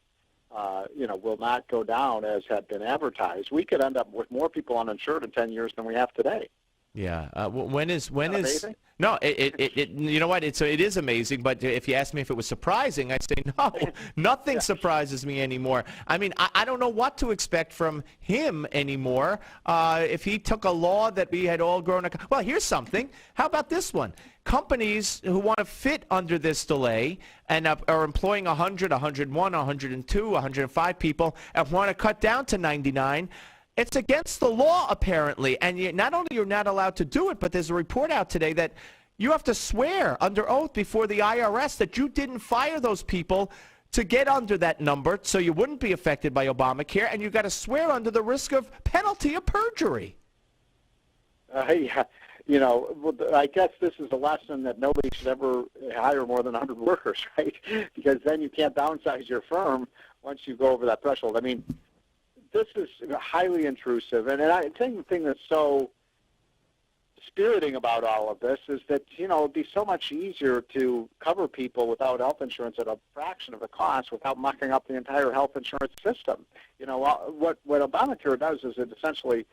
not go down as had been advertised. We could end up with more people uninsured in 10 years than we have today. Yeah. When is amazing? No, you know what? It is amazing, but if you ask me if it was surprising, I'd say no. Nothing surprises me anymore. I mean, I don't know what to expect from him anymore. If he took a law that we had all grown up. Well, here's something. How about this one? Companies who want to fit under this delay and are employing 100, 101, 102, 105 people and want to cut down to 99, it's against the law, apparently. And not only you're not allowed to do it, but there's a report out today that you have to swear under oath before the IRS that you didn't fire those people to get under that number so you wouldn't be affected by Obamacare, and you've got to swear under the risk of penalty of perjury. Yeah. I guess this is a lesson that nobody should ever hire more than 100 workers, right? Because then you can't downsize your firm once you go over that threshold. I mean, this is highly intrusive. And I think the thing that's so dispiriting about all of this is that, it'd be so much easier to cover people without health insurance at a fraction of the cost without mucking up the entire health insurance system. What Obamacare does is it essentially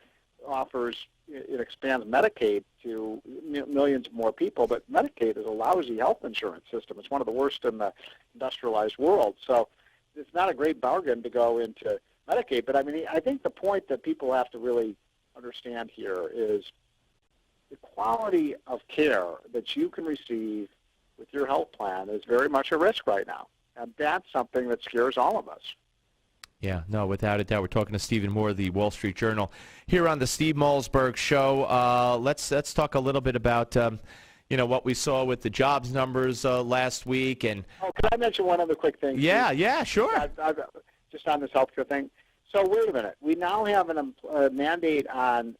it expands Medicaid to millions more people, but Medicaid is a lousy health insurance system. It's one of the worst in the industrialized world. So it's not a great bargain to go into Medicaid. But I mean, I think the point that people have to really understand here is the quality of care that you can receive with your health plan is very much a risk right now. And that's something that scares all of us. Yeah, no, without a doubt. We're talking to Stephen Moore, the Wall Street Journal, here on the Steve Malzberg Show. Let's talk a little bit about what we saw with the jobs numbers last week. And can I mention one other quick thing? Yeah, sure. Just on this healthcare thing. So wait a minute. We now have a mandate on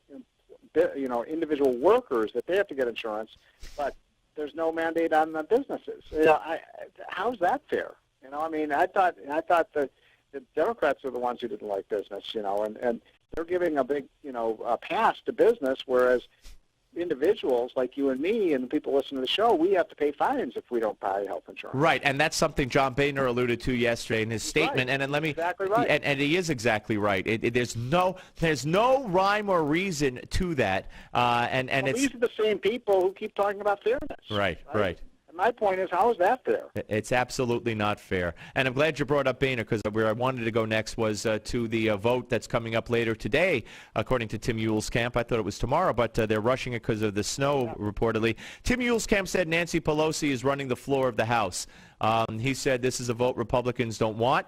individual workers that they have to get insurance, but there's no mandate on the businesses. How's that fair? I thought the Democrats are the ones who didn't like business, and they're giving a big, pass to business, whereas individuals like you and me and the people listening to the show, we have to pay fines if we don't buy health insurance. Right, and that's something John Boehner alluded to yesterday in his statement. Right. And let me exactly right. And he is exactly right. There's no rhyme or reason to that. These are the same people who keep talking about fairness. Right. And my point is, how is that fair? It's absolutely not fair. And I'm glad you brought up Boehner, because where I wanted to go next was to the vote that's coming up later today, according to Tim Camp. I thought it was tomorrow, but they're rushing it because of the snow, reportedly. Tim Camp said Nancy Pelosi is running the floor of the House. He said this is a vote Republicans don't want.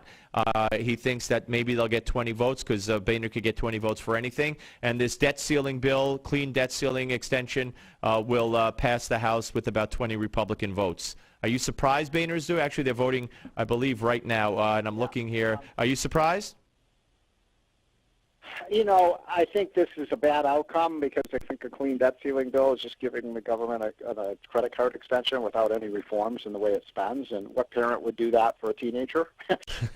He thinks that maybe they'll get 20 votes because Boehner could get 20 votes for anything. And this debt ceiling bill, clean debt ceiling extension, will pass the House with about 20 Republican votes. Are you surprised Boehner's do? Actually, they're voting, I believe, right now, and I'm looking here. Are you surprised? I think this is a bad outcome because I think a clean debt ceiling bill is just giving the government a credit card extension without any reforms in the way it spends. And what parent would do that for a teenager,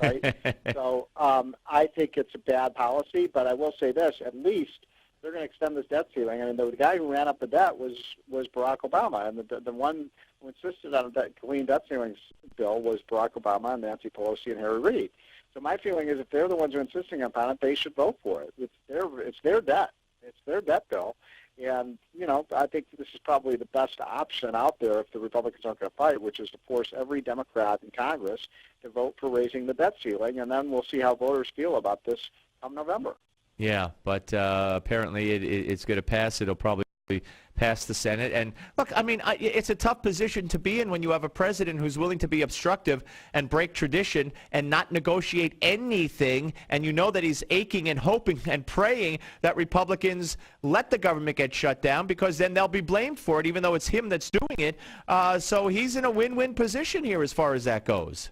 right? So I think it's a bad policy, but I will say this, at least they're going to extend this debt ceiling. I mean, the guy who ran up the debt was Barack Obama, and the one who insisted on a clean debt ceiling bill was Barack Obama and Nancy Pelosi and Harry Reid. So my feeling is if they're the ones who are insisting upon it, they should vote for it. It's their debt. It's their debt bill. And, I think this is probably the best option out there if the Republicans aren't going to fight, which is to force every Democrat in Congress to vote for raising the debt ceiling, and then we'll see how voters feel about this come November. Yeah, but apparently it's going to pass. It'll probably pass the Senate. And look, I mean, it's a tough position to be in when you have a president who's willing to be obstructive and break tradition and not negotiate anything, and you know that he's aching and hoping and praying that Republicans let the government get shut down, because then they'll be blamed for it, even though it's him that's doing it. So he's in a win-win position here as far as that goes.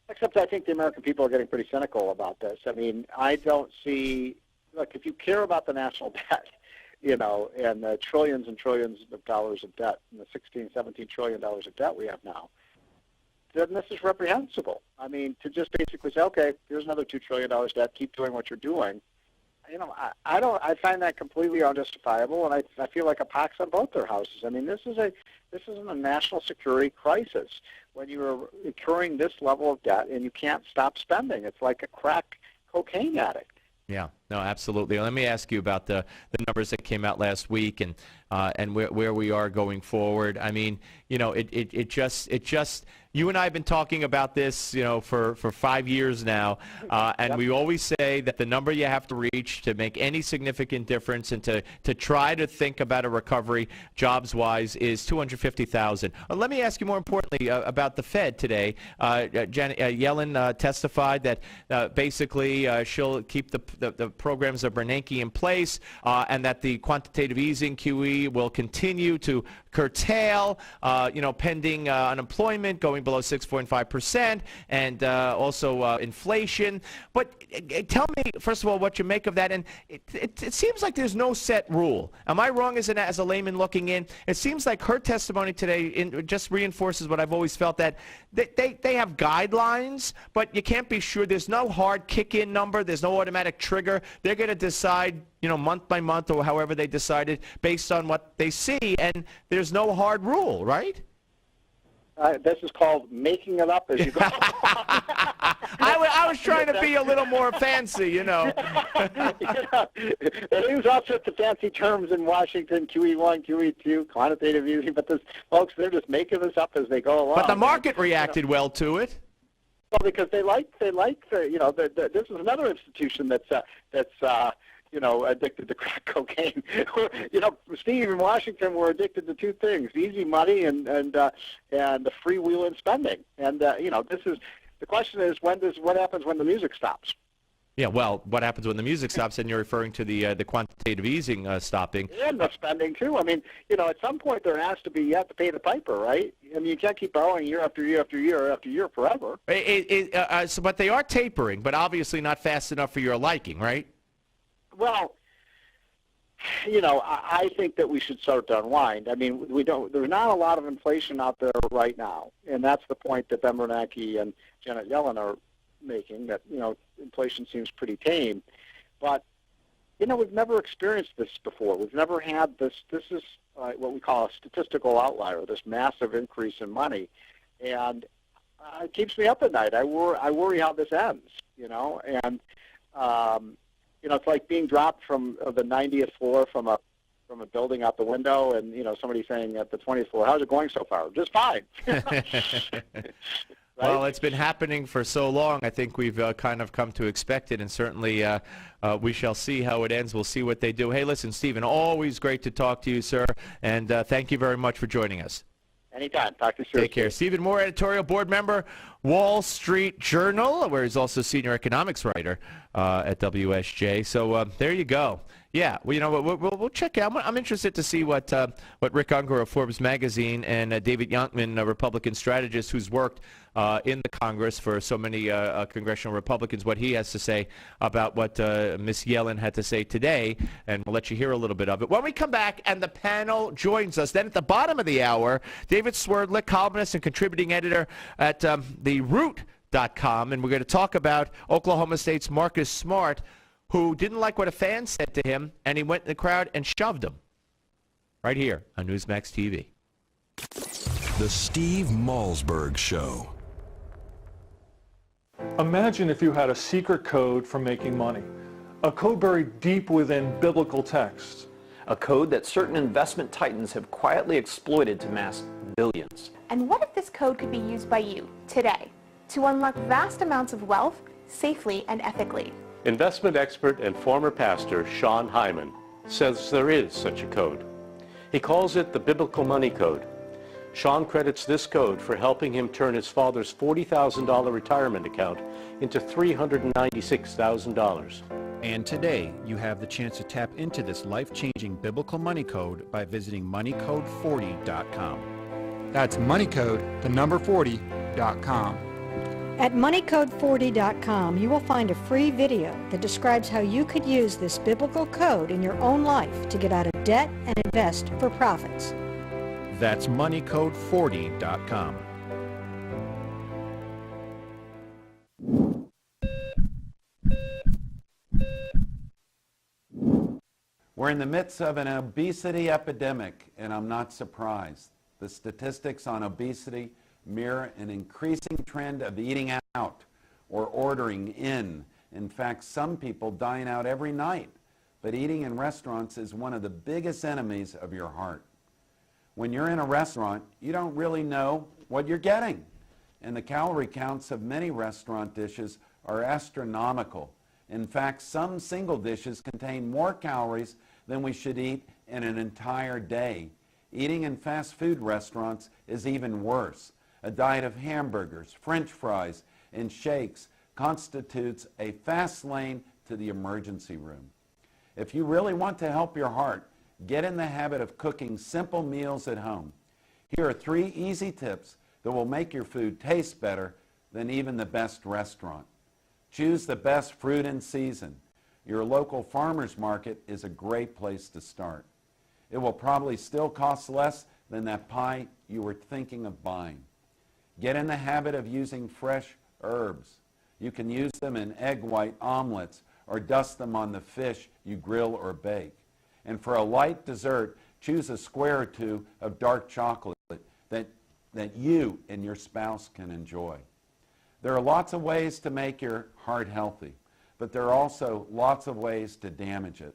Except I think the American people are getting pretty cynical about this. I mean, I don't see, look, if you care about the national debt, and the trillions and trillions of dollars of debt, and the $16, $17 trillion of debt we have now, then this is reprehensible. I mean, to just basically say, okay, here's another $2 trillion debt, keep doing what you're doing. I find that completely unjustifiable, and I feel like a pox on both their houses. I mean, this isn't a national security crisis when you're incurring this level of debt and you can't stop spending. It's like a crack cocaine addict. Yeah, no, absolutely. Let me ask you about the numbers that came out last week and where we are going forward. I mean, it just you and I have been talking about this, for 5 years now, and we always say that the number you have to reach to make any significant difference and to try to think about a recovery jobs-wise is 250,000. Let me ask you more importantly about the Fed today. Janet Yellen testified that basically she'll keep the programs of Bernanke in place, and that the quantitative easing QE will continue to curtail, pending unemployment going below 6.5%, and also inflation. But tell me, first of all, what you make of that. And it seems like there's no set rule. Am I wrong as a layman looking in? It seems like her testimony today just reinforces what I've always felt, that they have guidelines, but you can't be sure. There's no hard kick-in number. There's no automatic trigger. They're going to decide, month by month or however they decided based on what they see, and there's no hard rule, right? This is called making it up as you go. I was trying to be a little more fancy, They use all sorts of fancy terms in Washington, QE1, QE2, quantitative easing, but folks, they're just making this up as they go along. But the market reacted well to it. Well, because they like this is another institution that's addicted to crack cocaine. Steve and Washington were addicted to two things: easy money and the freewheeling spending. And this is the question: is what happens when the music stops? Yeah, well, what happens when the music stops? And you're referring to the quantitative easing stopping. And the spending, too. I mean, at some point there has to be, you have to pay the piper, right? I mean, you can't keep borrowing year after year after year after year forever. But they are tapering, but obviously not fast enough for your liking, right? Well, I think that we should start to unwind. I mean, there's not a lot of inflation out there right now, and that's the point that Ben Bernanke and Janet Yellen are making, that inflation seems pretty tame. But we've never experienced this before. We've never had this is what we call a statistical outlier, this massive increase in money, and it keeps me up at night. I worry how this ends, and it's like being dropped from the 90th floor from a building out the window, and somebody saying at the 20th floor, "How's it going so far?" "Just fine." Right? Well, it's been happening for so long. I think we've kind of come to expect it, and certainly we shall see how it ends. We'll see what they do. Hey, listen, Stephen, always great to talk to you, sir, and thank you very much for joining us. Anytime. Talk to you soon. Take care. Stephen Moore, editorial board member, Wall Street Journal, where he's also senior economics writer at WSJ. So there you go. Yeah, well, we'll check out. I'm interested to see what Rick Unger of Forbes magazine and David Youngman, a Republican strategist who's worked in the Congress for so many congressional Republicans, what he has to say about what Ms. Yellen had to say today, and we'll let you hear a little bit of it. When we come back and the panel joins us, then at the bottom of the hour, David Swerdlick, columnist and contributing editor at TheRoot.com, and we're going to talk about Oklahoma State's Marcus Smart, who didn't like what a fan said to him, and he went in the crowd and shoved him. Right here on Newsmax TV. The Steve Malzberg Show. Imagine if you had a secret code for making money, a code buried deep within biblical texts. A code that certain investment titans have quietly exploited to amass billions. And what if this code could be used by you today to unlock vast amounts of wealth safely and ethically? Investment expert and former pastor Sean Hyman says there is such a code. He calls it the Biblical Money Code. Sean credits this code for helping him turn his father's $40,000 retirement account into $396,000. And today, you have the chance to tap into this life-changing biblical money code by visiting moneycode40.com. That's moneycode40.com. At moneycode40.com, you will find a free video that describes how you could use this biblical code in your own life to get out of debt and invest for profits. That's moneycode40.com. We're in the midst of an obesity epidemic, and I'm not surprised. The statistics on obesity mirror an increasing trend of eating out or ordering in. In fact, some people dine out every night, but eating in restaurants is one of the biggest enemies of your heart. When you're in a restaurant, you don't really know what you're getting, and the calorie counts of many restaurant dishes are astronomical. In fact, some single dishes contain more calories than we should eat in an entire day. Eating in fast food restaurants is even worse. A diet of hamburgers, French fries, and shakes constitutes a fast lane to the emergency room. If you really want to help your heart, get in the habit of cooking simple meals at home. Here are 3 easy tips that will make your food taste better than even the best restaurant. Choose the best fruit in season. Your local farmer's market is a great place to start. It will probably still cost less than that pie you were thinking of buying. Get in the habit of using fresh herbs. You can use them in egg white omelets or dust them on the fish you grill or bake. And for a light dessert, choose a square or 2 of dark chocolate that you and your spouse can enjoy. There are lots of ways to make your heart healthy, but there are also lots of ways to damage it.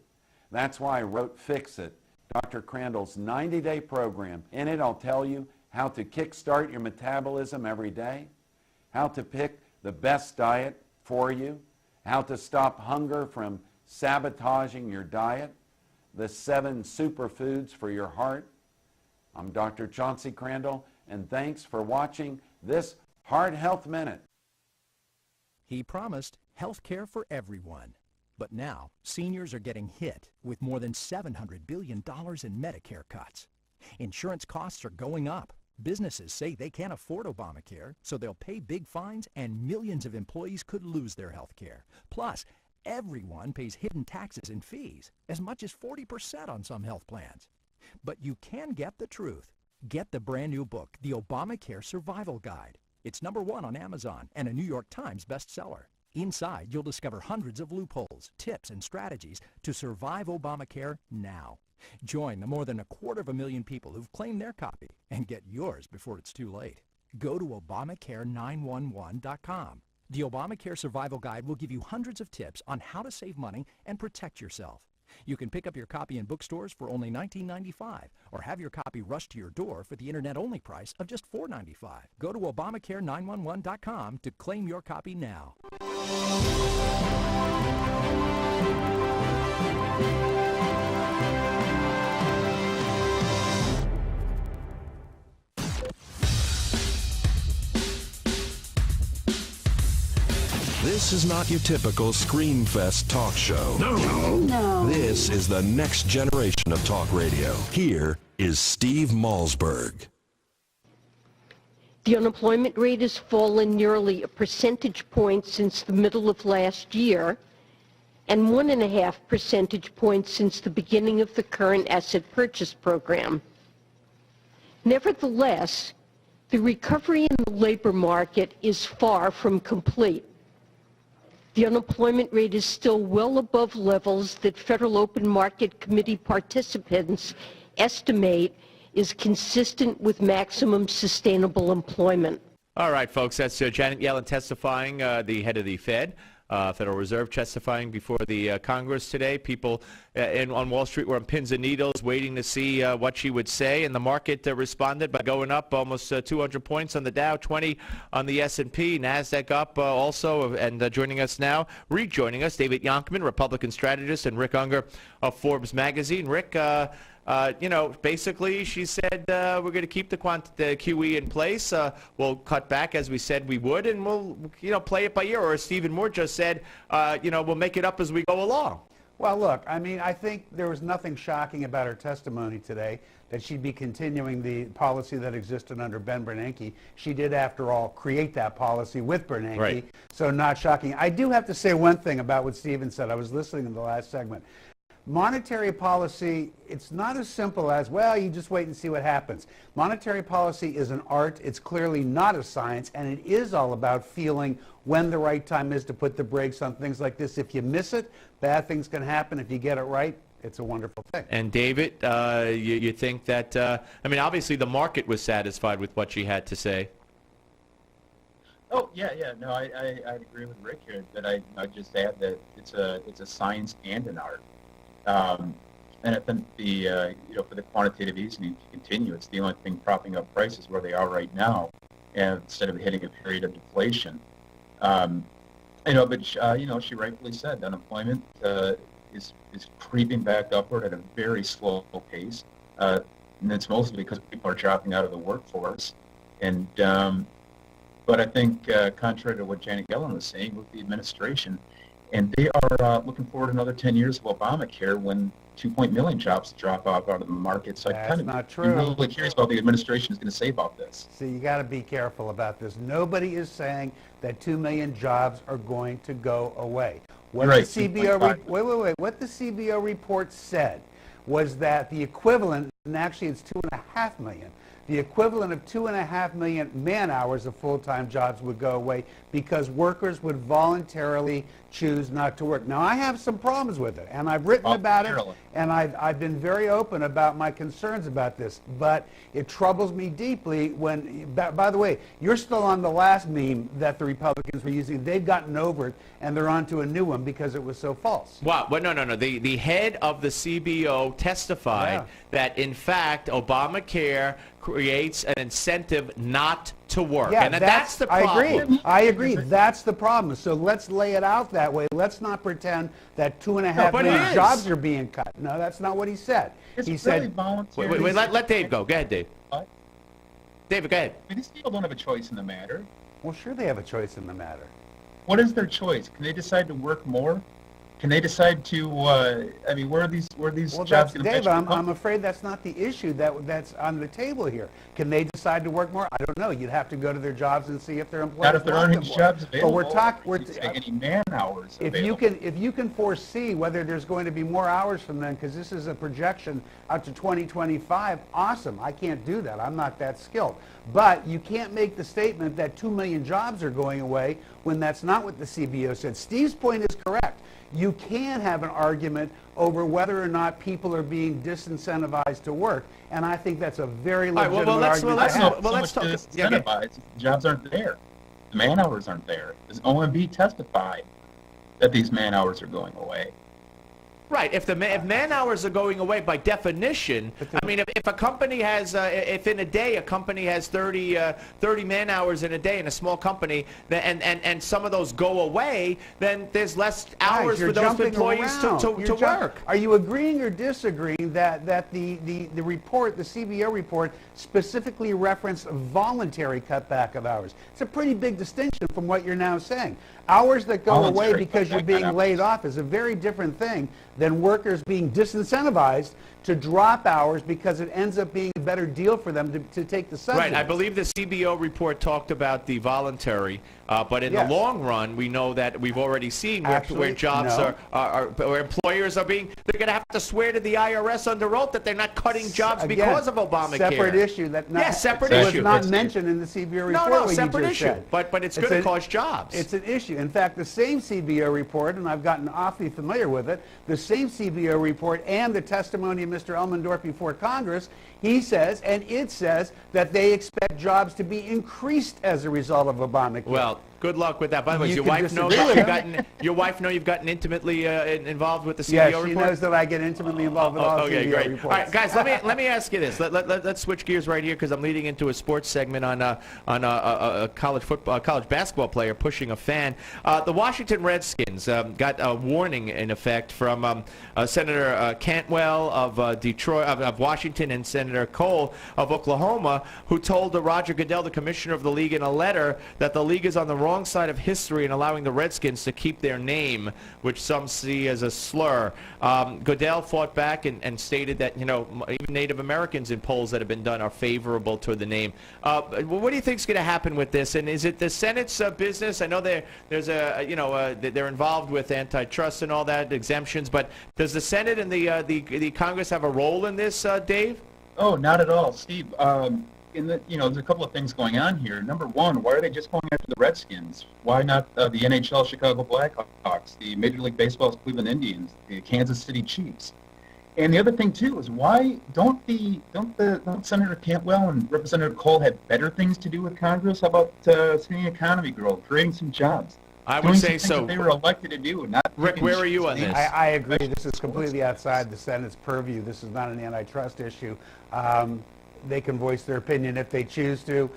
That's why I wrote Fix It, Dr. Crandall's 90-day program. In it, I'll tell you how to kickstart your metabolism every day, how to pick the best diet for you, how to stop hunger from sabotaging your diet, the 7 superfoods for your heart. I'm Dr. Chauncey Crandall, and thanks for watching this Heart Health Minute. He promised health care for everyone. But now, seniors are getting hit with more than $700 billion in Medicare cuts. Insurance costs are going up. Businesses say they can't afford Obamacare, so they'll pay big fines, and millions of employees could lose their health care. Plus, everyone pays hidden taxes and fees, as much as 40% on some health plans. But you can get the truth. Get the brand new book, The Obamacare Survival Guide. It's #1 on Amazon and a New York Times bestseller. Inside, you'll discover hundreds of loopholes, tips, and strategies to survive Obamacare now. Join the more than 250,000 people who've claimed their copy and get yours before it's too late. Go to Obamacare911.com. The Obamacare Survival Guide will give you hundreds of tips on how to save money and protect yourself. You can pick up your copy in bookstores for only $19.95 or have your copy rushed to your door for the internet-only price of just $4.95. Go to Obamacare911.com to claim your copy now. This is not your typical Screamfest talk show. No. This is the next generation of talk radio. Here is Steve Malzberg. The unemployment rate has fallen nearly a percentage point since the middle of last year and 1.5 percentage points since the beginning of the current asset purchase program. Nevertheless, the recovery in the labor market is far from complete. The unemployment rate is still well above levels that Federal Open Market Committee participants estimate is consistent with maximum sustainable employment. All right, folks, that's Janet Yellen testifying, the head of the Federal Reserve, testifying before the Congress today. People on Wall Street were on pins and needles waiting to see what she would say, and the market responded by going up almost 200 points on the Dow, 20 on the S&P, NASDAQ up also, and joining us now, rejoining us, David Yonkman, Republican strategist, and Rick Unger of Forbes magazine. Rick, basically she said we're going to keep the QE in place. We'll cut back as we said we would, and we'll, play it by ear. Or as Stephen Moore just said, we'll make it up as we go along. Well, look, I mean, I think there was nothing shocking about her testimony today, that she'd be continuing the policy that existed under Ben Bernanke. She did, after all, create that policy with Bernanke, right. So not shocking. I do have to say one thing about what Stephen said. I was listening in the last segment. Monetary policy, it's not as simple as, well, you just wait and see what happens. Monetary policy is an art. It's clearly not a science, and it is all about feeling when the right time is to put the brakes on things like this. If you miss it, bad things can happen. If you get it right, it's a wonderful thing. And David, you think that, obviously the market was satisfied with what she had to say. Oh, yeah. No, I agree with Rick here. That I'd just add that it's a science and an art. And I think for the quantitative easing to continue, it's the only thing propping up prices where they are right now, instead of hitting a period of deflation. She rightfully said unemployment is creeping back upward at a very slow pace, and it's mostly because people are dropping out of the workforce. And but I think, contrary to what Janet Yellen was saying with the administration, and they are looking forward to another 10 years of Obamacare when 2 million jobs drop off out of the market. So That's not true. I'm really curious about what the administration is going to say about this. See, you got to be careful about this. Nobody is saying that 2 million jobs are going to go away. What right, the CBO What the CBO report said was that the equivalent, and actually it's 2.5 million. The equivalent of 2.5 million man-hours of full-time jobs would go away because workers would voluntarily choose not to work. Now, I have some problems with it, and I've written about it, and I've been very open about my concerns about this, but it troubles me deeply when, by the way, you're still on the last meme that the Republicans were using. They've gotten over it, and they're on to a new one because it was so false. Wow. Well, no. The head of the CBO testified that, in fact, Obamacare creates an incentive not to work. Yeah, and that's the problem. I agree. That's the problem. So let's lay it out that way. Let's not pretend that 2.5 million jobs are being cut. No, that's not what he said. He said, wait, let Dave go. Go ahead, Dave. What? David, go ahead. These people don't have a choice in the matter. Well, sure they have a choice in the matter. What is their choice? Can they decide to work more? Can they decide to? Where are these jobs going to Dave, I'm afraid that's not the issue that's on the table here. Can they decide to work more? I don't know. You'd have to go to their jobs and see if their employers Not if there aren't any jobs available. But we're any man hours available. If you can foresee whether there's going to be more hours from them, because this is a projection out to 2025, awesome. I can't do that. I'm not that skilled. But you can't make the statement that 2 million jobs are going away when that's not what the CBO said. Steve's point is correct. You can have an argument over whether or not people are being disincentivized to work, and I think that's a very legitimate argument. Let's talk. Disincentivized. The jobs aren't there. The man hours aren't there. Does OMB testify that these man hours are going away? Right. If man hours are going away by definition, I mean, if a company has, if in a day a company has 30 man hours in a day in a small company, and some of those go away, then there's less hours for those employees to work. Are you agreeing or disagreeing that the report, the CBO report, specifically referenced a voluntary cutback of hours? It's a pretty big distinction from what you're now saying. Hours that go away because you're being laid off is a very different thing than workers being disincentivized to drop hours because it ends up being a better deal for them to take the subsidies. Right. I believe the CBO report talked about the voluntary, but in the long run, we know that we've already seen where jobs where employers are being, they're going to have to swear to the IRS under oath that they're not cutting jobs because of Obamacare. Separate issue. Separate issue. It was not mentioned in the CBO report. No, separate issue. But it's going to cause jobs. It's an issue. In fact, the same CBO report, and I've gotten awfully familiar with it, the same CBO report and the testimony of Mr. Elmendorf before Congress, he says, and it says, that they expect jobs to be increased as a result of Obamacare. Well, good luck with that. By the way, does your wife know you've gotten intimately involved with the CBO report? Yes, she knows that I get intimately involved with all CBO reports. All right, guys, let me ask you this. Let's switch gears right here because I'm leading into a sports segment on a college basketball player pushing a fan. The Washington Redskins got a warning in effect from Senator Cantwell of Detroit, of Washington, and Senator Cole of Oklahoma, who told Roger Goodell, the commissioner of the league, in a letter that the league is on the wrong side of history in allowing the Redskins to keep their name, which some see as a slur. Goodell fought back and stated that, even Native Americans in polls that have been done are favorable to the name. What do you think is going to happen with this? And is it the Senate's business? I know they're involved with antitrust and all that, exemptions, but does the Senate and the Congress have a role in this, Dave? Oh, not at all, Steve. There's a couple of things going on here. Number one, why are they just going after the Redskins? Why not the NHL Chicago Blackhawks, the Major League Baseball's Cleveland Indians, the Kansas City Chiefs? And the other thing too is why don't Senator Cantwell and Representative Cole have better things to do with Congress? How about seeing economy growth, creating some jobs? I would say so. That they were elected to do. Not Rick, where are you on this? I agree. This is completely outside the Senate's purview. This is not an antitrust issue. They can voice their opinion if they choose to.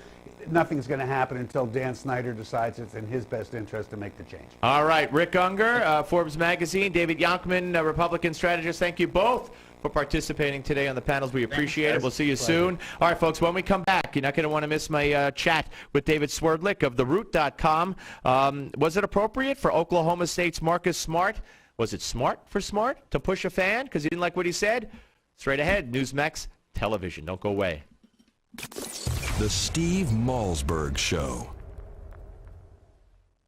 Nothing's going to happen until Dan Snyder decides it's in his best interest to make the change. All right. Rick Unger, Forbes Magazine, David Yonkman, Republican strategist, thank you both for participating today on the panels. We appreciate it. We'll see you soon. All right, folks, when we come back, you're not going to want to miss my chat with David Swerdlick of TheRoot.com. Was it appropriate for Oklahoma State's Marcus Smart? Was it smart for Smart to push a fan because he didn't like what he said? Straight ahead, Newsmax Television. Don't go away. The Steve Malzberg Show.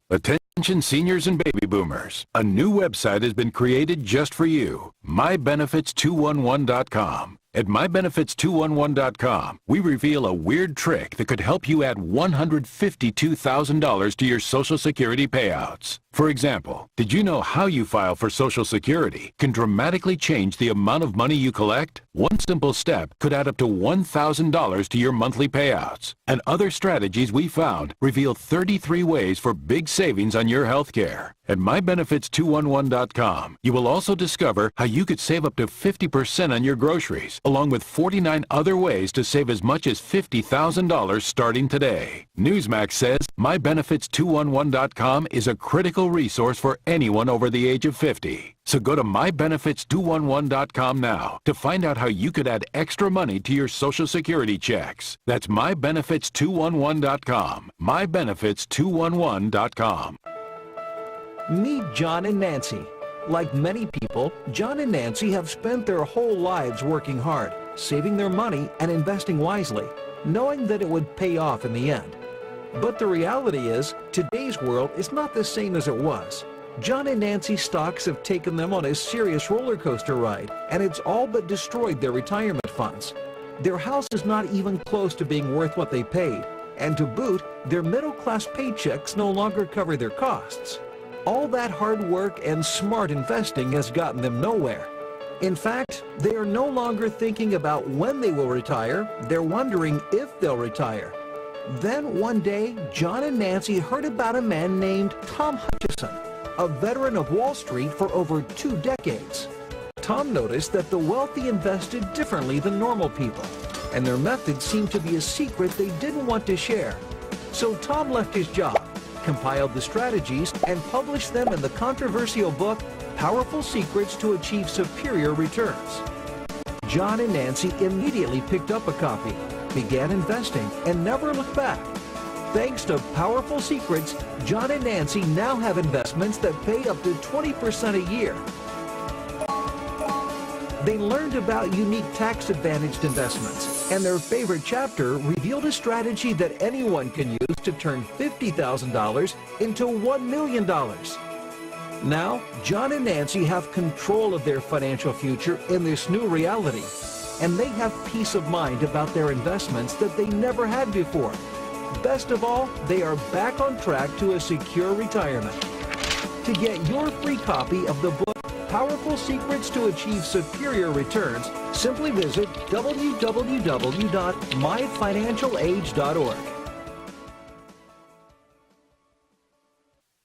Attention seniors and baby boomers. A new website has been created just for you. MyBenefits211.com. At MyBenefits211.com, we reveal a weird trick that could help you add $152,000 to your Social Security payouts. For example, did you know how you file for Social Security can dramatically change the amount of money you collect? One simple step could add up to $1,000 to your monthly payouts. And other strategies we found reveal 33 ways for big savings on your health care. At MyBenefits211.com, you will also discover how you could save up to 50% on your groceries along with 49 other ways to save as much as $50,000 starting today. Newsmax says MyBenefits211.com is a critical resource for anyone over the age of 50. So go to MyBenefits211.com now to find out how you could add extra money to your Social Security checks. That's MyBenefits211.com. MyBenefits211.com. Meet John and Nancy. Like many people, John and Nancy have spent their whole lives working hard, saving their money and investing wisely, knowing that it would pay off in the end. But the reality is, today's world is not the same as it was. John and Nancy's stocks have taken them on a serious roller coaster ride, and it's all but destroyed their retirement funds. Their house is not even close to being worth what they paid, and to boot, their middle-class paychecks no longer cover their costs. All that hard work and smart investing has gotten them nowhere. In fact, they are no longer thinking about when they will retire, they're wondering if they'll retire. Then one day, John and Nancy heard about a man named Tom Hutchison, a veteran of Wall Street for over 2 decades. Tom noticed that the wealthy invested differently than normal people, and their methods seemed to be a secret they didn't want to share. So Tom left his job, compiled the strategies, and published them in the controversial book, Powerful Secrets to Achieve Superior Returns. John and Nancy immediately picked up a copy, began investing, and never looked back. Thanks to Powerful Secrets, John and Nancy now have investments that pay up to 20% a year. They learned about unique tax-advantaged investments, and their favorite chapter revealed a strategy that anyone can use to turn $50,000 into $1 million. Now, John and Nancy have control of their financial future in this new reality, and they have peace of mind about their investments that they never had before. Best of all, they are back on track to a secure retirement. To get your free copy of the book, Powerful Secrets to Achieve Superior Returns, simply visit www.myfinancialage.org.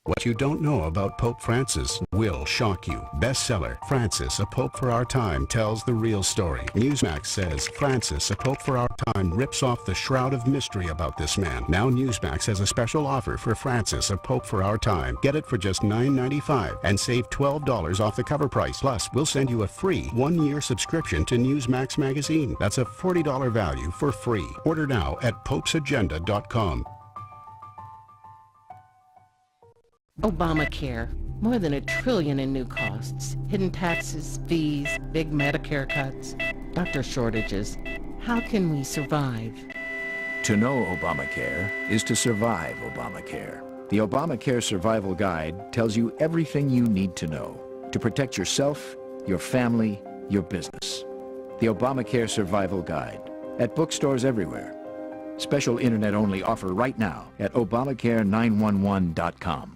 What you don't know about Pope Francis will shock you. Bestseller, Francis, A Pope for Our Time, tells the real story. Newsmax says Francis, A Pope for Our Time, rips off the shroud of mystery about this man. Now Newsmax has a special offer for Francis, A Pope for Our Time. Get it for just $9.95 and save $12 off the cover price. Plus, we'll send you a free 1-year subscription to Newsmax magazine. That's a $40 value for free. Order now at popesagenda.com. Obamacare. More than $1 trillion in new costs. Hidden taxes, fees, big Medicare cuts, doctor shortages. How can we survive? To know Obamacare is to survive Obamacare. The Obamacare Survival Guide tells you everything you need to know to protect yourself, your family, your business. The Obamacare Survival Guide at bookstores everywhere. Special internet-only offer right now at Obamacare911.com.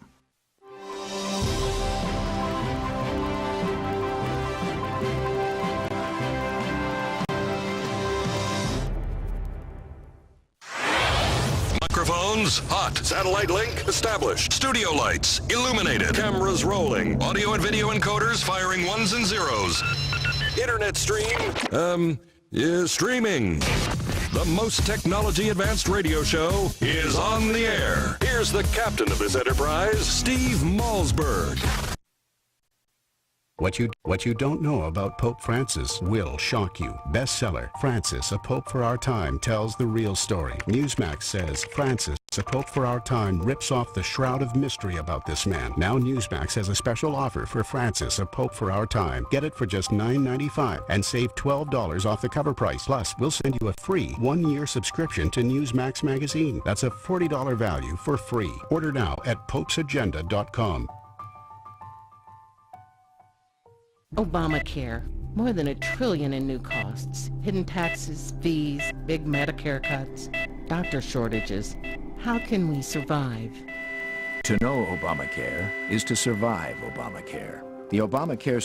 Microphones hot. Satellite link established. Studio lights illuminated. Cameras rolling. Audio and video encoders firing 1s and 0s. Internet stream. Streaming. The most technology advanced radio show is on the air. Here's the captain of this enterprise, Steve Malzberg. What you don't know about Pope Francis will shock you. Bestseller, Francis, A Pope for Our Time, tells the real story. Newsmax says Francis, A Pope for Our Time, rips off the shroud of mystery about this man. Now Newsmax has a special offer for Francis, A Pope for Our Time. Get it for just $9.95 and save $12 off the cover price. Plus, we'll send you a free 1-year subscription to Newsmax magazine. That's a $40 value for free. Order now at popesagenda.com. Obamacare. More than $1 trillion in new costs. Hidden taxes, fees, big Medicare cuts, doctor shortages. How can we survive? To know Obamacare is to survive Obamacare. The Obamacare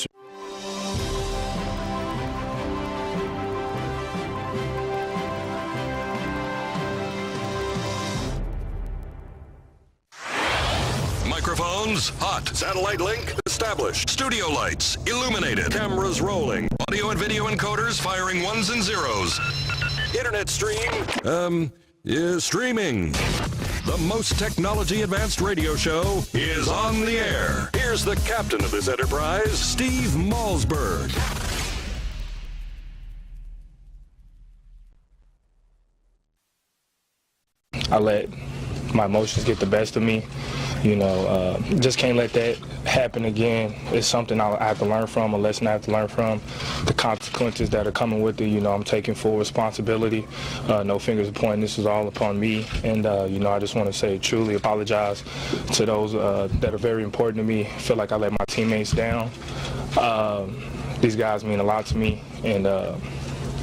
Microphones hot. Satellite link established. Studio lights illuminated. Cameras rolling. Audio and video encoders firing ones and zeros. Internet stream, streaming. The most technology advanced radio show is on the air. Here's the captain of this enterprise, Steve Malzberg. I let my emotions get the best of me. Just can't let that happen again. It's something I have to learn from, a lesson I have to learn from. The consequences that are coming with it, I'm taking full responsibility. No fingers pointing. This is all upon me. And, I just want to say truly apologize to those that are very important to me. I feel like I let my teammates down. These guys mean a lot to me. And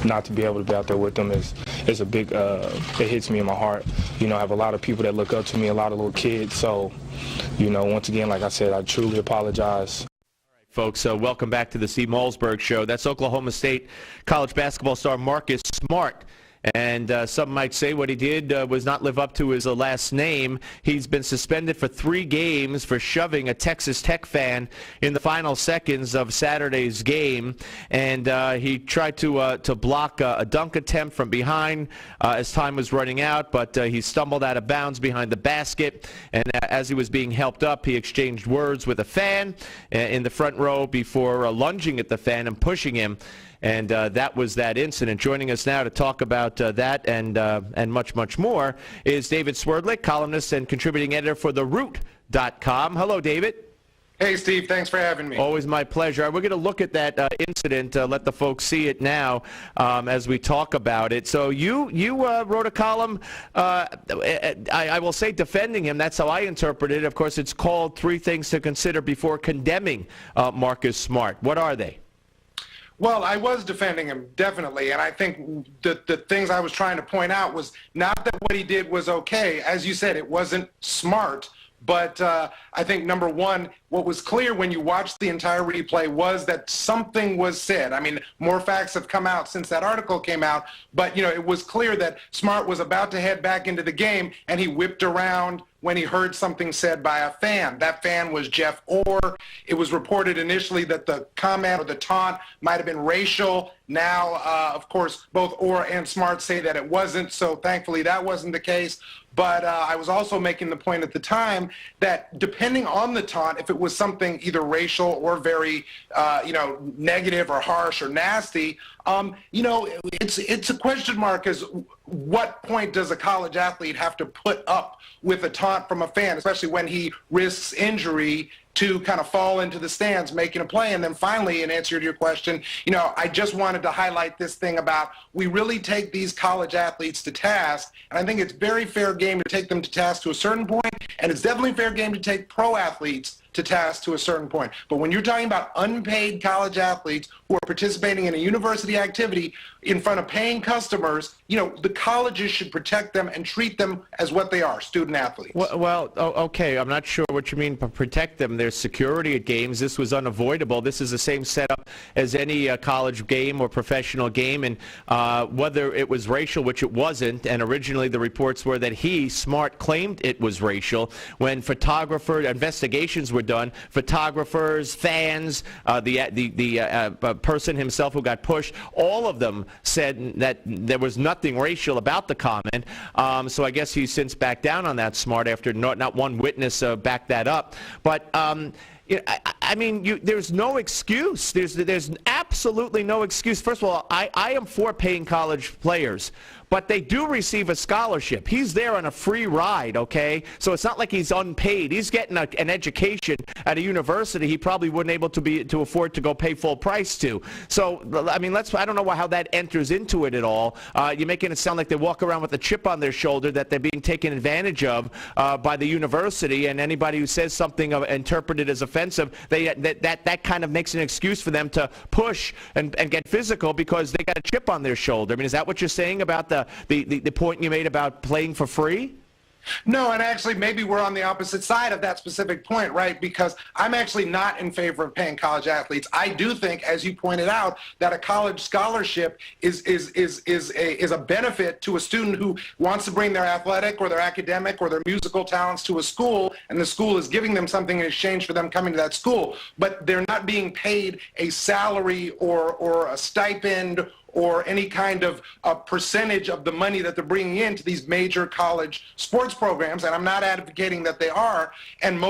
not to be able to be out there with them is a big, it hits me in my heart. I have a lot of people that look up to me, a lot of little kids. So, once again, like I said, I truly apologize. All right, folks, welcome back to the Steve Malzberg Show. That's Oklahoma State college basketball star Marcus Smart. And some might say what he did was not live up to his last name. He's been suspended for 3 games for shoving a Texas Tech fan in the final seconds of Saturday's game. And he tried to block a dunk attempt from behind as time was running out, but he stumbled out of bounds behind the basket. And as he was being helped up, he exchanged words with a fan in the front row before lunging at the fan and pushing him. And that was that incident. Joining us now to talk about that and much, much more is David Swerdlick, columnist and contributing editor for TheRoot.com. Hello, David. Hey, Steve. Thanks for having me. Always my pleasure. We're going to look at that incident, let the folks see it now as we talk about it. So you wrote a column, I will say defending him. That's how I interpret it. Of course, it's called 3 Things to Consider Before Condemning Marcus Smart. What are they? Well, I was defending him, definitely, and I think the things I was trying to point out was not that what he did was okay. As you said, it wasn't smart, but I think, number one, what was clear when you watched the entire replay was that something was said. I mean, more facts have come out since that article came out, but, it was clear that Smart was about to head back into the game, and he whipped around when he heard something said by a fan. That fan was Jeff Orr. It was reported initially that the comment or the taunt might have been racial. Now, of course, both Orr and Smart say that it wasn't, so thankfully that wasn't the case. But I was also making the point at the time that depending on the taunt, if it was something either racial or very, negative or harsh or nasty, it's a question mark as what point does a college athlete have to put up with a taunt from a fan, especially when he risks injury to kind of fall into the stands making a play. And then finally, in answer to your question, I just wanted to highlight this thing about we really take these college athletes to task, and I think it's very fair game to take them to task to a certain point, and it's definitely fair game to take pro athletes to task to a certain point. But when you're talking about unpaid college athletes who are participating in a university activity in front of paying customers, the colleges should protect them and treat them as what they are, student athletes. Well, okay, I'm not sure what you mean by protect them. There's security at games. This was unavoidable. This is the same setup as any college game or professional game, and whether it was racial, which it wasn't, and originally the reports were that Smart, claimed it was racial. When investigations were done, photographers, fans, the person himself who got pushed, all of them said that there was nothing racial about the comment. So I guess he's since backed down on that, Smart, after not one witness backed that up. But I mean, there's no excuse. There's absolutely no excuse. First of all, I am for paying college players, but they do receive a scholarship. He's there on a free ride, okay? So it's not like he's unpaid. He's getting an education at a university he probably wouldn't able to afford to go pay full price to. So, I mean, I don't know how that enters into it at all. You're making it sound like they walk around with a chip on their shoulder, that they're being taken advantage of by the university, and anybody who says something interpreted as offensive, that kind of makes an excuse for them to push and get physical because they got a chip on their shoulder. I mean, is that what you're saying about the point you made about playing for free? No, and actually maybe we're on the opposite side of that specific point, right? Because I'm actually not in favor of paying college athletes. I do think, as you pointed out, that a college scholarship is a benefit to a student who wants to bring their athletic or their academic or their musical talents to a school, and the school is giving them something in exchange for them coming to that school. But they're not being paid a salary or a stipend or any kind of a percentage of the money that they're bringing into these major college sports programs, and I'm not advocating that they are, and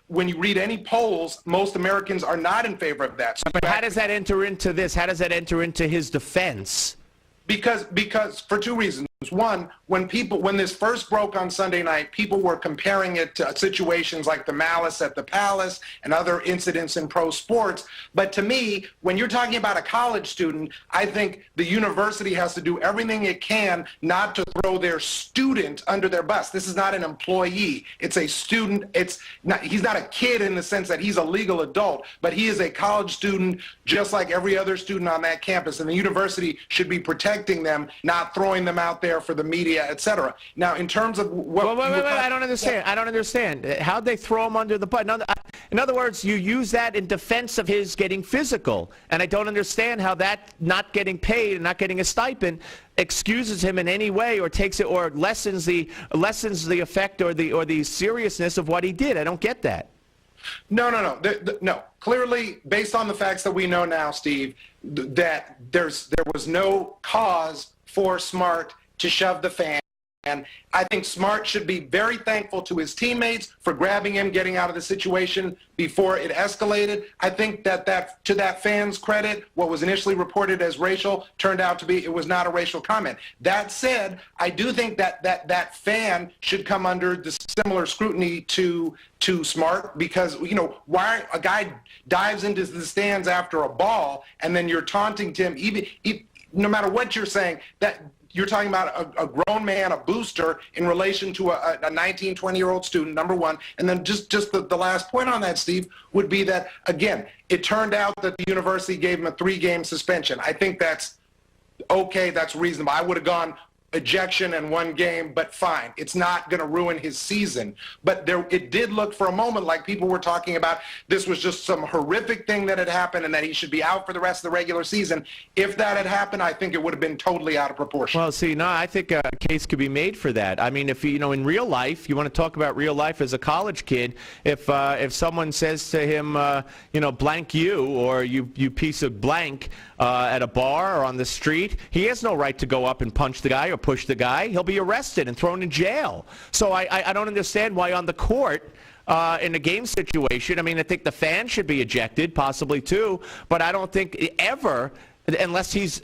when you read any polls, most Americans are not in favor of that. So but how does that enter into this? How does that enter into his defense? Because for two reasons. One, when this first broke on Sunday night, people were comparing it to situations like the Malice at the Palace and other incidents in pro sports. But to me, when you're talking about a college student, I think the university has to do everything it can not to throw their student under their bus. This is not an employee. It's a student. He's not a kid in the sense that he's a legal adult, but he is a college student just like every other student on that campus. And the university should be protecting them, not throwing them out there for the media, etc. Now, in terms of what... Wait, I don't understand. I don't understand. How'd they throw him under the bus? In other words, you use that in defense of his getting physical, and I don't understand how that not getting paid and not getting a stipend excuses him in any way or takes it or lessens the effect or the seriousness of what he did. I don't get that. No. No. Clearly, based on the facts that we know now, Steve, that there was no cause for Smart to shove the fan. And I think Smart should be very thankful to his teammates for grabbing him, getting out of the situation before it escalated. I think that to that fan's credit, what was initially reported as racial turned out to be it was not a racial comment. That said, I do think that fan should come under the similar scrutiny to Smart, because why a guy dives into the stands after a ball and then you're taunting him, even no matter what you're saying, that you're talking about a grown man, a booster, in relation to a 19, 20-year-old student, number one. And then just the last point on that, Steve, would be that, again, it turned out that the university gave him a 3-game suspension. I think that's okay, that's reasonable. I would have gone ejection and 1 game, but fine. It's not going to ruin his season. But it did look for a moment like people were talking about this was just some horrific thing that had happened and that he should be out for the rest of the regular season. If that had happened, I think it would have been totally out of proportion. Well, see, no, I think a case could be made for that. I mean, if in real life, you want to talk about real life as a college kid, if someone says to him, blank you, or you piece of blank, at a bar or on the street, he has no right to go up and punch the guy or push the guy. He'll be arrested and thrown in jail. So I don't understand why on the court, in a game situation, I mean, I think the fan should be ejected, possibly too, but I don't think ever, unless he's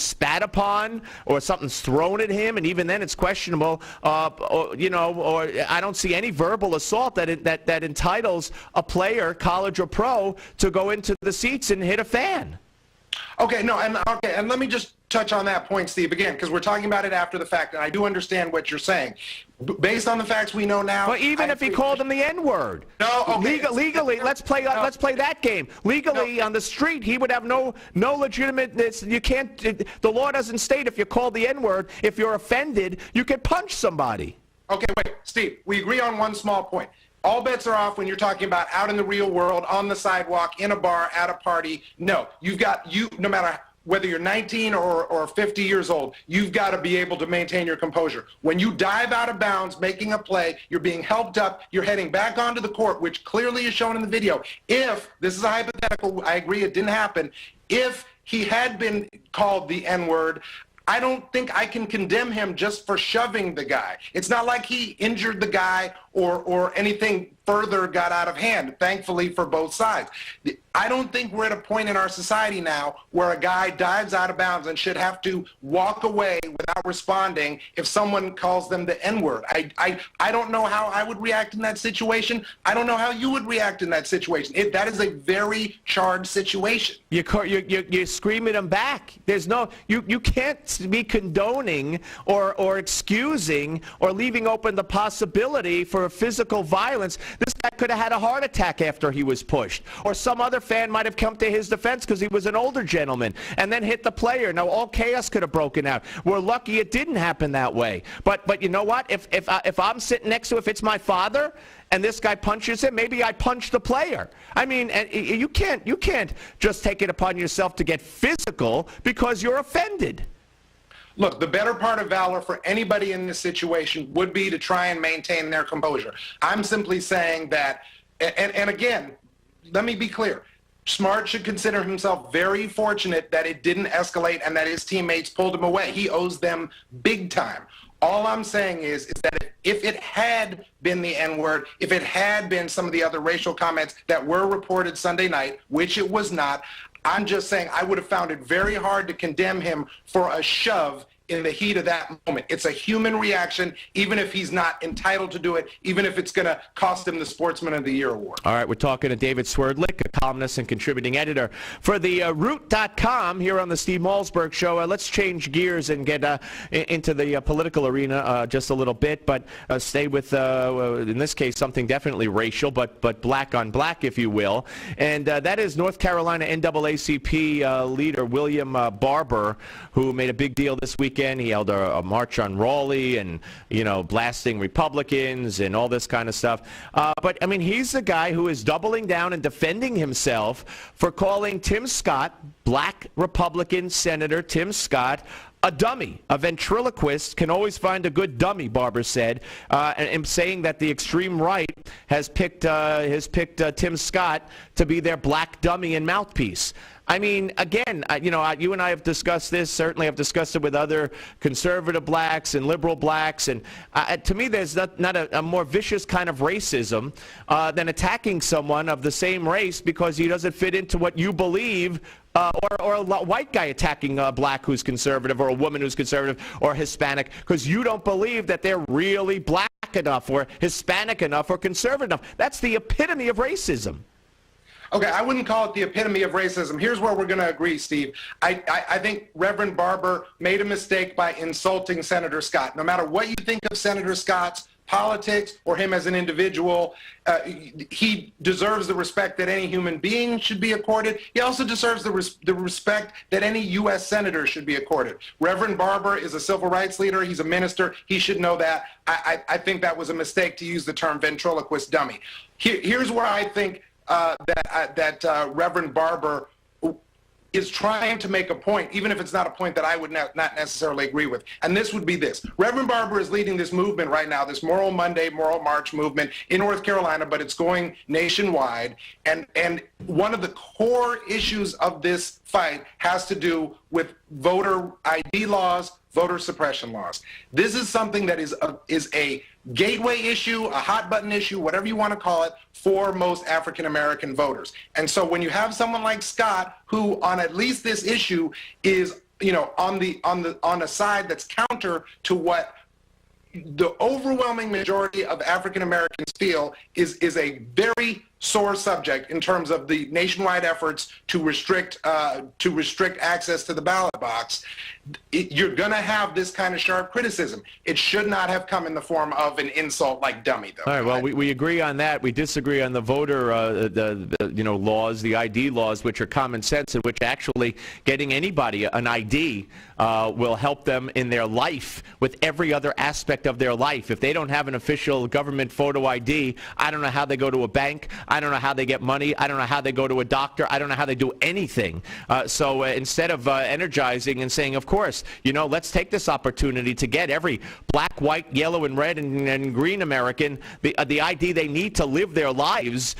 spat upon or something's thrown at him, and even then it's questionable. Or I don't see any verbal assault that entitles a player, college or pro, to go into the seats and hit a fan. Okay, and let me just touch on that point, Steve, again, because we're talking about it after the fact, and I do understand what you're saying. Based on the facts we know now... Well, even if he called him the N-word. No, okay. Legally, let's play that game. Legally, on the street, he would have no legitimate... You can't... The law doesn't state if you call the N-word, if you're offended, you can punch somebody. Okay, wait, Steve, we agree on one small point. All bets are off when you're talking about out in the real world, on the sidewalk, in a bar, at a party. No, no matter whether you're 19 or 50 years old, you've got to be able to maintain your composure. When you dive out of bounds, making a play, you're being helped up, you're heading back onto the court, which clearly is shown in the video. If, this is a hypothetical, I agree it didn't happen, if he had been called the N-word, I don't think I can condemn him just for shoving the guy. It's not like he injured the guy or anything further got out of hand, thankfully for both sides. I don't think we're at a point in our society now where a guy dives out of bounds and should have to walk away without responding if someone calls them the N-word. I don't know how I would react in that situation. I don't know how you would react in that situation. That is a very charged situation. You're screaming him back. There's no, you can't be condoning or excusing or leaving open the possibility for physical violence. This guy could have had a heart attack after he was pushed. Or some other fan might have come to his defense because he was an older gentleman and then hit the player. Now, all chaos could have broken out. We're lucky it didn't happen that way. But you know what? If I'm sitting next to, if it's my father and this guy punches him, maybe I punch the player. I mean, you can't just take it upon yourself to get physical because you're offended. Look, the better part of valor for anybody in this situation would be to try and maintain their composure. I'm simply saying that, and again, let me be clear. Smart should consider himself very fortunate that it didn't escalate and that his teammates pulled him away. He owes them big time. All I'm saying is that if it had been the N-word, if it had been some of the other racial comments that were reported Sunday night, which it was not, I'm just saying I would have found it very hard to condemn him for a shove in the heat of that moment. It's a human reaction, even if he's not entitled to do it, even if it's going to cost him the Sportsman of the Year award. All right, we're talking to David Swerdlick, a columnist and contributing editor for the Root.com here on the Steve Malzberg Show. Let's change gears and get into the political arena just a little bit, but stay with, in this case, something definitely racial, but black on black, if you will. And that is North Carolina NAACP leader William Barber, who made a big deal this weekend. He held a march on Raleigh and, you know, blasting Republicans and all this kind of stuff. But, I mean, he's the guy who is doubling down and defending himself for calling Tim Scott, black Republican Senator Tim Scott, a dummy. A ventriloquist can always find a good dummy, Barber said, and saying that the extreme right has picked Tim Scott to be their black dummy and mouthpiece. I mean, again, you know, you and I have discussed this. Certainly, I've discussed it with other conservative blacks and liberal blacks. And to me, there's not a more vicious kind of racism than attacking someone of the same race because he doesn't fit into what you believe. Or a white guy attacking a black who's conservative or a woman who's conservative or Hispanic because you don't believe that they're really black enough or Hispanic enough or conservative enough. That's the epitome of racism. Okay, I wouldn't call it the epitome of racism. Here's where we're going to agree, Steve. I think Reverend Barber made a mistake by insulting Senator Scott. No matter what you think of Senator Scott's politics or him as an individual, he deserves the respect that any human being should be accorded. He also deserves the respect that any U.S. senator should be accorded. Reverend Barber is a civil rights leader. He's a minister. He should know that. I think that was a mistake to use the term ventriloquist dummy. Here's where I think that Reverend Barber is trying to make a point, even if it's not a point that I would not necessarily agree with. And this would be this. Reverend Barber is leading this movement right now, this Moral Monday, Moral March movement in North Carolina, but it's going nationwide. And one of the core issues of this fight has to do with voter ID laws, voter suppression laws. This is something that is a gateway issue, a hot button issue, whatever you want to call it, for most African American voters. And so when you have someone like Scott, who on at least this issue is, you know, on a side that's counter to what the overwhelming majority of African Americans feel is a very sore subject in terms of the nationwide efforts to restrict access to the ballot box, you're going to have this kind of sharp criticism. It should not have come in the form of an insult like dummy, though. All right. Well, we agree on that. We disagree on the voter, laws, the ID laws, which are common sense, and which actually getting anybody an ID will help them in their life with every other aspect of their life. If they don't have an official government photo ID, I don't know how they go to a bank. I don't know how they get money. I don't know how they go to a doctor. I don't know how they do anything. So instead of energizing and saying, of course, you know, let's take this opportunity to get every black, white, yellow, and red and green American the ID they need to live their lives,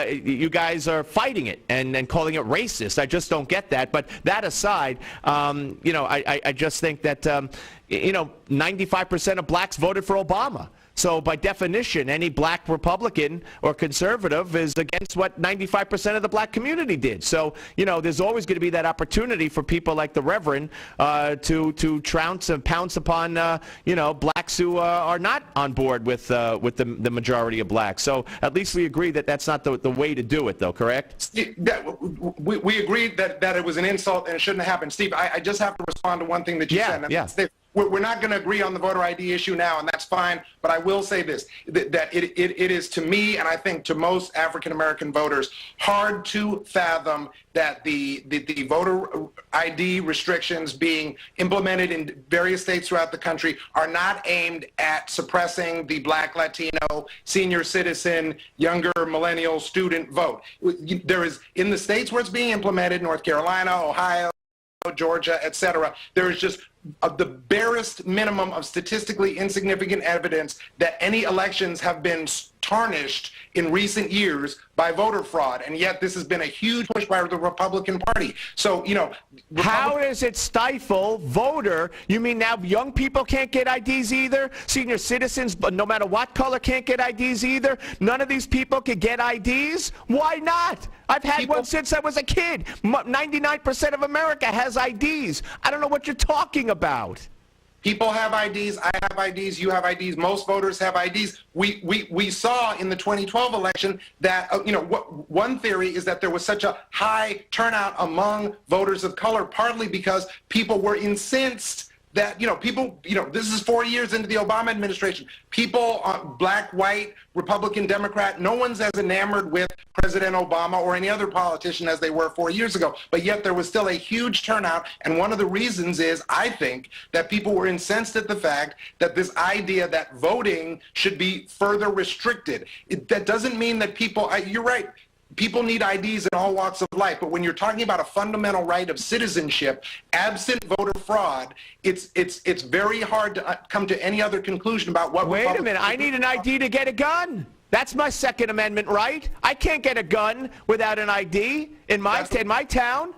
you guys are fighting it and calling it racist. I just don't get that. But that aside, I just think that, 95% of blacks voted for Obama. So by definition, any black Republican or conservative is against what 95% of the black community did. So, there's always going to be that opportunity for people like the Reverend to trounce and pounce upon, blacks who are not on board with the majority of blacks. So at least we agree that that's not the way to do it, though, correct? We agreed that it was an insult and it shouldn't have happened. Steve, I just have to respond to one thing that you said. Yeah. we're not going to agree on the voter ID issue now, and that's fine. But I will say this, that it is to me, and I think to most African-American voters, hard to fathom that the voter ID restrictions being implemented in various states throughout the country are not aimed at suppressing the Black, Latino, senior citizen, younger millennial student vote. There is, in the states where it's being implemented, North Carolina, Ohio, Georgia, etc., there is just the barest minimum of statistically insignificant evidence that any elections have been tarnished in recent years by voter fraud, and yet this has been a huge push by the Republican Party. So, you know, how does it stifle voter? You mean now young people can't get IDs either? Senior citizens, but no matter what color, can't get IDs either? None of these people can get IDs? Why not? I've had one since I was a kid. 99% of America has IDs. I don't know what you're talking about. People have IDs, I have IDs, you have IDs, most voters have IDs. We saw in the 2012 election that, one theory is that there was such a high turnout among voters of color, partly because people were incensed that, this is 4 years into the Obama administration. People, black, white, Republican, Democrat, no one's as enamored with President Obama or any other politician as they were 4 years ago. But yet there was still a huge turnout. And one of the reasons is, I think, that people were incensed at the fact that this idea that voting should be further restricted. That doesn't mean that people, you're right, people need IDs in all walks of life, but when you're talking about a fundamental right of citizenship, absent voter fraud, it's very hard to come to any other conclusion about what. Wait a minute, I need an ID to get a gun. That's my Second Amendment right. I can't get a gun without an ID in my town.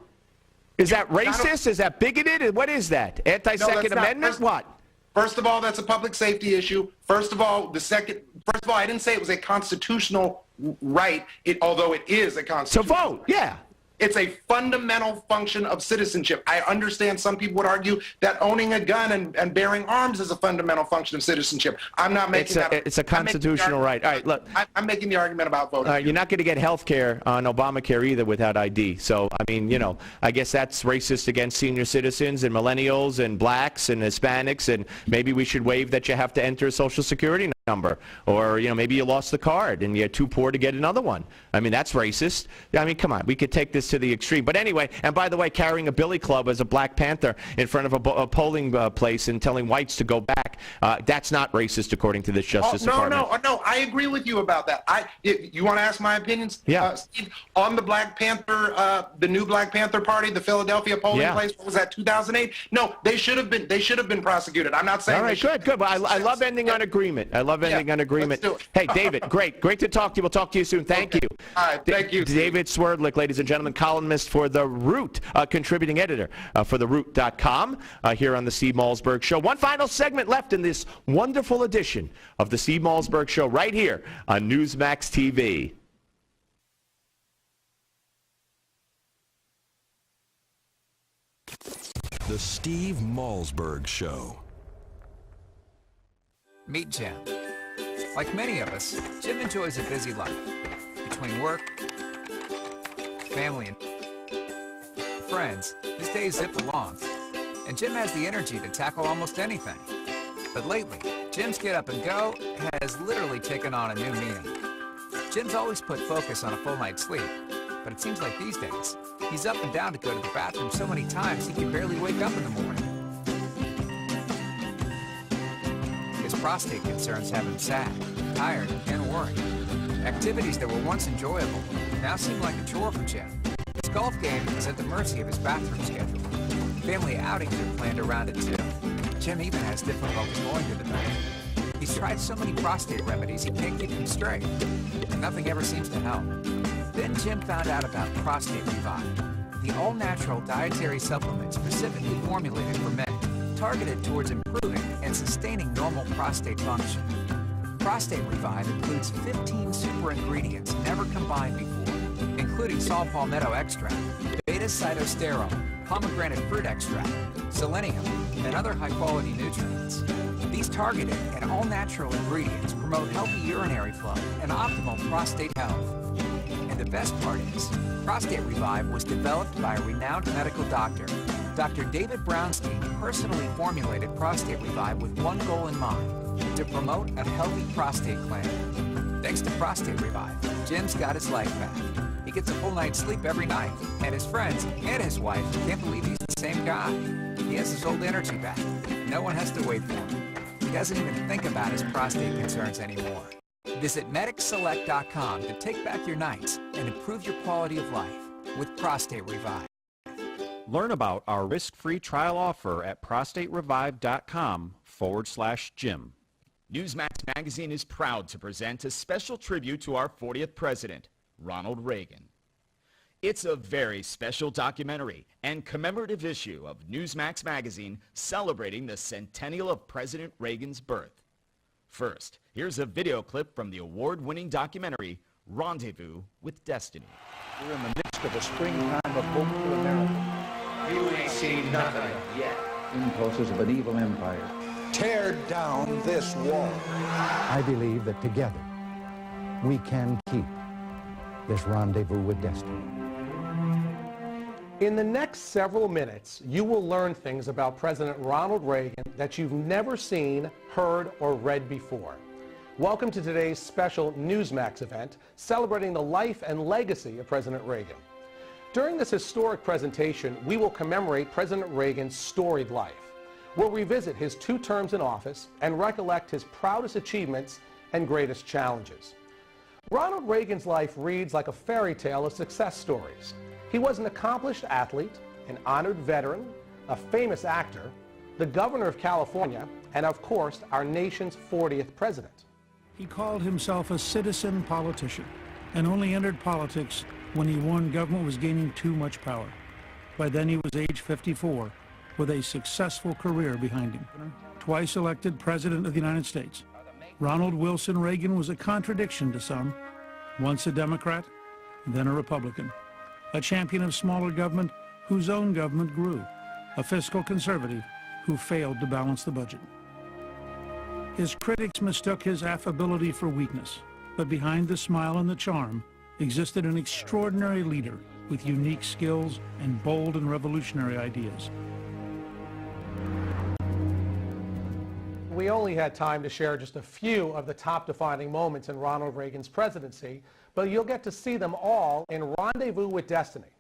Is that racist? Is that bigoted? What is that? Anti-Second Amendment? What? First of all, that's a public safety issue. First of all, I didn't say it was a constitutional right, although it is a constitutional right. To vote, yeah. It's a fundamental function of citizenship. I understand some people would argue that owning a gun and bearing arms is a fundamental function of citizenship. I'm not making that. It's a constitutional right. All right, look. I'm making the argument about voting. You're not going to get health care on Obamacare either without ID. So, I mean, I guess that's racist against senior citizens and millennials and blacks and Hispanics, and maybe we should waive that you have to enter a Social Security number, or maybe you lost the card and you're too poor to get another one. I mean, that's racist. I mean, come on, we could take this to the extreme. But anyway, and by the way, carrying a billy club as a Black Panther in front of a polling place and telling whites to go back, that's not racist according to this Justice Department. No, I agree with you about that. You want to ask my opinions? Yeah. Steve, on the Black Panther, the new Black Panther Party, the Philadelphia polling place, what was that, 2008? No, they should have been prosecuted. I'm not saying. All right, good. But I love ending on agreement. I love ending on agreement. Hey, David, great to talk to you. We'll talk to you soon. Thank you. All right, thank you. David Swerdlick, ladies and gentlemen, columnist for The Root, contributing editor for TheRoot.com here on the Steve Malzberg Show. One final segment left in this wonderful edition of the Steve Malzberg Show right here on Newsmax TV. The Steve Malzberg Show. Meet Jim. Like many of us, Jim enjoys a busy life. Between work, family, and friends, his days zip along. And Jim has the energy to tackle almost anything. But lately, Jim's get up and go has literally taken on a new meaning. Jim's always put focus on a full night's sleep, but it seems like these days, he's up and down to go to the bathroom so many times he can barely wake up in the morning. His prostate concerns have him sad, tired, and worried. Activities that were once enjoyable now seem like a chore for Jim. His golf game is at the mercy of his bathroom schedule. Family outings are planned around it too. Jim even has difficulty going to the bathroom. He's tried so many prostate remedies he can't keep them straight, and nothing ever seems to help. Then Jim found out about Prostate Revive, the all-natural dietary supplement specifically formulated for men, targeted towards improving and sustaining normal prostate function. Prostate Revive includes 15 super ingredients never combined before, including saw palmetto extract, beta-cytosterol, pomegranate fruit extract, selenium, and other high-quality nutrients. These targeted and all-natural ingredients promote healthy urinary flow and optimal prostate health. And the best part is, Prostate Revive was developed by a renowned medical doctor Dr. David Brownstein personally formulated Prostate Revive with one goal in mind, to promote a healthy prostate gland. Thanks to Prostate Revive, Jim's got his life back. He gets a full night's sleep every night, and his friends and his wife can't believe he's the same guy. He has his old energy back. No one has to wait for him. He doesn't even think about his prostate concerns anymore. Visit MedicSelect.com to take back your nights and improve your quality of life with Prostate Revive. Learn about our risk-free trial offer at prostaterevive.com/Jim. Newsmax Magazine is proud to present a special tribute to our 40th president, Ronald Reagan. It's a very special documentary and commemorative issue of Newsmax Magazine celebrating the centennial of President Reagan's birth. First, here's a video clip from the award-winning documentary, Rendezvous with Destiny. We're in the midst of a springtime of hope for America. You ain't seen nothing yet. Impulses of an evil empire. Tear down this wall. I believe that together we can keep this rendezvous with destiny. In the next several minutes, you will learn things about President Ronald Reagan that you've never seen, heard, or read before. Welcome to today's special Newsmax event celebrating the life and legacy of President Reagan. During this historic presentation, we will commemorate President Reagan's storied life. We'll revisit his 2 terms in office and recollect his proudest achievements and greatest challenges. Ronald Reagan's life reads like a fairy tale of success stories. He was an accomplished athlete, an honored veteran, a famous actor, the governor of California, and of course, our nation's 40th president. He called himself a citizen politician and only entered politics when he warned government was gaining too much power. By then he was age 54 with a successful career behind him. Twice elected President of the United States, Ronald Wilson Reagan was a contradiction to some. Once a Democrat, then a Republican. A champion of smaller government whose own government grew. A fiscal conservative who failed to balance the budget. His critics mistook his affability for weakness, but behind the smile and the charm existed an extraordinary leader with unique skills and bold and revolutionary ideas. We only had time to share just a few of the top defining moments in Ronald Reagan's presidency, but you'll get to see them all in Rendezvous with Destiny.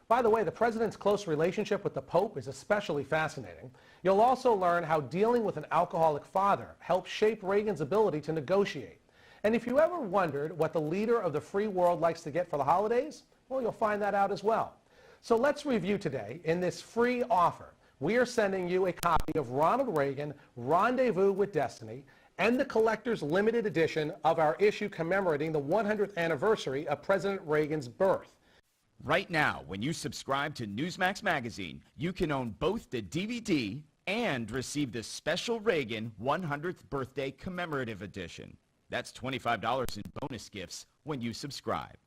By the way, the president's close relationship with the Pope is especially fascinating. You'll also learn how dealing with an alcoholic father helped shape Reagan's ability to negotiate. And if you ever wondered what the leader of the free world likes to get for the holidays, well, you'll find that out as well. So let's review today in this free offer. We are sending you a copy of Ronald Reagan, Rendezvous with Destiny, and the collector's limited edition of our issue commemorating the 100th anniversary of President Reagan's birth. Right now, when you subscribe to Newsmax Magazine, you can own both the DVD and receive the special Reagan 100th Birthday Commemorative Edition. That's $25 in bonus gifts when you subscribe.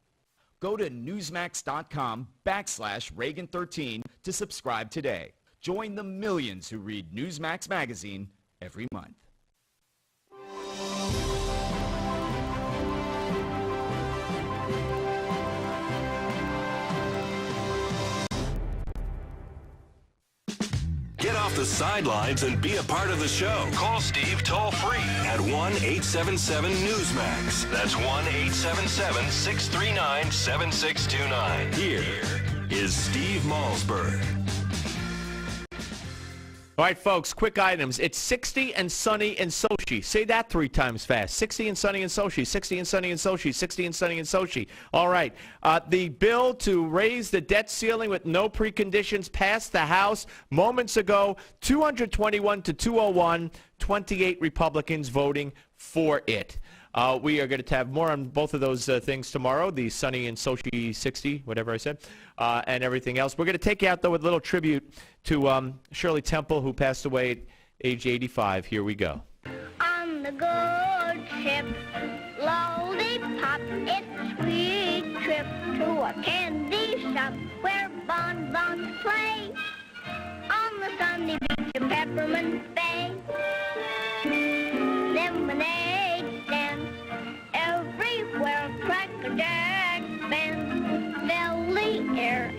Go to newsmax.com/Reagan13 to subscribe today. Join the millions who read Newsmax Magazine every month. Get off the sidelines and be a part of the show. Call Steve toll-free at 1-877-NEWSMAX. That's 1-877-639-7629. Here is Steve Malzberg. All right, folks, quick items. It's 60 and sunny in Sochi. Say that 3 times fast. 60 and sunny in Sochi, 60 and sunny in Sochi, 60 and sunny in Sochi. All right. The bill to raise the debt ceiling with no preconditions passed the House moments ago, 221 to 201, 28 Republicans voting for it. We are going to have more on both of those things tomorrow, the sunny and Sochi 60, whatever I said, and everything else. We're going to take you out, though, with a little tribute to Shirley Temple, who passed away at age 85. Here we go. On the good ship, lollipop, it's a sweet trip to a candy shop where bonbons play. On the sunny beach of Peppermint Bay, lemonade stands everywhere, Cracker Jack bands fill the air.